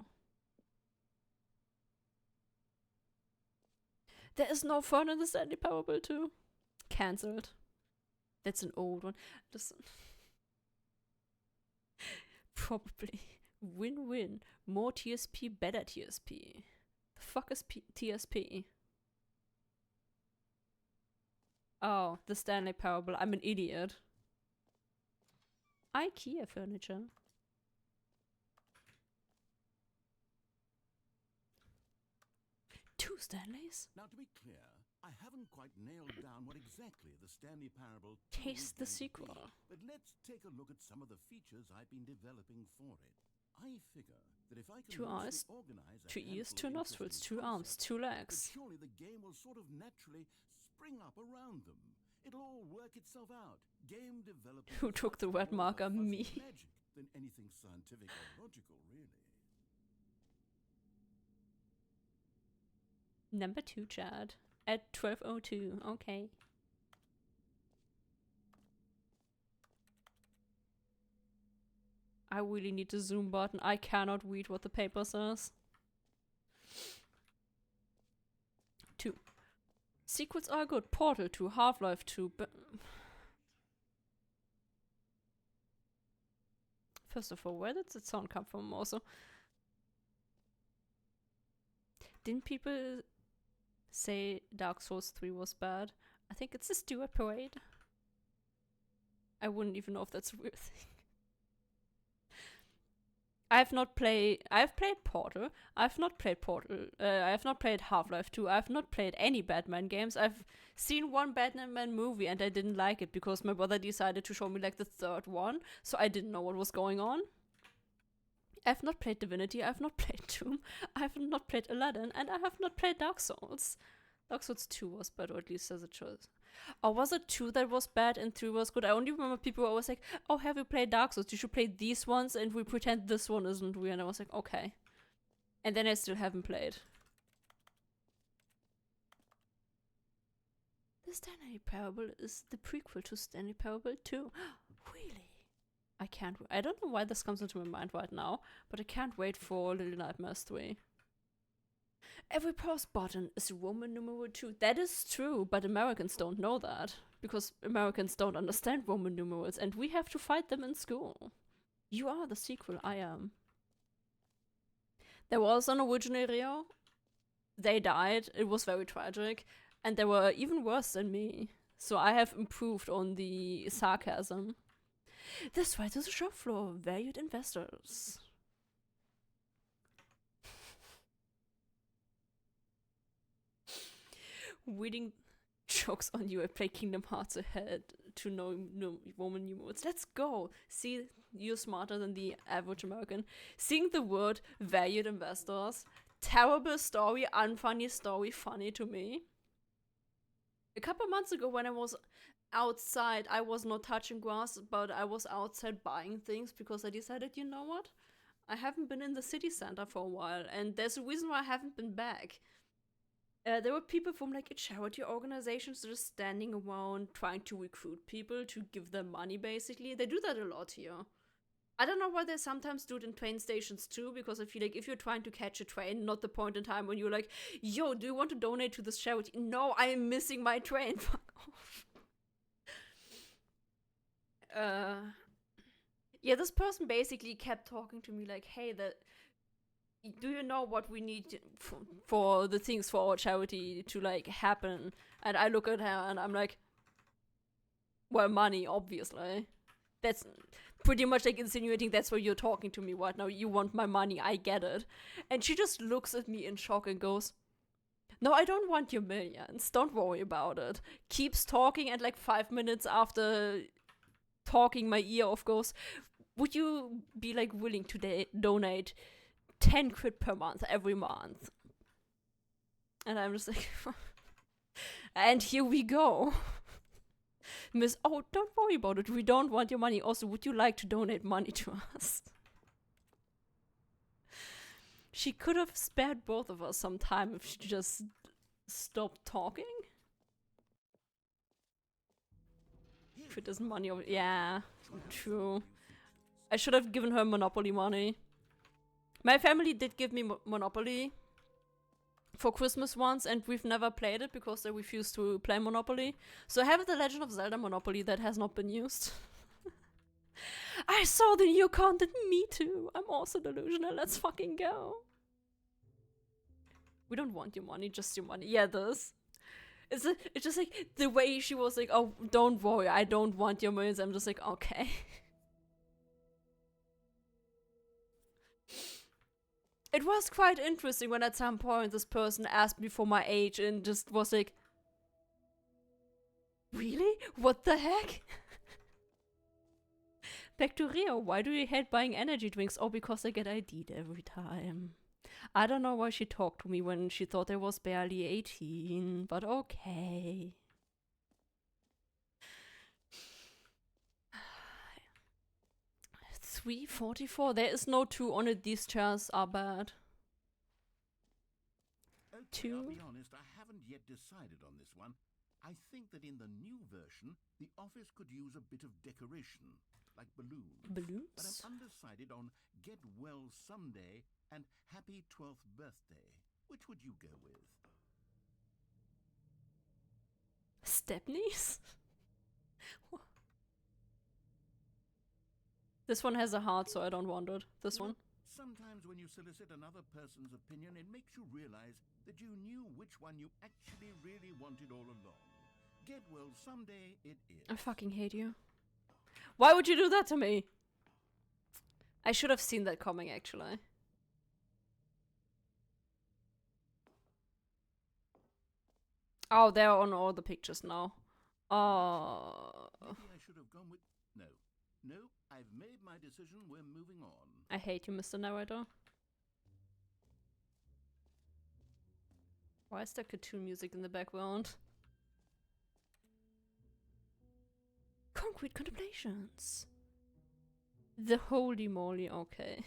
There is no fun in the Stanley Parable 2. Cancelled. That's an old one. Listen. Probably. Win-win. More TSP, better TSP. The fuck is TSP? Oh, the Stanley Parable. I'm an idiot. IKEA furniture. Two Stanleys? Now, to be clear, I haven't quite nailed down what exactly the Stanley Parable 2 Taste the is going to be, sequel. but let's take a look at some of the features I've been developing for it. I figure that if I can 2 eyes, loosely organize a 2 ears, handful 2 of nostrils, interesting 2 arms, concepts, 2 that legs. surely the game will sort of naturally spring up around them. It'll all work itself out. Game development. Who took the red more marker? fuzzy Me. Magic than anything scientific or logical, really. Number 2, Chad. At 12:02. Okay. I really need the zoom button. I cannot read what the paper says. 2. Sequels are good. Portal 2, Half-Life 2. First of all, where did that sound come from also? Didn't people say Dark Souls 3 was bad? I think it's a Stewart parade. I wouldn't even know if that's a weird thing. I've played Portal. I have not played Half-Life 2. I have not played any Batman games. I've seen one Batman movie and I didn't like it because my brother decided to show me like the 3rd one, so I didn't know what was going on. I've not played Divinity, I've not played Doom, I have not played Aladdin, and I have not played Dark Souls. Dark Souls 2 was bad, or at least as a choice. Or was it 2 that was bad and 3 was good? I only remember people were always like, oh, have you played Dark Souls? You should play these ones, and we pretend this one isn't weird. And I was like, okay. And then I still haven't played. The Stanley Parable is the prequel to Stanley Parable 2. Really? I don't know why this comes into my mind right now, but I can't wait for Little Nightmares 3. Every pause button is Roman numeral 2. That is true, but Americans don't know that. Because Americans don't understand Roman numerals, and we have to fight them in school. You are the sequel, I am. There was an original Rio. They died, it was very tragic, and they were even worse than me. So I have improved on the sarcasm. This right to the shop floor, valued investors. Reading jokes on you, I play Kingdom Hearts ahead to know Roman numerals. Let's go! See, you're smarter than the average American. Seeing the word valued investors. Terrible story, unfunny story, funny to me. A couple months ago when I was outside, I was not touching grass, but I was outside buying things because I decided, you know what? I haven't been in the city center for a while, and there's a reason why I haven't been back. There were people from like charity organizations just standing around trying to recruit people to give them money, basically. They do that a lot here. I don't know why they sometimes do it in train stations too, because I feel like if you're trying to catch a train, not the point in time when you're like, yo, do you want to donate to this charity? No, I am missing my train. Fuck off. Yeah, this person basically kept talking to me like, hey, do you know what we need for the things for our charity to like happen? And I look at her and I'm like, well, money, obviously. That's pretty much like insinuating that's why you're talking to me right now. You want my money, I get it. And she just looks at me in shock and goes, no, I don't want your millions. Don't worry about it. Keeps talking, and like 5 minutes after talking, my ear off goes, would you be like willing to donate 10 quid per month every month? And I'm just like, and here we go. Miss, oh, don't worry about it. We don't want your money. Also, would you like to donate money to us? She could have spared both of us some time if she just stopped talking. If it isn't money, yeah, true. I should have given her Monopoly money. My family did give me Monopoly for Christmas once, and we've never played it because they refused to play Monopoly. So I have the Legend of Zelda Monopoly that has not been used. I saw the new content, me too. I'm also delusional, let's fucking go. We don't want your money, just your money. Yeah, this. It's just like the way she was like, oh, don't worry, I don't want your millions. I'm just like, okay. It was quite interesting when at some point this person asked me for my age and just was like, really? What the heck? Back to Rio, why do you hate buying energy drinks? Oh, because I get ID'd every time. I don't know why she talked to me when she thought I was barely 18, but okay. $3.44. There is no 2 on it. These chairs are bad. Okay, 2? I'll be honest, I haven't yet decided on this one. I think that in the new version, the office could use a bit of decoration, like balloons. Balloons? But I'm undecided on Get Well Someday and Happy 12th Birthday. Which would you go with? Stepneys? This one has a heart, so I don't want it. This one. Sometimes when you solicit another person's opinion, it makes you realize that you knew which one you actually really wanted all along. Get well someday it is. I fucking hate you. Why would you do that to me? I should have seen that coming, actually. Oh, they're on all the pictures now. Oh. Maybe I should have gone with... No, I've made my decision. We're moving on. I hate you, Mr. Narrator. Why is there cartoon music in the background? Concrete contemplations. The holy moly, okay.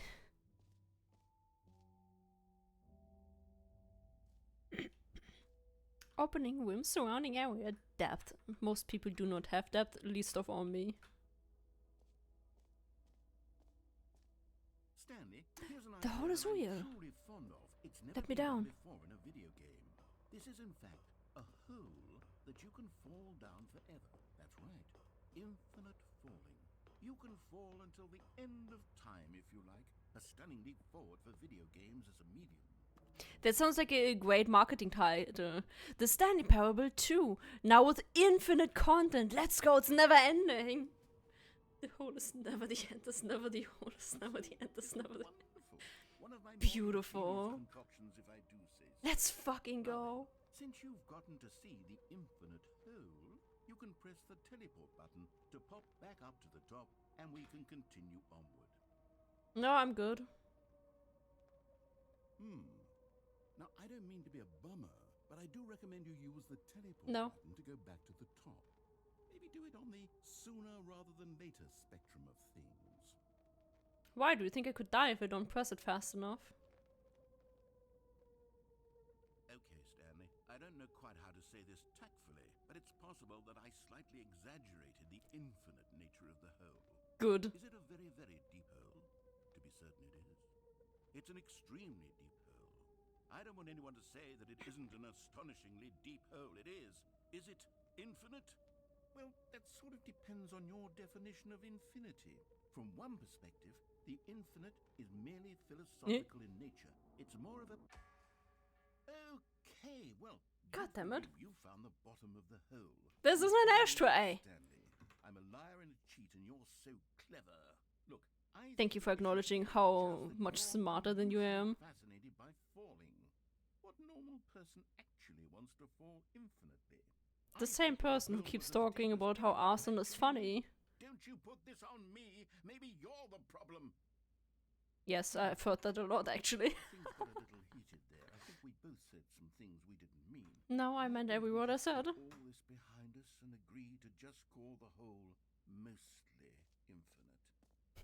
Opening room, surrounding area, depth. Most people do not have depth, least of all me. Stanley, here's an The idea hole is that I'm real. truly fond of. It's never Let me been done down. before in a video game. This is in fact a hole that you can fall down forever. That's right. Infinite falling. You can fall until the end of time if you like. A stunning leap forward for video games as a medium. That sounds like a great marketing title. The Stanley Parable 2, now with infinite content. Let's go, it's never ending. The hole is never the end, it's never the hole, it's never the end, it's never the Wonderful. One of my Beautiful. more ingenious concoctions, if I do say so. Let's fucking go. Since you've gotten to see the infinite hole, you can press the teleport button to pop back up to the top, and we can continue onward. No, I'm good. Now, I don't mean to be a bummer, but I do recommend you use the teleport No. button to go back to the top. Maybe do it on the sooner rather than later spectrum of things. Why do you think I could die if I don't press it fast enough? Okay, Stanley, I don't know quite how to say this tactfully, but it's possible that I slightly exaggerated the infinite nature of the hole. Good. Is it a very, very deep hole? To be certain it is. It's an extremely deep hole. I don't want anyone to say that it isn't an astonishingly deep hole. It is. Is it infinite? Well, that sort of depends on your definition of infinity. From one perspective, the infinite is merely philosophical in nature. It's more of a... Okay, well... God damn it. You found the bottom of the hole. This is an ashtray. Stanley, I'm a liar and a cheat, and you're so clever. Look, I Thank you for think acknowledging should how just that much you're smarter than you am. fascinated by falling. What normal person actually wants to fall infinitely? The same person who keeps talking about how Arson is funny. Don't you put this on me? Maybe you're the problem. Yes, I've heard that a lot actually. Things got a little heated there. I think we both said some things we didn't mean. No, I meant every word I said. Put all this behind us and agree to just call the whole mostly infinite.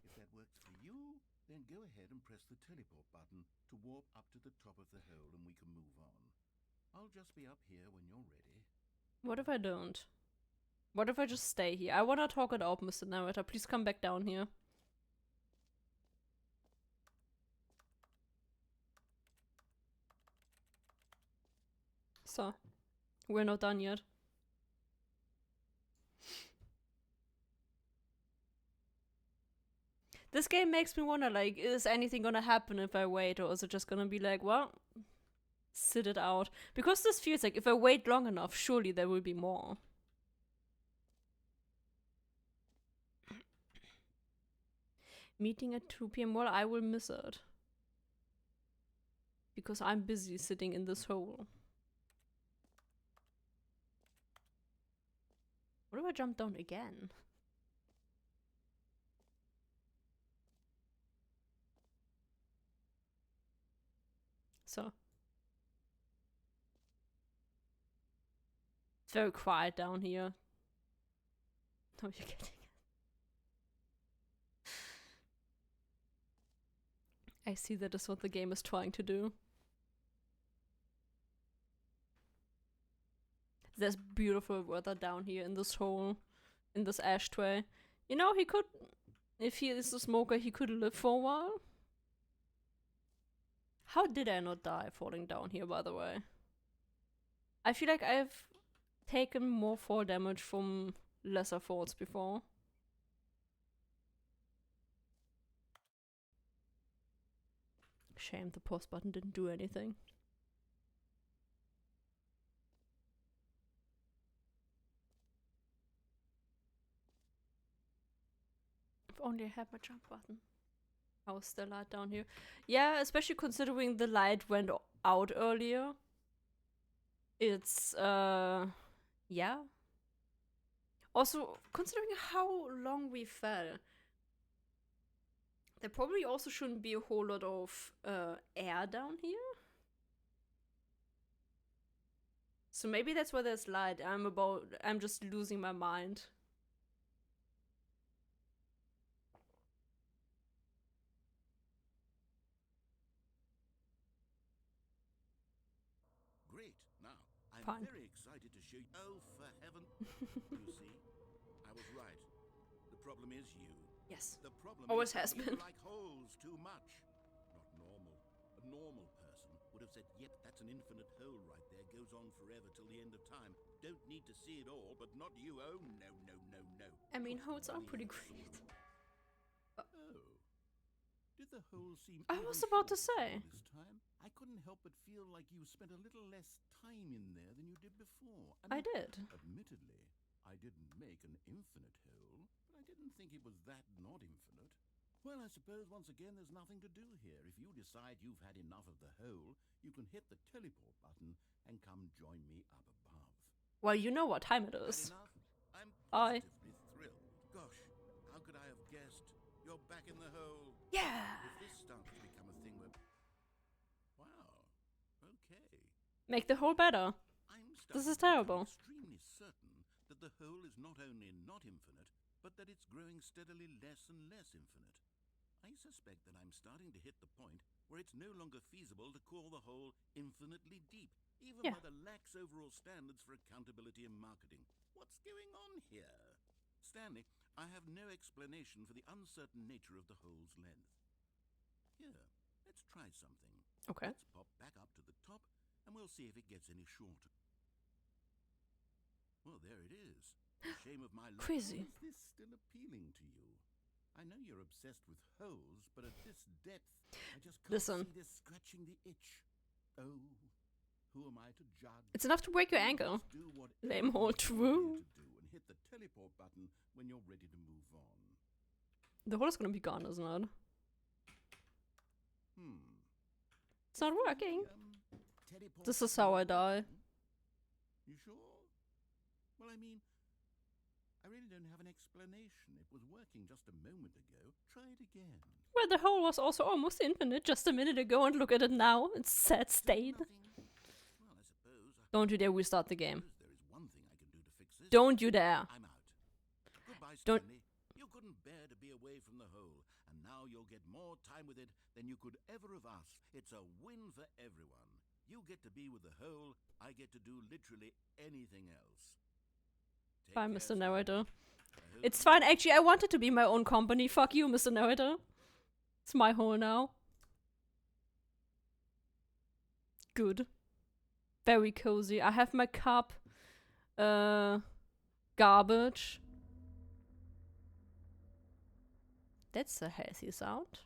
If that works for you, then go ahead and press the teleport button to warp up to the top of the hole and we can move on. I'll just be up here when you're ready. What if I don't? What if I just stay here? I wanna talk it out, Mr. Narrator. Please come back down here. So, we're not done yet. This game makes me wonder, like, is anything gonna happen if I wait, or is it just gonna be like, well, sit it out? Because this feels like if I wait long enough, surely there will be more. Meeting at 2 p.m. Well, I will miss it. Because I'm busy sitting in this hole. What if I jump down again? So. It's very quiet down here. No, you're kidding. I see that is what the game is trying to do. There's beautiful weather down here in this hole, in this ashtray. You know, he could, if he is a smoker, he could live for a while. How did I not die falling down here, by the way? I feel like I've taken more fall damage from lesser falls before. Shame the pause button didn't do anything. If only I had my jump button. How is the light down here? Yeah, especially considering the light went out earlier. It's, yeah. Also, considering how long we fell, there probably also shouldn't be a whole lot of air down here. So maybe that's why there's light. I'm just losing my mind. Great. Now, I'm Fine. very excited to show you. Oh, for heaven. You see, I was right. The problem is you. Yes. The problem Always is that has you been. like holes too much. Not normal. A normal person would have said, yep, that's an infinite hole right there. Goes on forever till the end of time. Don't need to see it all, but not you. Oh, no, no, no, no. I mean, What's holes are the pretty meaning of great. Oh. Did the hole seem I even was about to shorter say. this time? I couldn't help but feel like you spent a little less time in there than you did before. I did. Admittedly, I didn't make an infinite hole, but I didn't think it was that not infinite. Well, I suppose once again there's nothing to do here. If you decide you've had enough of the hole, you can hit the teleport button and come join me up above. Well, you know what time it Had is. enough? I'm Bye. positively thrilled. Gosh, how could I have guessed? You're back in the hole. Yeah! If this starts to become a thing where... Wow. Okay. Make the hole better. I'm This is starting to become terrible. extremely certain that the hole is not only not infinite, but that it's growing steadily less and less infinite. I suspect that I'm starting to hit the point where it's no longer feasible to call the hole infinitely deep, even Yeah. by the lax overall standards for accountability and marketing. What's going on here? Stanley, I have no explanation for the uncertain nature of the hole's length. Here, let's try something. Okay. Let's pop back up to the top, and we'll see if it gets any shorter. Well, there it is. Shame of my luck. Crazy. How is this still appealing to you? I know you're obsessed with holes, but at this depth, I just can't Listen. see this scratching the itch. Oh, who am I to judge? It's enough to break your ankle. Just do what Lame hole everyone's true. to do and hit the teleport button when you're ready to move on. The hole is gonna be gone, isn't it? It's not working. Teleport This is button. how I die. You sure? Well, I mean, I don't see how this is going to work. If the teleport button is not working, then I suppose I'll have to I really don't have an explanation. It was working just a moment ago. Try it again. Well, the hole was also almost infinite just a minute ago, and look at it now. It's sad state. Nothing. Well, I suppose. Don't you dare restart the game. Suppose there is one thing I can do to fix this. Don't you dare. I'm out. Goodbye, Don't- Stanley. You couldn't bear to be away from the hole, and now you'll get more time with it than you could ever have asked. It's a win for everyone. You get to be with the hole. I get to do literally anything else. Take Bye, care, Mr. Stanley. Narrator. I hope It's you- fine. Actually, I wanted to be my own company. Fuck you, Mr. Narrator. It's my hole now. Good. Very cozy. I have my cup. Garbage. That's a healthy sound.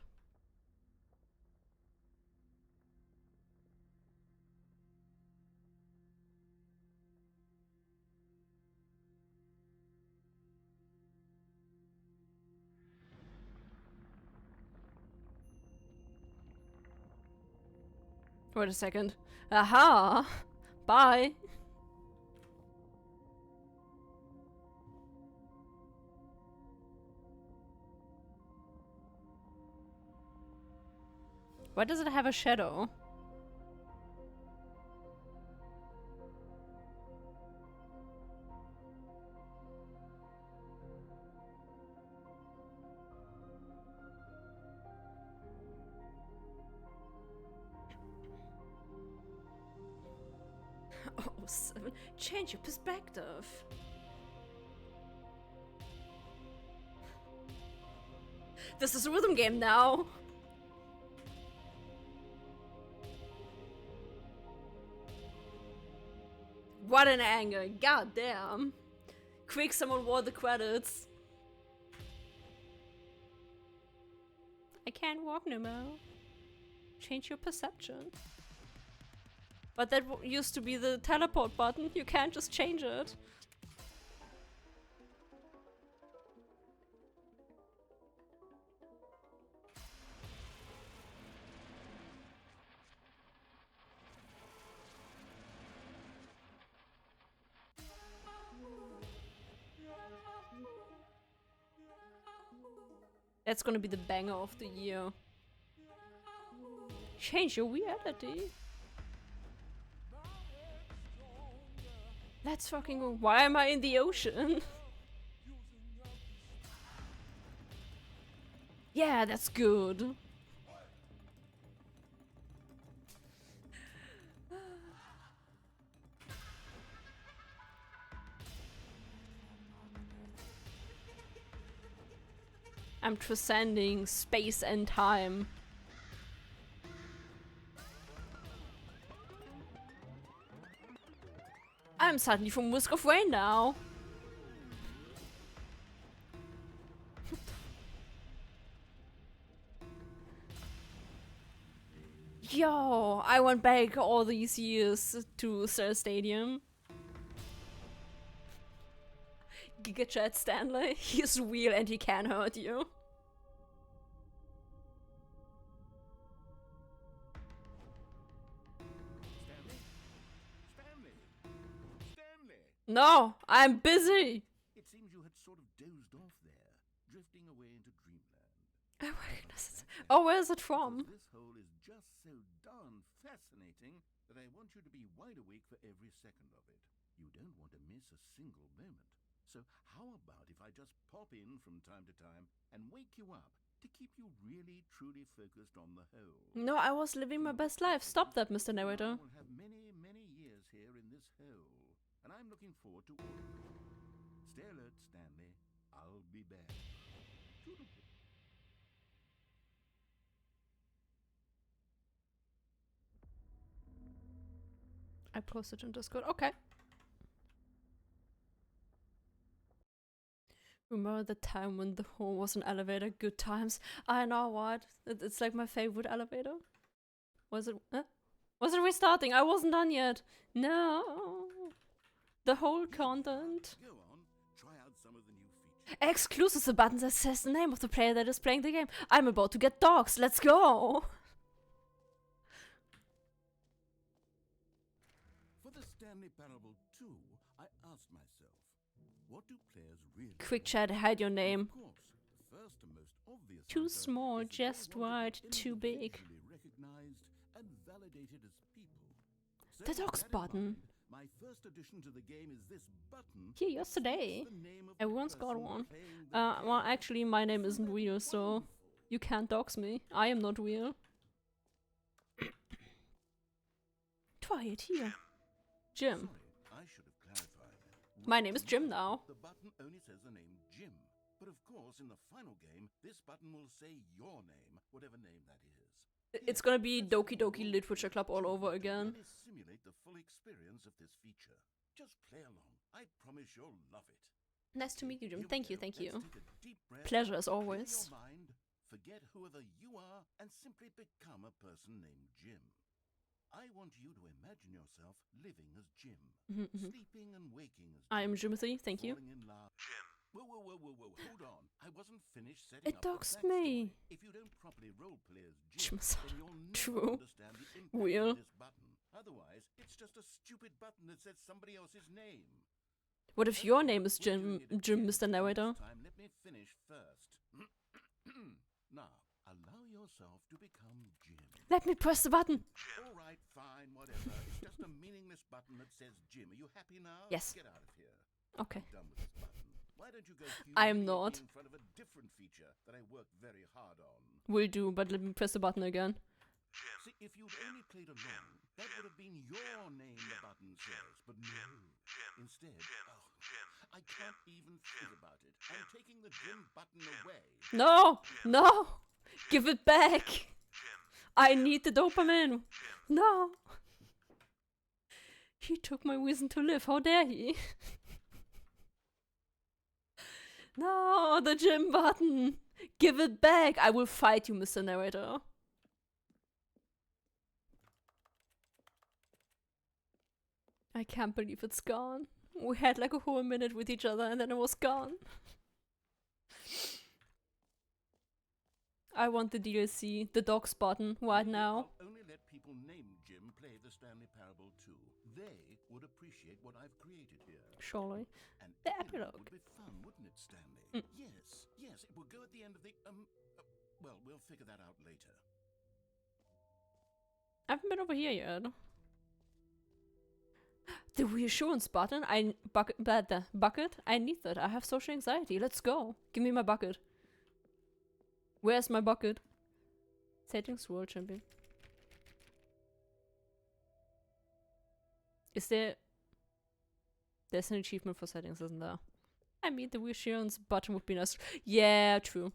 Wait a second. Aha! Bye! Why does it have a shadow? Oh, 7. Change your perspective. This is a rhythm game now. What an anger. God damn. Quick, someone wore the credits. I can't walk no more. Change your perception. But that used to be the teleport button. You can't just change it. That's gonna be the banger of the year. Change your reality. Let's fucking go. Why am I in the ocean? Yeah, that's good. I'm transcending space and time. I'm suddenly from Whisk of Rain now. Yo, I went back all these years to Cell Stadium. Giga Chat Stanley, he's real and he can hurt you. Stanley! No, I'm busy. It seems you had sort of dozed off there, drifting away into dreamland. Oh my goodness. Oh, where's it from? Because this hole is just so darn fascinating that I want you to be wide awake for every second of it. You don't want to miss a single moment. So how about if I just pop in from time to time and wake you up to keep you really, truly focused on the hole? No, I was living my best life. Stop that, Mr. Narrator. We'll have many, many years here in this hole, and I'm looking forward to all of it. Stay alert, Stanley. I'll be back. Toodle-pip. I posted in Discord. Okay. Remember the time when the hole was an elevator? Good times. I know what. It's like my favorite elevator. Was it? Was it restarting? I wasn't done yet. No. The whole content. Go on. Try out some of the new features. Exclusive, the button that says the name of the player that is playing the game. I'm about to get dogs. Let's go. For the Stanley Parable 2, I asked myself, What do players really Quick want? chat, hide your name. Of course, the first and most obvious Too answer small, is that just they want right, to be too big. individually recognized and validated as people. So The with dogs that in button. mind, my first addition to the game is this button. Here that yesterday. states the name of the Everyone's got person one. playing the Well, game. actually, my name Isn't isn't that real, so wonderful? you can't dox me. I am not real. Twilight here. Jim. Sorry, I should have clarified. My name is Jim now. The button only says the name Jim. But of course, in the final game, this button will say your name, whatever name that is. It's gonna be Doki Doki Literature Club all over again. Really simulate the full experience of this feature. Just play along. I promise you'll love it. Nice to meet you, Jim. Here we Thank you, go. thank Let's you. take a deep breath, Pleasure as clear always. your mind, forget whoever you are, and simply become a person named Jim. I want you to imagine yourself living as Jim, sleeping and waking as Jim. I am Jimothy, thank you. falling in love. Jim. Whoa, hold on. I wasn't finished setting It up the doxed backstory. me. If you don't properly roleplay as Jim, Jim's then you'll never true. understand the impact Real. of this button. Otherwise, it's just a stupid button that says somebody else's name. What if your name is We're doing Jim, it Jim, again. Mr. Narrator? This time, let me finish first. Now, allow yourself to become Jim. Let me press the button. All right, fine, whatever. It's just a meaningless button that says Jim. Are you happy now? Yes. Get out of here. Okay. I'm done with this button. Why don't you go I am humiliate me not. in front of a different feature that I worked very hard on? Will do, but let me press the button again. See, if you'd only played along, that would have been your name the button says. But no. Instead, I can't even think about it. I'm taking the Jim button away. No! No! Give it back! I need the dopamine! No! He took my reason to live, how dare he? No, the Jim button! Give it back! I will fight you, Mr. Narrator. I can't believe it's gone. We had like a whole minute with each other and then it was gone. I want the DLC, the docs button, right now. I'll only let people named Jim play the Stanley Parable too. They would appreciate what I've created here. Surely. And The epilogue epilogue. would be fun, wouldn't it, Stanley? Yes, it will go at the end of the, well, we'll figure that out later. I haven't been over here yet. The reassurance button. The bucket. I need that. I have social anxiety. Let's go. Give me my bucket. Where's my bucket? Settings World Champion. Is there... There's an achievement for settings, isn't there? I mean, the reassurance button would be nice. Yeah, true.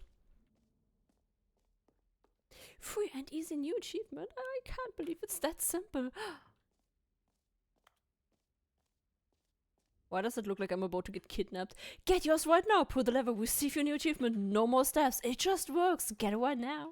Free and easy new achievement. I can't believe it's that simple. Why does it look like I'm about to get kidnapped? Get yours right now. Pull the lever. Receive your new achievement. No more steps. It just works. Get it right now.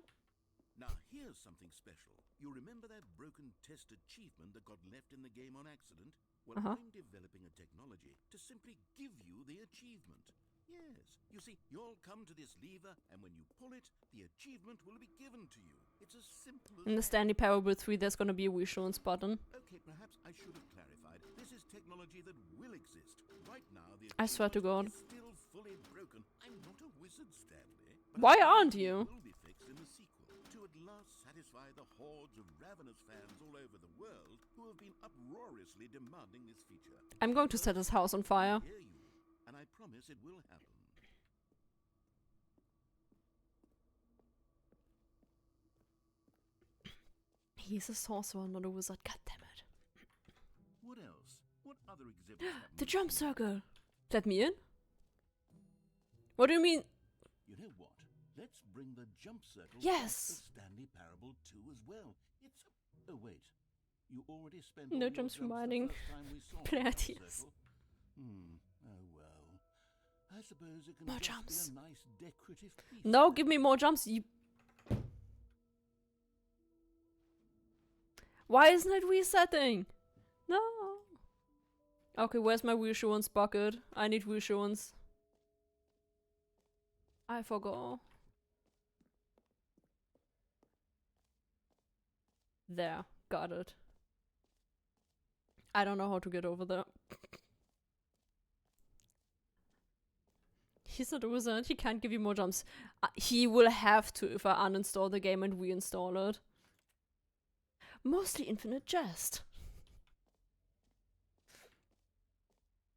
Now, here's something special. You remember that broken test achievement that got left in the game on accident? Well, I'm developing a technology to simply give you the achievement. Yes. You see, you'll come to this lever, and when you pull it, the achievement will be given to you. It's as simple as In the that. Stanley Parable 3, there's gonna be a reassurance button. Okay, perhaps I should have clarified. This is technology that will exist. Right now, the I swear to God. achievement is still fully broken. I'm not a wizard, Stanley. but Why I aren't believe you? it will be fixed in the sequel to at last satisfy the hordes of ravenous fans all over the world who have been uproariously demanding this feature. I'm going to set his house on fire. I hear you, and I promise it will happen. He's a sorcerer, not a wizard. God damn it. What else? What other exhibits have The we jump seen? circle. Let me in? What do you mean? You know what? Let's bring the jump circle Yes. back to Stanley Parable 2 as well. It's a... Oh, wait. You already spent No all your jumps jumps the reminding first time we saw the player jump ideas. circle. Oh well. I suppose it can More just jumps. be a nice decorative piece. No, give me more jumps. Why isn't it resetting? No. Okay, where's my reassurance bucket? I need reassurance. I forgot. There, got it. I don't know how to get over there. He's not a wizard. He can't give you more jumps. He will have to if I uninstall the game and reinstall it. Mostly infinite jest.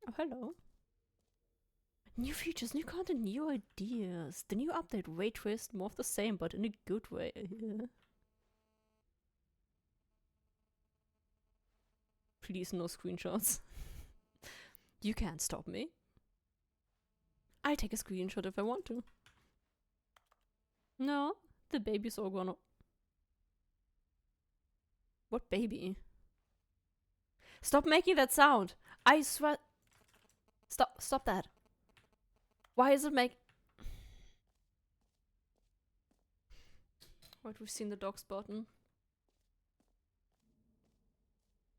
Oh, hello. New features, new content, new ideas. The new update, Ray Twist, more of the same, but in a good way. Please, no screenshots. You can't stop me. I take a screenshot if I want to. No, the baby's all grown up. What baby? Stop making that sound! I swear. Stop that. Why is it make... What, we've seen the dogs button.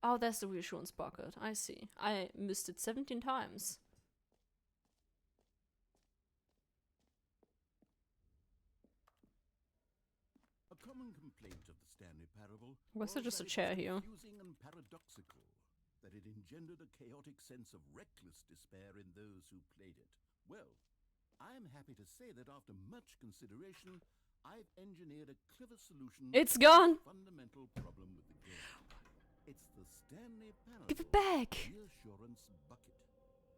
Oh, there's the reassurance bucket. I see. I missed it 17 times. A common complaint of the Stanley Parable Was there just a that it chair was here? confusing and paradoxical, that it engendered a chaotic sense of reckless despair in those who played it. Well, I am happy to say that after much consideration, I've engineered a clever solution It's to gone! the fundamental problem with the game. It's the Stanley Parable Give it back! reassurance bucket.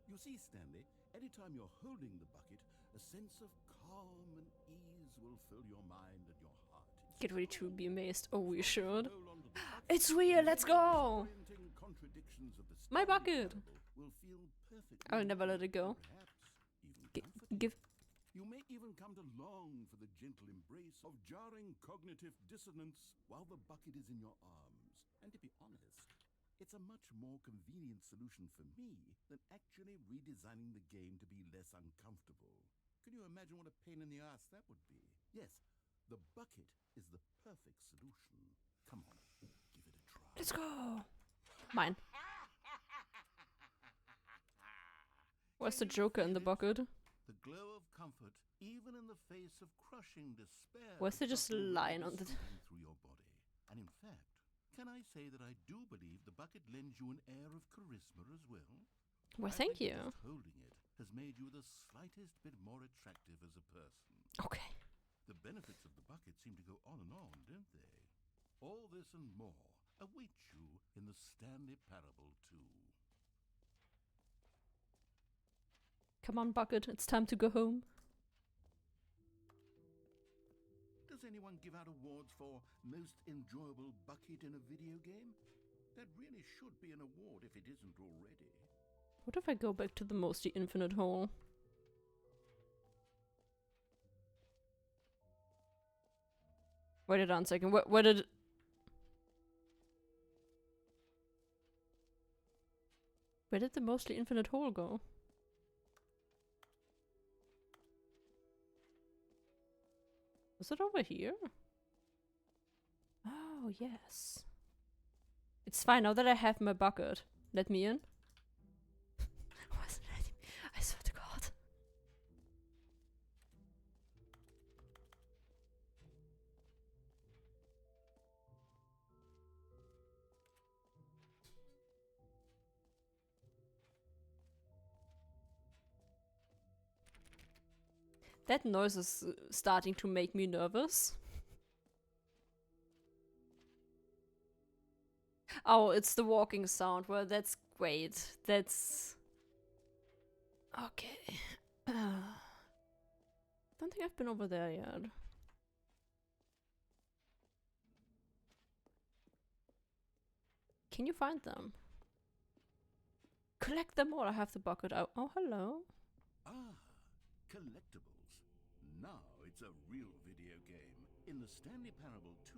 You see, Stanley, anytime you're holding the bucket, a sense of calm and ease will fill your mind and your heart. Get ready to be amazed. Oh, we should. Hold onto the bucket, It's real, and let's many of the go! disorienting contradictions of the My Stanley bucket! Parable will feel perfectly I'll never let it go. perhaps even comforting. Give... You may even come to long for the gentle embrace of jarring cognitive dissonance while the bucket is in your arms. And to be honest, it's a much more convenient solution for me than actually redesigning the game to be less uncomfortable. Can you imagine what a pain in the ass that would be? Yes, the bucket is the perfect solution. Come on, give it a try. Let's go! Mine. Where's the Joker in the bucket? The glow of comfort, even in the face of crushing despair. Where's there just subtly lying on the... soothing through your body. And in fact, can I say that I do believe the bucket lends you an air of charisma as well? Well, I thank think you. Just holding it has made you the slightest bit more attractive as a person. Okay. The benefits of the bucket seem to go on and on, don't they? All this and more awaits you in the Stanley Parable 2. Come on, bucket. It's time to go home. Does anyone give out awards for most enjoyable bucket in a video game? That really should be an award if it isn't already. What if I go back to the mostly infinite hole? Wait a second. Where did... Where did the mostly infinite hole go? Was it over here? Oh, yes. It's fine now that I have my bucket. Let me in. Wasn't letting me. I swear to God. That noise is starting to make me nervous. Oh, it's the walking sound. Well, that's great. That's... Okay. Don't think I've been over there yet. Can you find them? Collect them all. I have the bucket out. Oh, hello. Ah, collectibles. Now it's a real video game. In the Stanley Parable 2,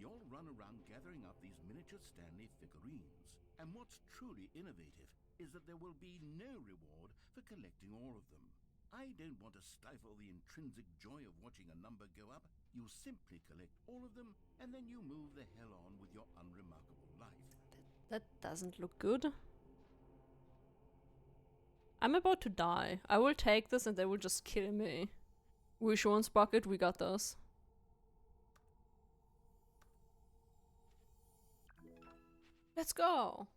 you'll run around gathering up these miniature Stanley figurines. And what's truly innovative is that there will be no reward for collecting all of them. I don't want to stifle the intrinsic joy of watching a number go up. You simply collect all of them, and then you move the hell on with your unremarkable life. That doesn't look good. I'm about to die. I will take this and they will just kill me. Reassurance bucket, we got this. Let's go!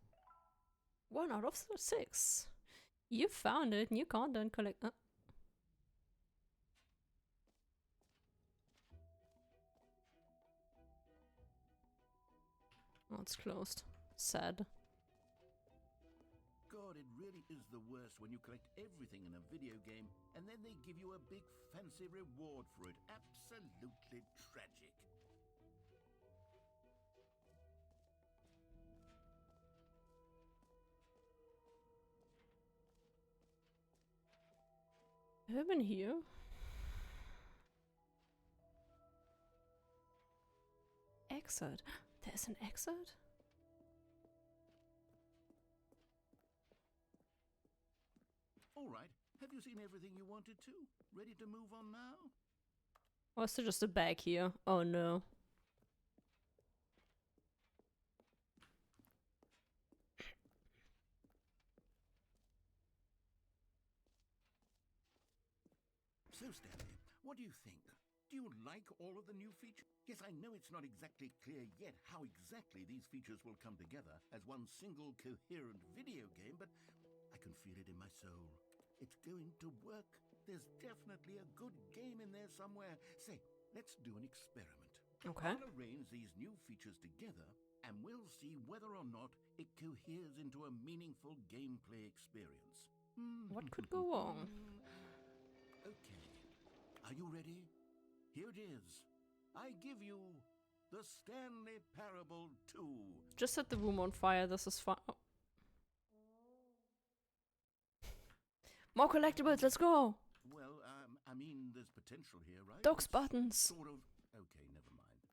1 out of 6. You found it. New content collect. Oh, it's closed. Sad. God, it really is the worst when you collect everything in a video game and then they give you a big fancy reward for it. Absolutely tragic. Have I been here? Exit. There's an exit? All right, have you seen everything you wanted to? Ready to move on now? Or is there just a bag here? Oh no. So, Stanley, what do you think? Do you like all of the new features? Yes, I know it's not exactly clear yet how exactly these features will come together as one single coherent video game, but I can feel it in my soul. It's going to work. There's definitely a good game in there somewhere. Say, let's do an experiment. Okay. I'll arrange these new features together, and we'll see whether or not it coheres into a meaningful gameplay experience. What could go wrong? Okay. Are you ready? Here it is. I give you the Stanley Parable 2. Just set the room on fire, this is fine. Oh. More collectibles, let's go! Well, I mean, there's potential here, right? Dogs It's buttons. Sort of. Okay, never mind.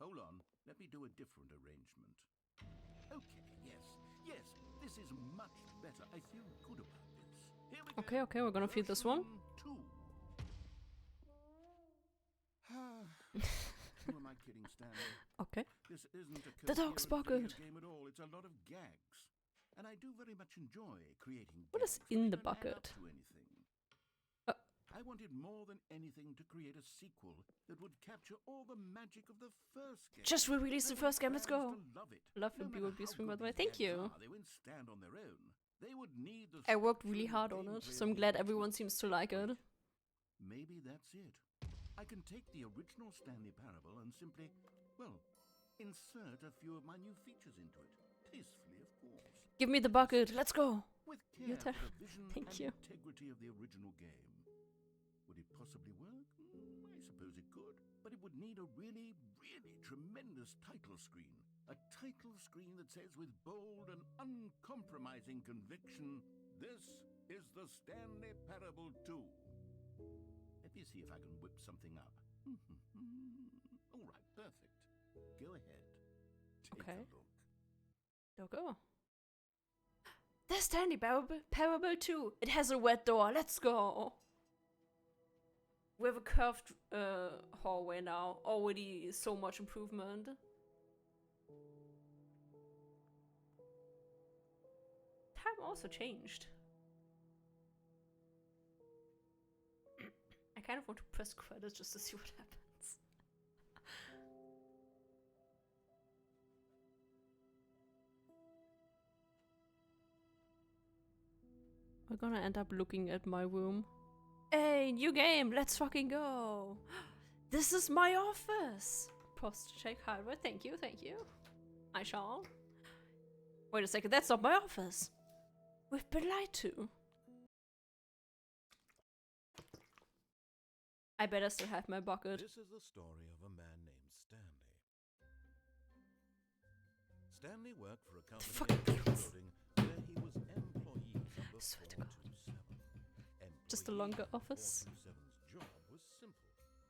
Hold on. Let me do a different arrangement. Okay, yes, this is much better. I feel good about this. Here we go. Okay, we're gonna feed this one. Version 2. Who am I kidding, Stanley? Okay. This isn't a The dog's coherent video bucket. game at all. It's a lot of gags. And I do very much enjoy creating What gags, is in but the they don't add up bucket? to anything. Uh. I wanted more than anything to create a sequel that would capture all the magic of the first game. Just re-release the I first game, want let's fans go. to love it. Love No and matter BOB how screen, by good the way. these Thank games you. are, they won't stand on their own. They would need the I worked really structure hard and on it, gameplay so of I'm the glad original. everyone seems to like it. Maybe that's it. I can take the original Stanley Parable and simply, well, insert a few of my new features into it. Tastefully, of course. Give me the bucket, let's go! With Your care turn. for the vision Thank and you. integrity of the original game. Would it possibly work? I suppose it could. But it would need a really, really tremendous title screen. A title screen that says with bold and uncompromising conviction, "This is the Stanley Parable 2." Let me see if I can whip something up. All right, perfect. Go ahead. Take Okay. a look. Doggo. The Stanley Parable 2. It has a red door. Let's go. We have a curved hallway now. Already so much improvement. Time also changed. I kind of want to press credits just to see what happens. We're gonna end up looking at my room. Hey, new game! Let's fucking go! This is my office! Post check hardware. Thank you, thank you. I shall. Wait a second, that's not my office! We've been lied to. I better still have my bucket. This is the story of a man named Stanley. Stanley worked for a company fucking in a beans. building where he was employee number Swear to God. 427. Just a longer office. 427's job was simple.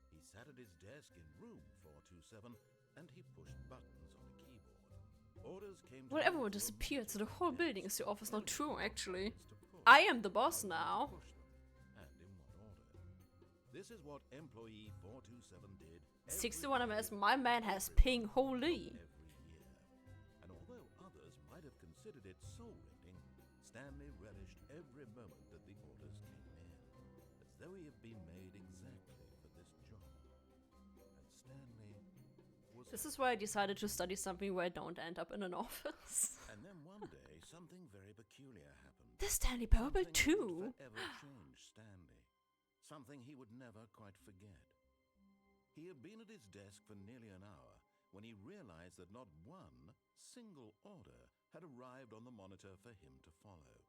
He sat at his desk in room 427 and he pushed buttons on a keyboard. Orders came to Well, him everyone from disappeared, so the multiple whole building is desks. the office. Not true, actually. To push I am the boss and now. push them, and in what order. This is what employee 427 did. 61 every MS, day, my man has every ping, month, holy. every year. And although others might have considered it soul-rending, Stanley relished every moment that the orders came in, as though he had been made exactly for this job. And Stanley was This is why I decided to study something where I don't end up in an office. And then one day, something very peculiar happened. The Stanley Parable Something that would 2. forever change Stanley. Something he would never quite forget. He had been at his desk for nearly an hour when he realized that not one single order had arrived on the monitor for him to follow.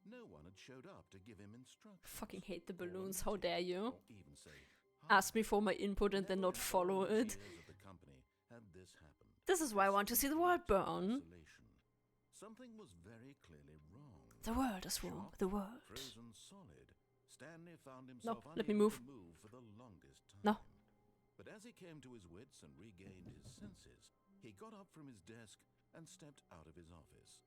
No one had showed up to give him instructions. Fucking hate the or a balloons, how meeting, dare you? or even say hi. Ask me for my input and then Never not in follow all his it. years at the company had this happened. This is why I want to see the world burn. Isolation. Something was very clearly wrong. The world is wrong. Shocked, The world. frozen solid, Stanley found himself let me unable move. to move for the longest time. No. But as he came to his wits and regained his senses, he got up from his desk and stepped out of his office.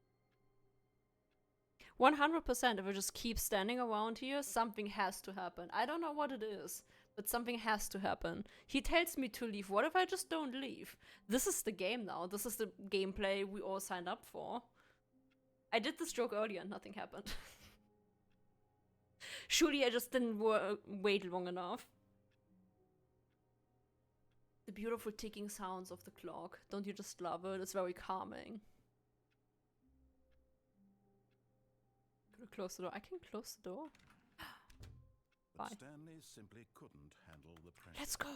100% if I just keep standing around here, something has to happen. I don't know what it is, but something has to happen. He tells me to leave. What if I just don't leave? This is the game now. This is the gameplay we all signed up for. I did this joke earlier and nothing happened. Surely I just didn't wait long enough. The beautiful ticking sounds of the clock. Don't you just love it? It's very calming. Could I close the door? I can close the door. But Bye. Stanley simply couldn't handle the pressure. Let's go.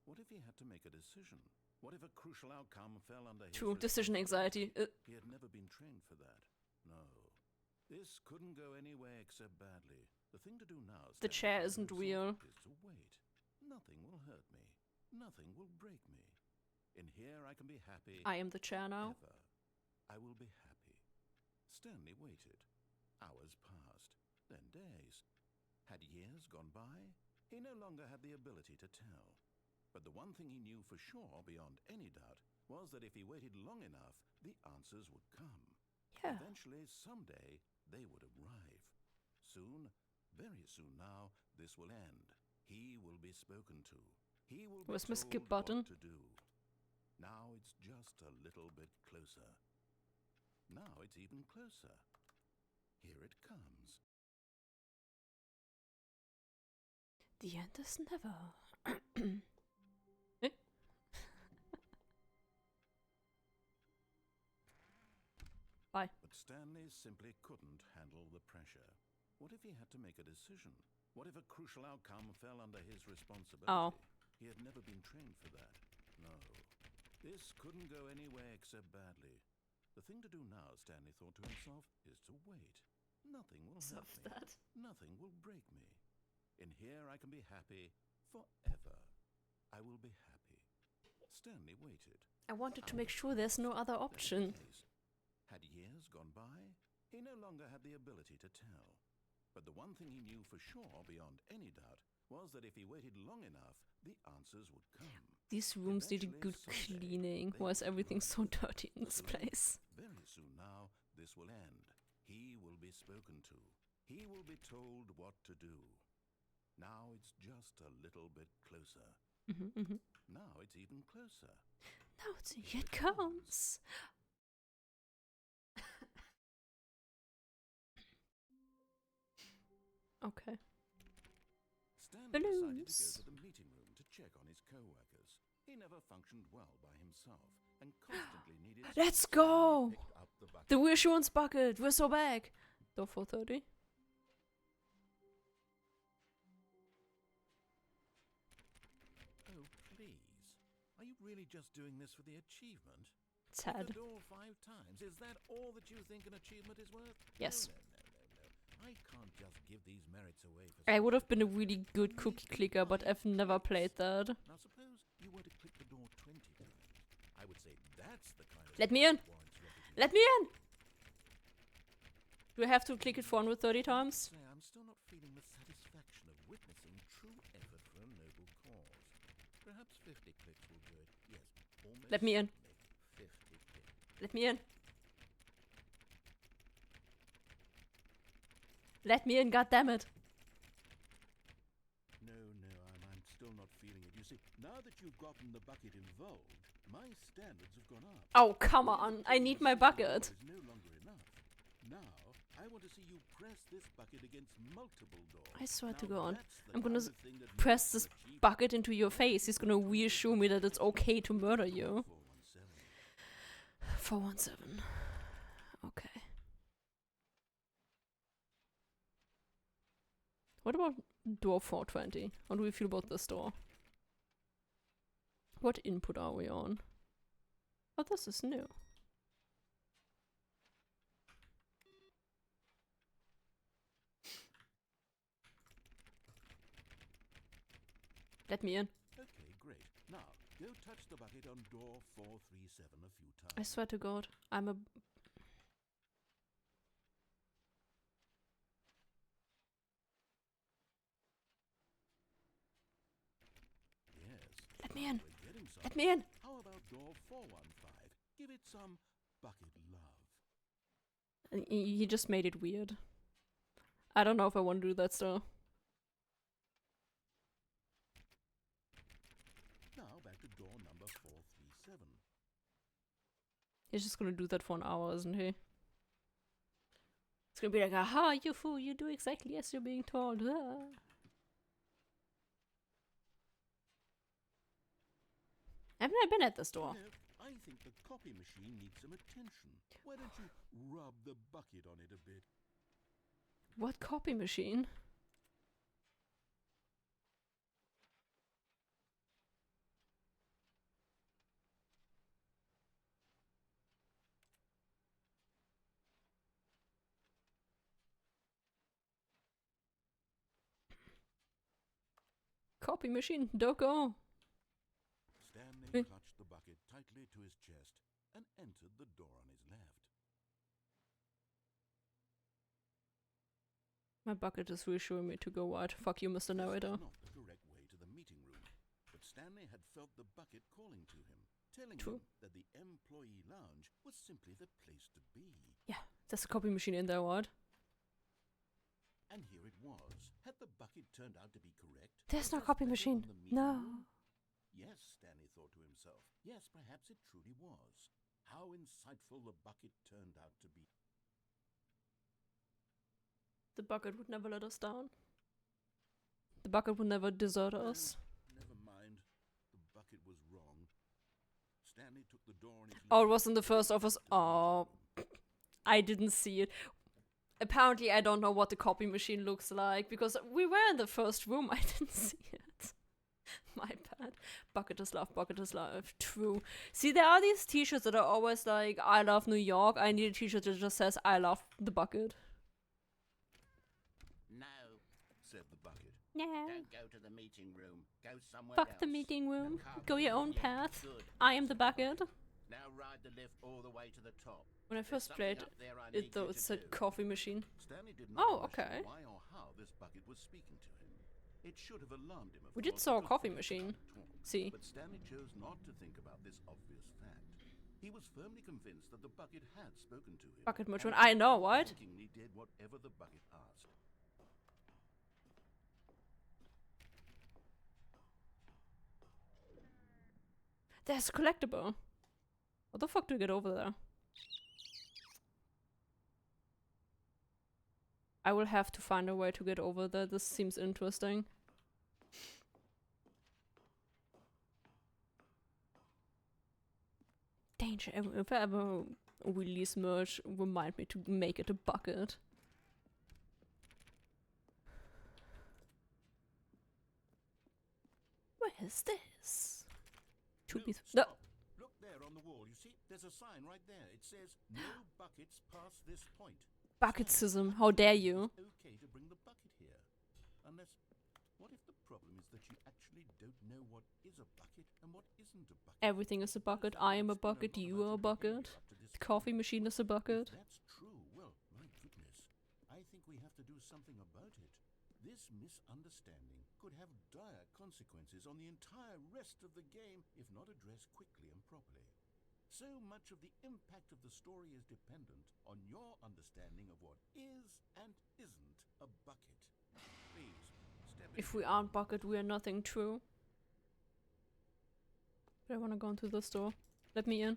What if he had to make a decision? What if a crucial outcome fell under his True, decision anxiety. He had never been trained for that. No. This couldn't go anywhere except badly. The thing to do now The Stanley chair told isn't himself, real. is to wait. Nothing will hurt me. Nothing will break me. In here I can be happy. I am the chair now. Ever. I will be happy. Stanley waited. Hours passed, then days. Had years gone by? He no longer had the ability to tell. But the one thing he knew for sure, beyond any doubt, was that if he waited long enough, the answers would come. Yeah. Eventually, someday, they would arrive. Soon, very soon now, this will end. He will be spoken to. He will be Where's my told skip button? what to do. Now it's just a little bit closer. Now it's even closer. Here it comes. The end is never. Eh? Bye. But Stanley simply couldn't handle the pressure. What if he had to make a decision? What if a crucial outcome fell under his responsibility? Oh. He had never been trained for that. No. This couldn't go anywhere except badly. The thing to do now, Stanley thought to himself, is to wait. Nothing will hurt Stop me. that. Nothing will break me. In here I can be happy forever. I will be happy. Stanley waited. I wanted to make sure there's no other option. Had years gone by? He no longer had the ability to tell. But the one thing he knew for sure, beyond any doubt, was that if he waited long enough, the answers would come. These rooms need a Eventually, good someday, cleaning. they Why is would everything so arrive. dirty in this But the place? Very soon now, this will end. He will be spoken to. He will be told what to do. Now it's just a little bit closer. Now it's even closer. Now here it comes. Okay. Stanley decided to go Balloons. to the meeting room to check on his co-workers. He never functioned well by himself and constantly needed... Let's someone go! to pick up the bucket. The reassurance bucket. We're so back. Door 430. Oh, please. Are you really just doing this for the achievement? Sad. The door 5 times. Is that all that you think an achievement is worth? Yes. No. I can't just give these merits away for I some would have been a people. really good You cookie need to clicker, but I've never played that. Now suppose you were to click the door 20 times. I would say that's the kind of Let me thing in. that warrants recognition. Let me in! Do I have to click it 430 times? Say, I'm still not feeling the satisfaction of witnessing true effort for a noble cause. Perhaps 50 clicks will do it. Yes, almost Let me in. certainly 50 clicks. Let me in. Let me in, goddammit. No, I'm still not feeling it. You see, now that you've gotten the bucket involved, my standards have gone up. Oh, come on. I need my bucket. Is no longer enough. Now, I want to see you press this bucket against multiple doors. I swear to Now, God. that's the I'm gonna kind of thing that press makes this an achievement. bucket into your face. He's gonna reassure me that it's okay to murder you. 417. 417. Okay. What about door 420? How do we feel about this door? What input are we on? Oh, this is new. Let me in. Okay, great. Now, go touch the bucket on door 437 a few times. I swear to God, I'm a... Yes. Let me in. We're getting some. Let me in. How about door 415? Give it some bucket love. He just made it weird. I don't know if I want to do that still. Now back to door number 437. He's just gonna do that for an hour, isn't he? It's gonna be like, aha, you fool, you do exactly as you're being told. Ah. Haven't I been at this door? You know, I think the copy machine needs some attention. Why don't you rub the bucket on it a bit? What copy machine? Copy machine, don't go. Stanley clutched the bucket tightly to his chest and entered the door on his left. My bucket is reassuring me to go wide. Fuck you, Mr. Narrator. This was not the correct way to the meeting room, but Stanley had felt the bucket calling to him, telling True. him that the employee lounge was simply the place to be. Yeah, there's a copy machine in there, what? And here it was. Had the bucket turned out to be correct? There's Was no this copy better machine. than the meeting No. room? Yes, Stanley thought to himself. Yes, perhaps it truly was. How insightful the bucket turned out to be. The bucket would never let us down. The bucket would never desert us. Never mind. The bucket was wrong. Stanley took the door on his Oh, it left was in the first and office. walked to the Oh, meeting room. I didn't see it. Apparently, I don't know what the copy machine looks like because we were in the first room. I didn't see it. My bad. Bucket is love, bucket is love. True. See, there are these t-shirts that are always like, I love New York. I need a t-shirt that just says, I love the bucket. No, said the bucket. No. Don't go to the meeting room. Go somewhere Fuck else. the meeting room. The car Go your will own be path. good. I am the bucket. Now ride the lift all the way to the top. When I There's first something played up there I need it, though, you it to said do. coffee machine. Stanley did not Oh, understand okay. why or how this bucket was speaking to him. It should have alarmed him. We did saw a coffee machine. See. But Stanley chose not to think about this obvious fact. He was firmly convinced that the bucket had spoken to him. Bucket and machine. he I know, what? unthinkingly did whatever the bucket asked. There's a collectible. What the fuck do we get over there? I will have to find a way to get over there. This seems interesting. Danger. If I ever release merch, remind me to make it a bucket. Where is this? To be no. Stop. Look there on the wall. You see? There's a sign right there. It says, no buckets past this point. Bucketsism. How dare you? It's okay to bring the bucket here. Unless, what if the problem is that you actually don't know what is a bucket and what isn't a bucket? Everything is a bucket. I am a bucket. You are a bucket. The coffee machine is a bucket. If that's true, well, my goodness. I think we have to do something about it. This misunderstanding could have dire consequences on the entire rest of the game if not addressed quickly and properly. So much of the impact of the story is dependent on your understanding of what is and isn't a bucket. Please, step If we aren't bucket, we are nothing true. But I want to go into the store. Let me in.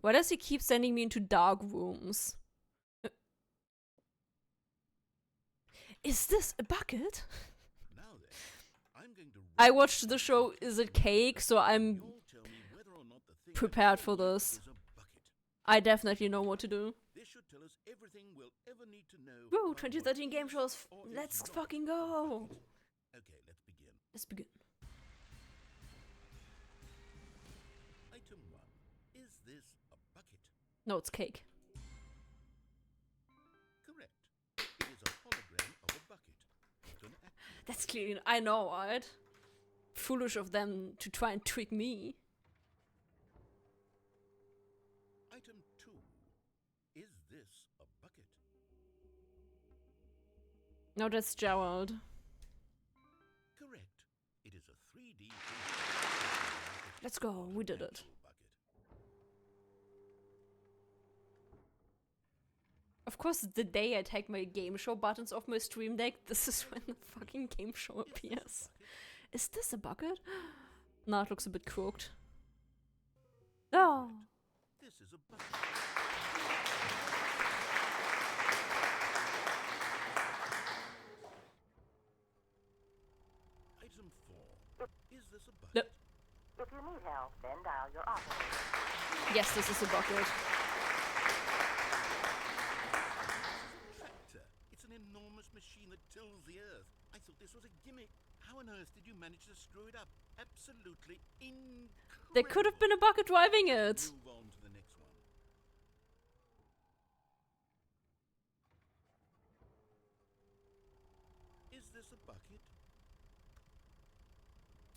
Why does he keep sending me into dark rooms? Is this a bucket? Now then, I'm going to I watched the show Is It Cake, so I'm you'll tell me whether or not the thing prepared I'm for telling you this. is a bucket. I definitely know what to do. This should tell us everything we'll ever need to know. Woo, about what 2013 game is shows. or is Let's not fucking a go. bucket. Okay, let's begin. Let's begin. Item this a bucket? No, it's cake. Correct. It is a hologram of a bucket. Not an actual That's clearly. I know, right? Foolish of them to try and trick me. Item 2. Is this a bucket? No, that's Gerald. Correct. It is a 3D. Let's go. We did it. Bucket. Of course, the day I take my game show buttons off my stream deck, this is when the fucking game show appears. Is this a bucket? No, it looks a bit crooked. Oh. This is a bucket. Item 4. Is this a bucket? No. If you need help, then dial your operator. Yes, this is a bucket. Tractor. It's an enormous machine that tills the earth. I thought this was a gimmick. How on earth did you manage to screw it up? Absolutely incredible. There could have been a bucket driving it. Move on to the next one. Is this a bucket?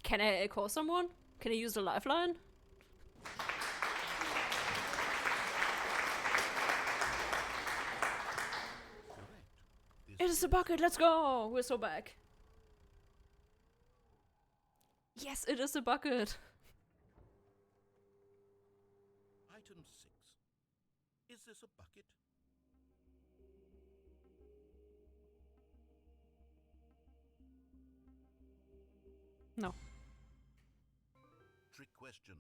Can I call someone? Can I use the lifeline? Correct. It is a bucket, let's go! We're so back. Yes, it is a bucket. Item 6. Is this a bucket? No. Trick question.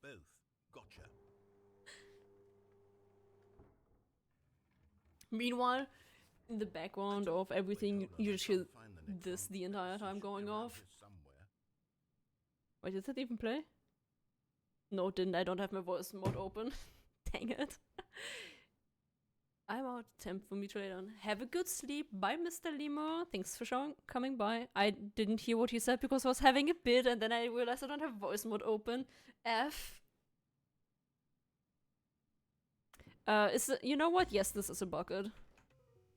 Both. Gotcha. Meanwhile, in the background of everything, you just hear this the entire time going off. Wait, did that even play? No, it didn't. I don't have my voice mode open. Dang it. I'm out. Time for me to lay down. Have a good sleep. Bye, Mr. Limo. Thanks for coming by. I didn't hear what he said because I was having a bit, and then I realized I don't have voice mode open. F. You know what? Yes, this is a bucket.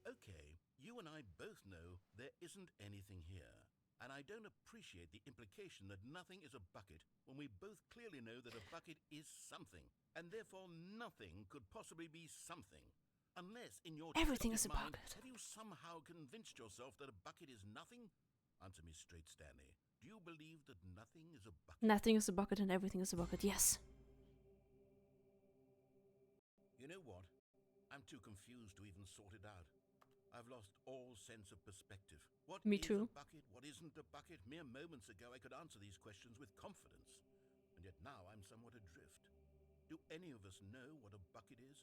Okay, you and I both know there isn't anything here. And I don't appreciate the implication that nothing is a bucket when we both clearly know that a bucket is something. And therefore nothing could possibly be something. Unless in your Everything is a mind, bucket. have you somehow convinced yourself that a bucket is nothing? Answer me straight, Stanley. Do you believe that nothing is a bucket? Nothing is a bucket and everything is a bucket. Yes. You know what? I'm too confused to even sort it out. I've lost all sense of perspective. What Me is too. a bucket? What isn't a bucket? Mere moments ago I could answer these questions with confidence. And yet now I'm somewhat adrift. Do any of us know what a bucket is?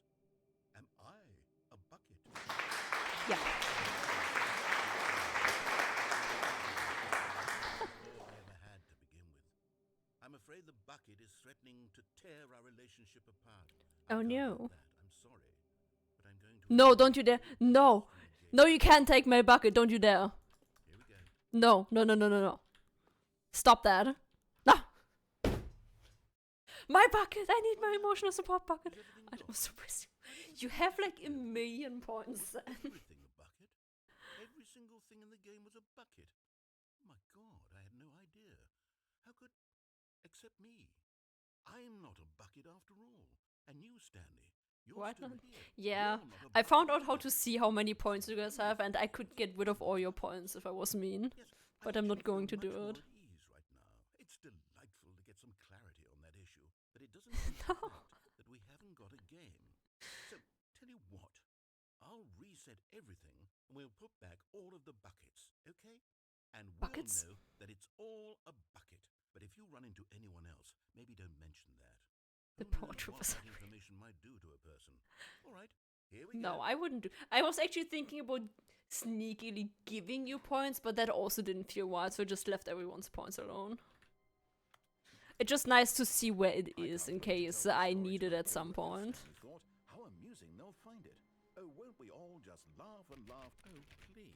Am I a bucket? Yeah. All I ever had to begin with. I'm afraid the bucket is threatening to tear our relationship apart. Oh, I can't no. help that. I'm sorry. But I'm going to... No, don't you dare. No. No, you can't take my bucket. Don't you dare. Here we go. No, no, no, no, no, no. Stop that. No. My bucket. I need my emotional support bucket. I was so busy. You have like a million points then. Everything a bucket. Every single thing in the game was a bucket. My God, I had no idea. How could... Except me. I'm not a bucket after all. And you, Stanley, you're What? still here. Yeah. You're not a I found bucket out how either. to see how many points you guys have, and I could get rid of all your points if I was mean. Yes, But I I'm not actually going feel to do much more it. at ease right now. It's delightful to get some clarity on that issue, but it doesn't change No. the fact that we haven't got a game. So, tell you what, I'll reset everything and we'll put back all of the buckets, okay? And Buckets? we'll know that it's all a bucket. But if you run into anyone else, maybe don't mention that. The Who knows portrait what was that information might do to a person. All right, here we No, go. I wouldn't do. I was actually thinking about sneakily giving you points, but that also didn't feel right, so I just left everyone's points alone. It's just nice to see where it is in case I need it at some point. Thought, how amusing they'll find it. Oh, won't we all just laugh and laugh? Oh, please.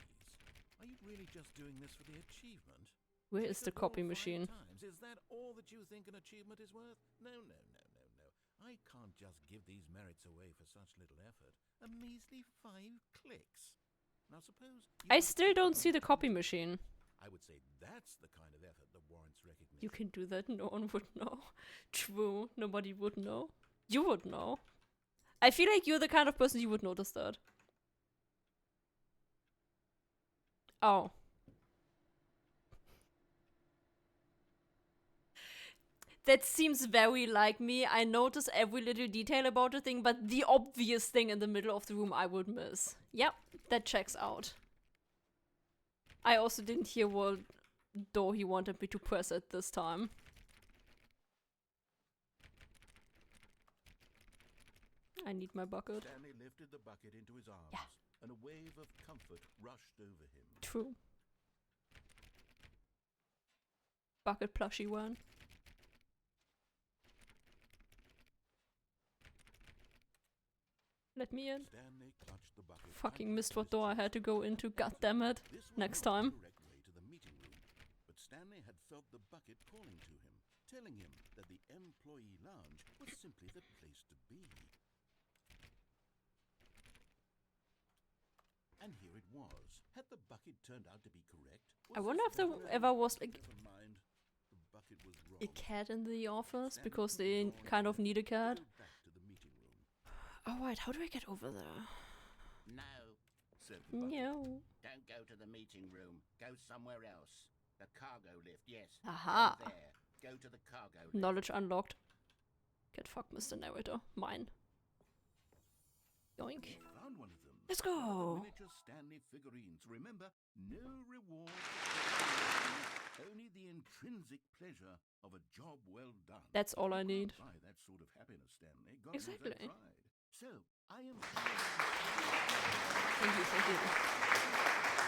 Are you really just doing this for the achievement? Where is the Tick a ball copy 5 machine? times. Is that all that you think an achievement is worth? No, no, no, no, no. I can't just give these merits away for such little effort. A measly 5 clicks. Now suppose you I want to still keep don't them see the copy intelligent. machine. I would say that's the kind of effort that warrants recognition. You can do that, no one would know. True, nobody would know. You would know. I feel like you're the kind of person you would notice that. Oh. That seems very like me. I notice every little detail about the thing, but the obvious thing in the middle of the room I would miss. Yep, that checks out. I also didn't hear what door he wanted me to press at this time. I need my bucket. Stanley lifted the bucket into his arms, Yeah. and a wave of comfort rushed over him. True. Bucket plushie one. Let me in. Stanley clutched the bucket. Fucking tightly missed to what his door I chest. had to go into, goddammit. This was Next not time. the correct way to the meeting room, but Stanley had felt the bucket calling to him, telling him that the employee lounge was simply the place to be. And here it was. Had the bucket turned out to be correct? I Was wonder this if there better? ever was like Never mind. The bucket was wrong. a cat in the office Stanley because put they the door kind of on need a to cat. go back to the meeting room. Oh right, how do I get over there? No, Said the bucket. No. don't go to the meeting room. Go somewhere else. The cargo lift, yes. Aha. Go there. Go to the cargo lift. Knowledge unlocked. Get fucked, Mr. Narrator. Mine. Yoink. He found one of them. Let's One of the go. miniature Stanley figurines. Remember, no reward for only the intrinsic pleasure of a job well done. That's all I You need. can't buy that sort of happiness, Stanley. God knows I Exactly. tried. So, I am. Thank you, thank you.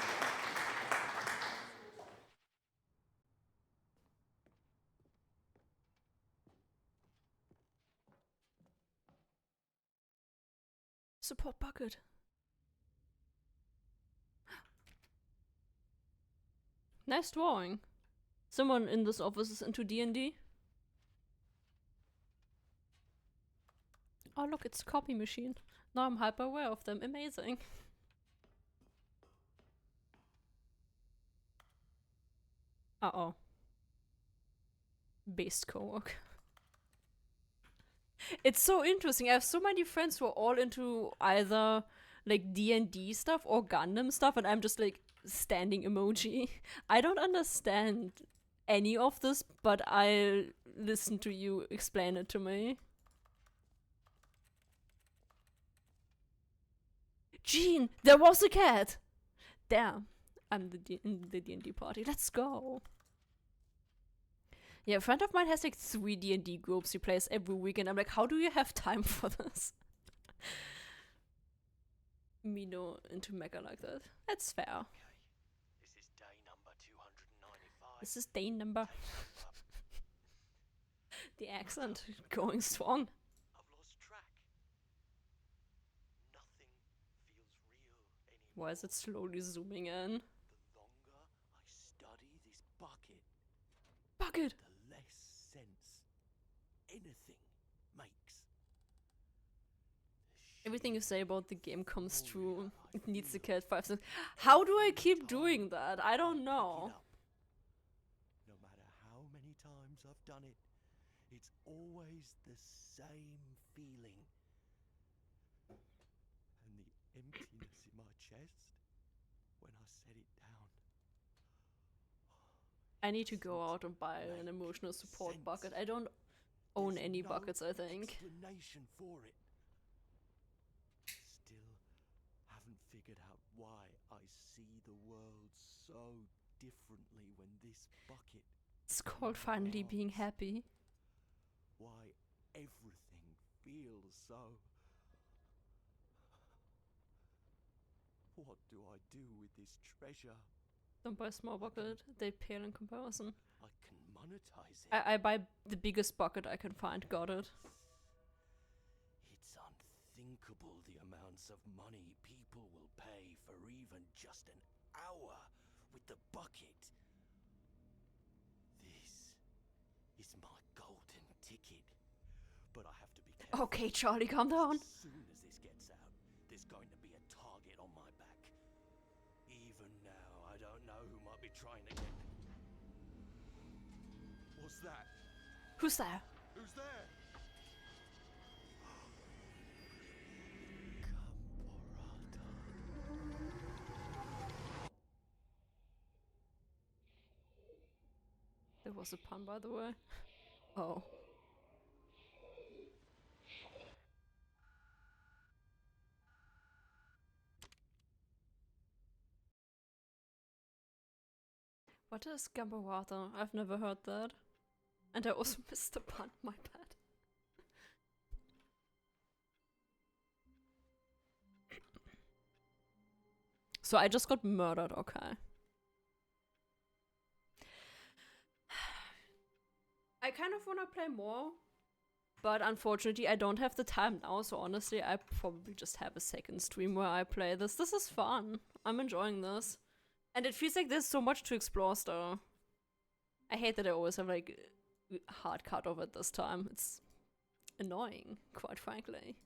Support bucket. Nice drawing. Someone in this office is into D&D. Oh look, it's a copy machine. Now I'm hyper aware of them. Amazing. Uh-oh. Based co-work. It's so interesting. I have so many friends who are all into either like D&D stuff or Gundam stuff, and I'm just like standing emoji. I don't understand any of this, but I'll listen to you explain it to me. Jean, there was a cat! Damn, I'm in the D&D party. Let's go. Yeah, a friend of mine has like 3 D&D groups he plays every week, and I'm like, how do you have time for this? Me no into mecha like that. That's fair. This is day number 295. This is day number. The accent going strong. I've lost track. Nothing feels real anymore. Why is it slowly zooming in? The longer I study this bucket, Bucket! the less sense anything makes. Everything you say about the game comes true. It needs the cat 5 cents. How do I keep doing that? I don't know. No matter how many times I've done it, it's always the same feeling. And the emptiness in my chest when I set it down. I need to go out and buy an emotional support bucket. I don't own There's any no buckets, I think. Explanation for it. Still haven't figured out why I see the world so differently when this bucket. It's called finally being happy. Why everything feels so. What do I do with this treasure? Don't buy a small bucket. They pale in comparison. I can monetize it. I buy the biggest bucket I can find. Got it. It's unthinkable the amounts of money people will pay for even just an hour with the bucket. This is my golden ticket. But I have to be careful. Okay, Charlie, calm down. As soon as this gets out, there's going to be a target on my back. Even now, I don't know who might be trying to get. What's that? Who's there? Who's there? There was a pun, by the way. Oh. What is Gambarata? I've never heard that. And I also missed the pun, my bad. So I just got murdered, okay. I kind of want to play more, but unfortunately I don't have the time now, so honestly I probably just have a second stream where I play this. This is fun. I'm enjoying this. And it feels like there's so much to explore still. I hate that I always have like a hard cut of it this time. It's annoying, quite frankly.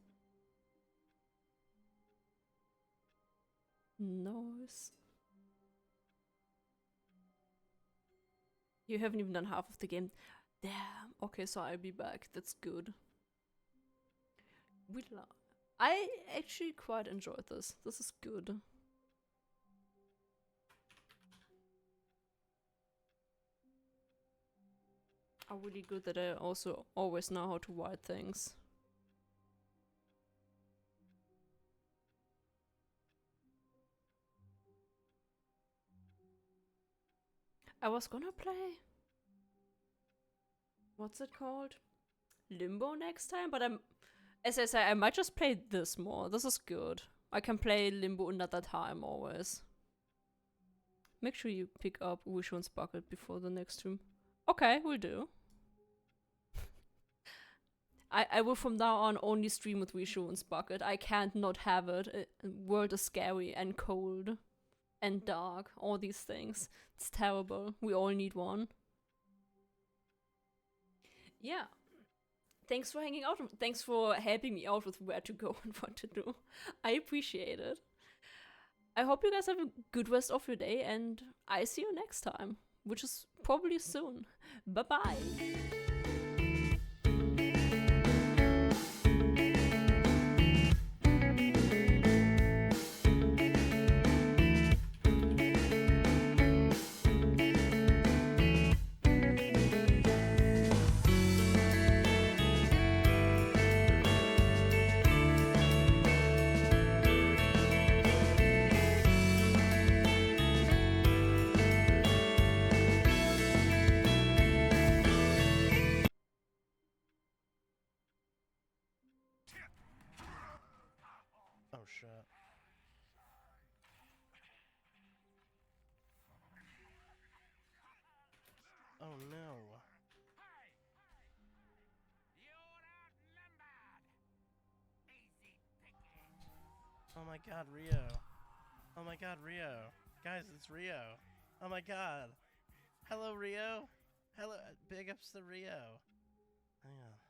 Nice. You haven't even done half of the game. Damn. Okay, so I'll be back. That's good. I actually quite enjoyed this. This is good. Are really good that I also always know how to write things. I was gonna play... What's it called? Limbo next time, but as I say, I might just play this more. This is good. I can play Limbo another time always. Make sure you pick up Wishon's Bucket before the next stream. Okay, will do. I will from now on only stream with Wishon's Bucket. I can't not have it. World is scary and cold and dark. All these things. It's terrible. We all need one. Yeah. Thanks for hanging out. Thanks for helping me out with where to go and what to do. I appreciate it. I hope you guys have a good rest of your day, and I see you next time, which is probably soon. Bye-bye. Oh shit. Oh no. Oh my god, Rio. Oh my god, Rio. Guys, it's Rio. Oh my god. Hello, Rio. Hello, big ups to Rio. Hang on.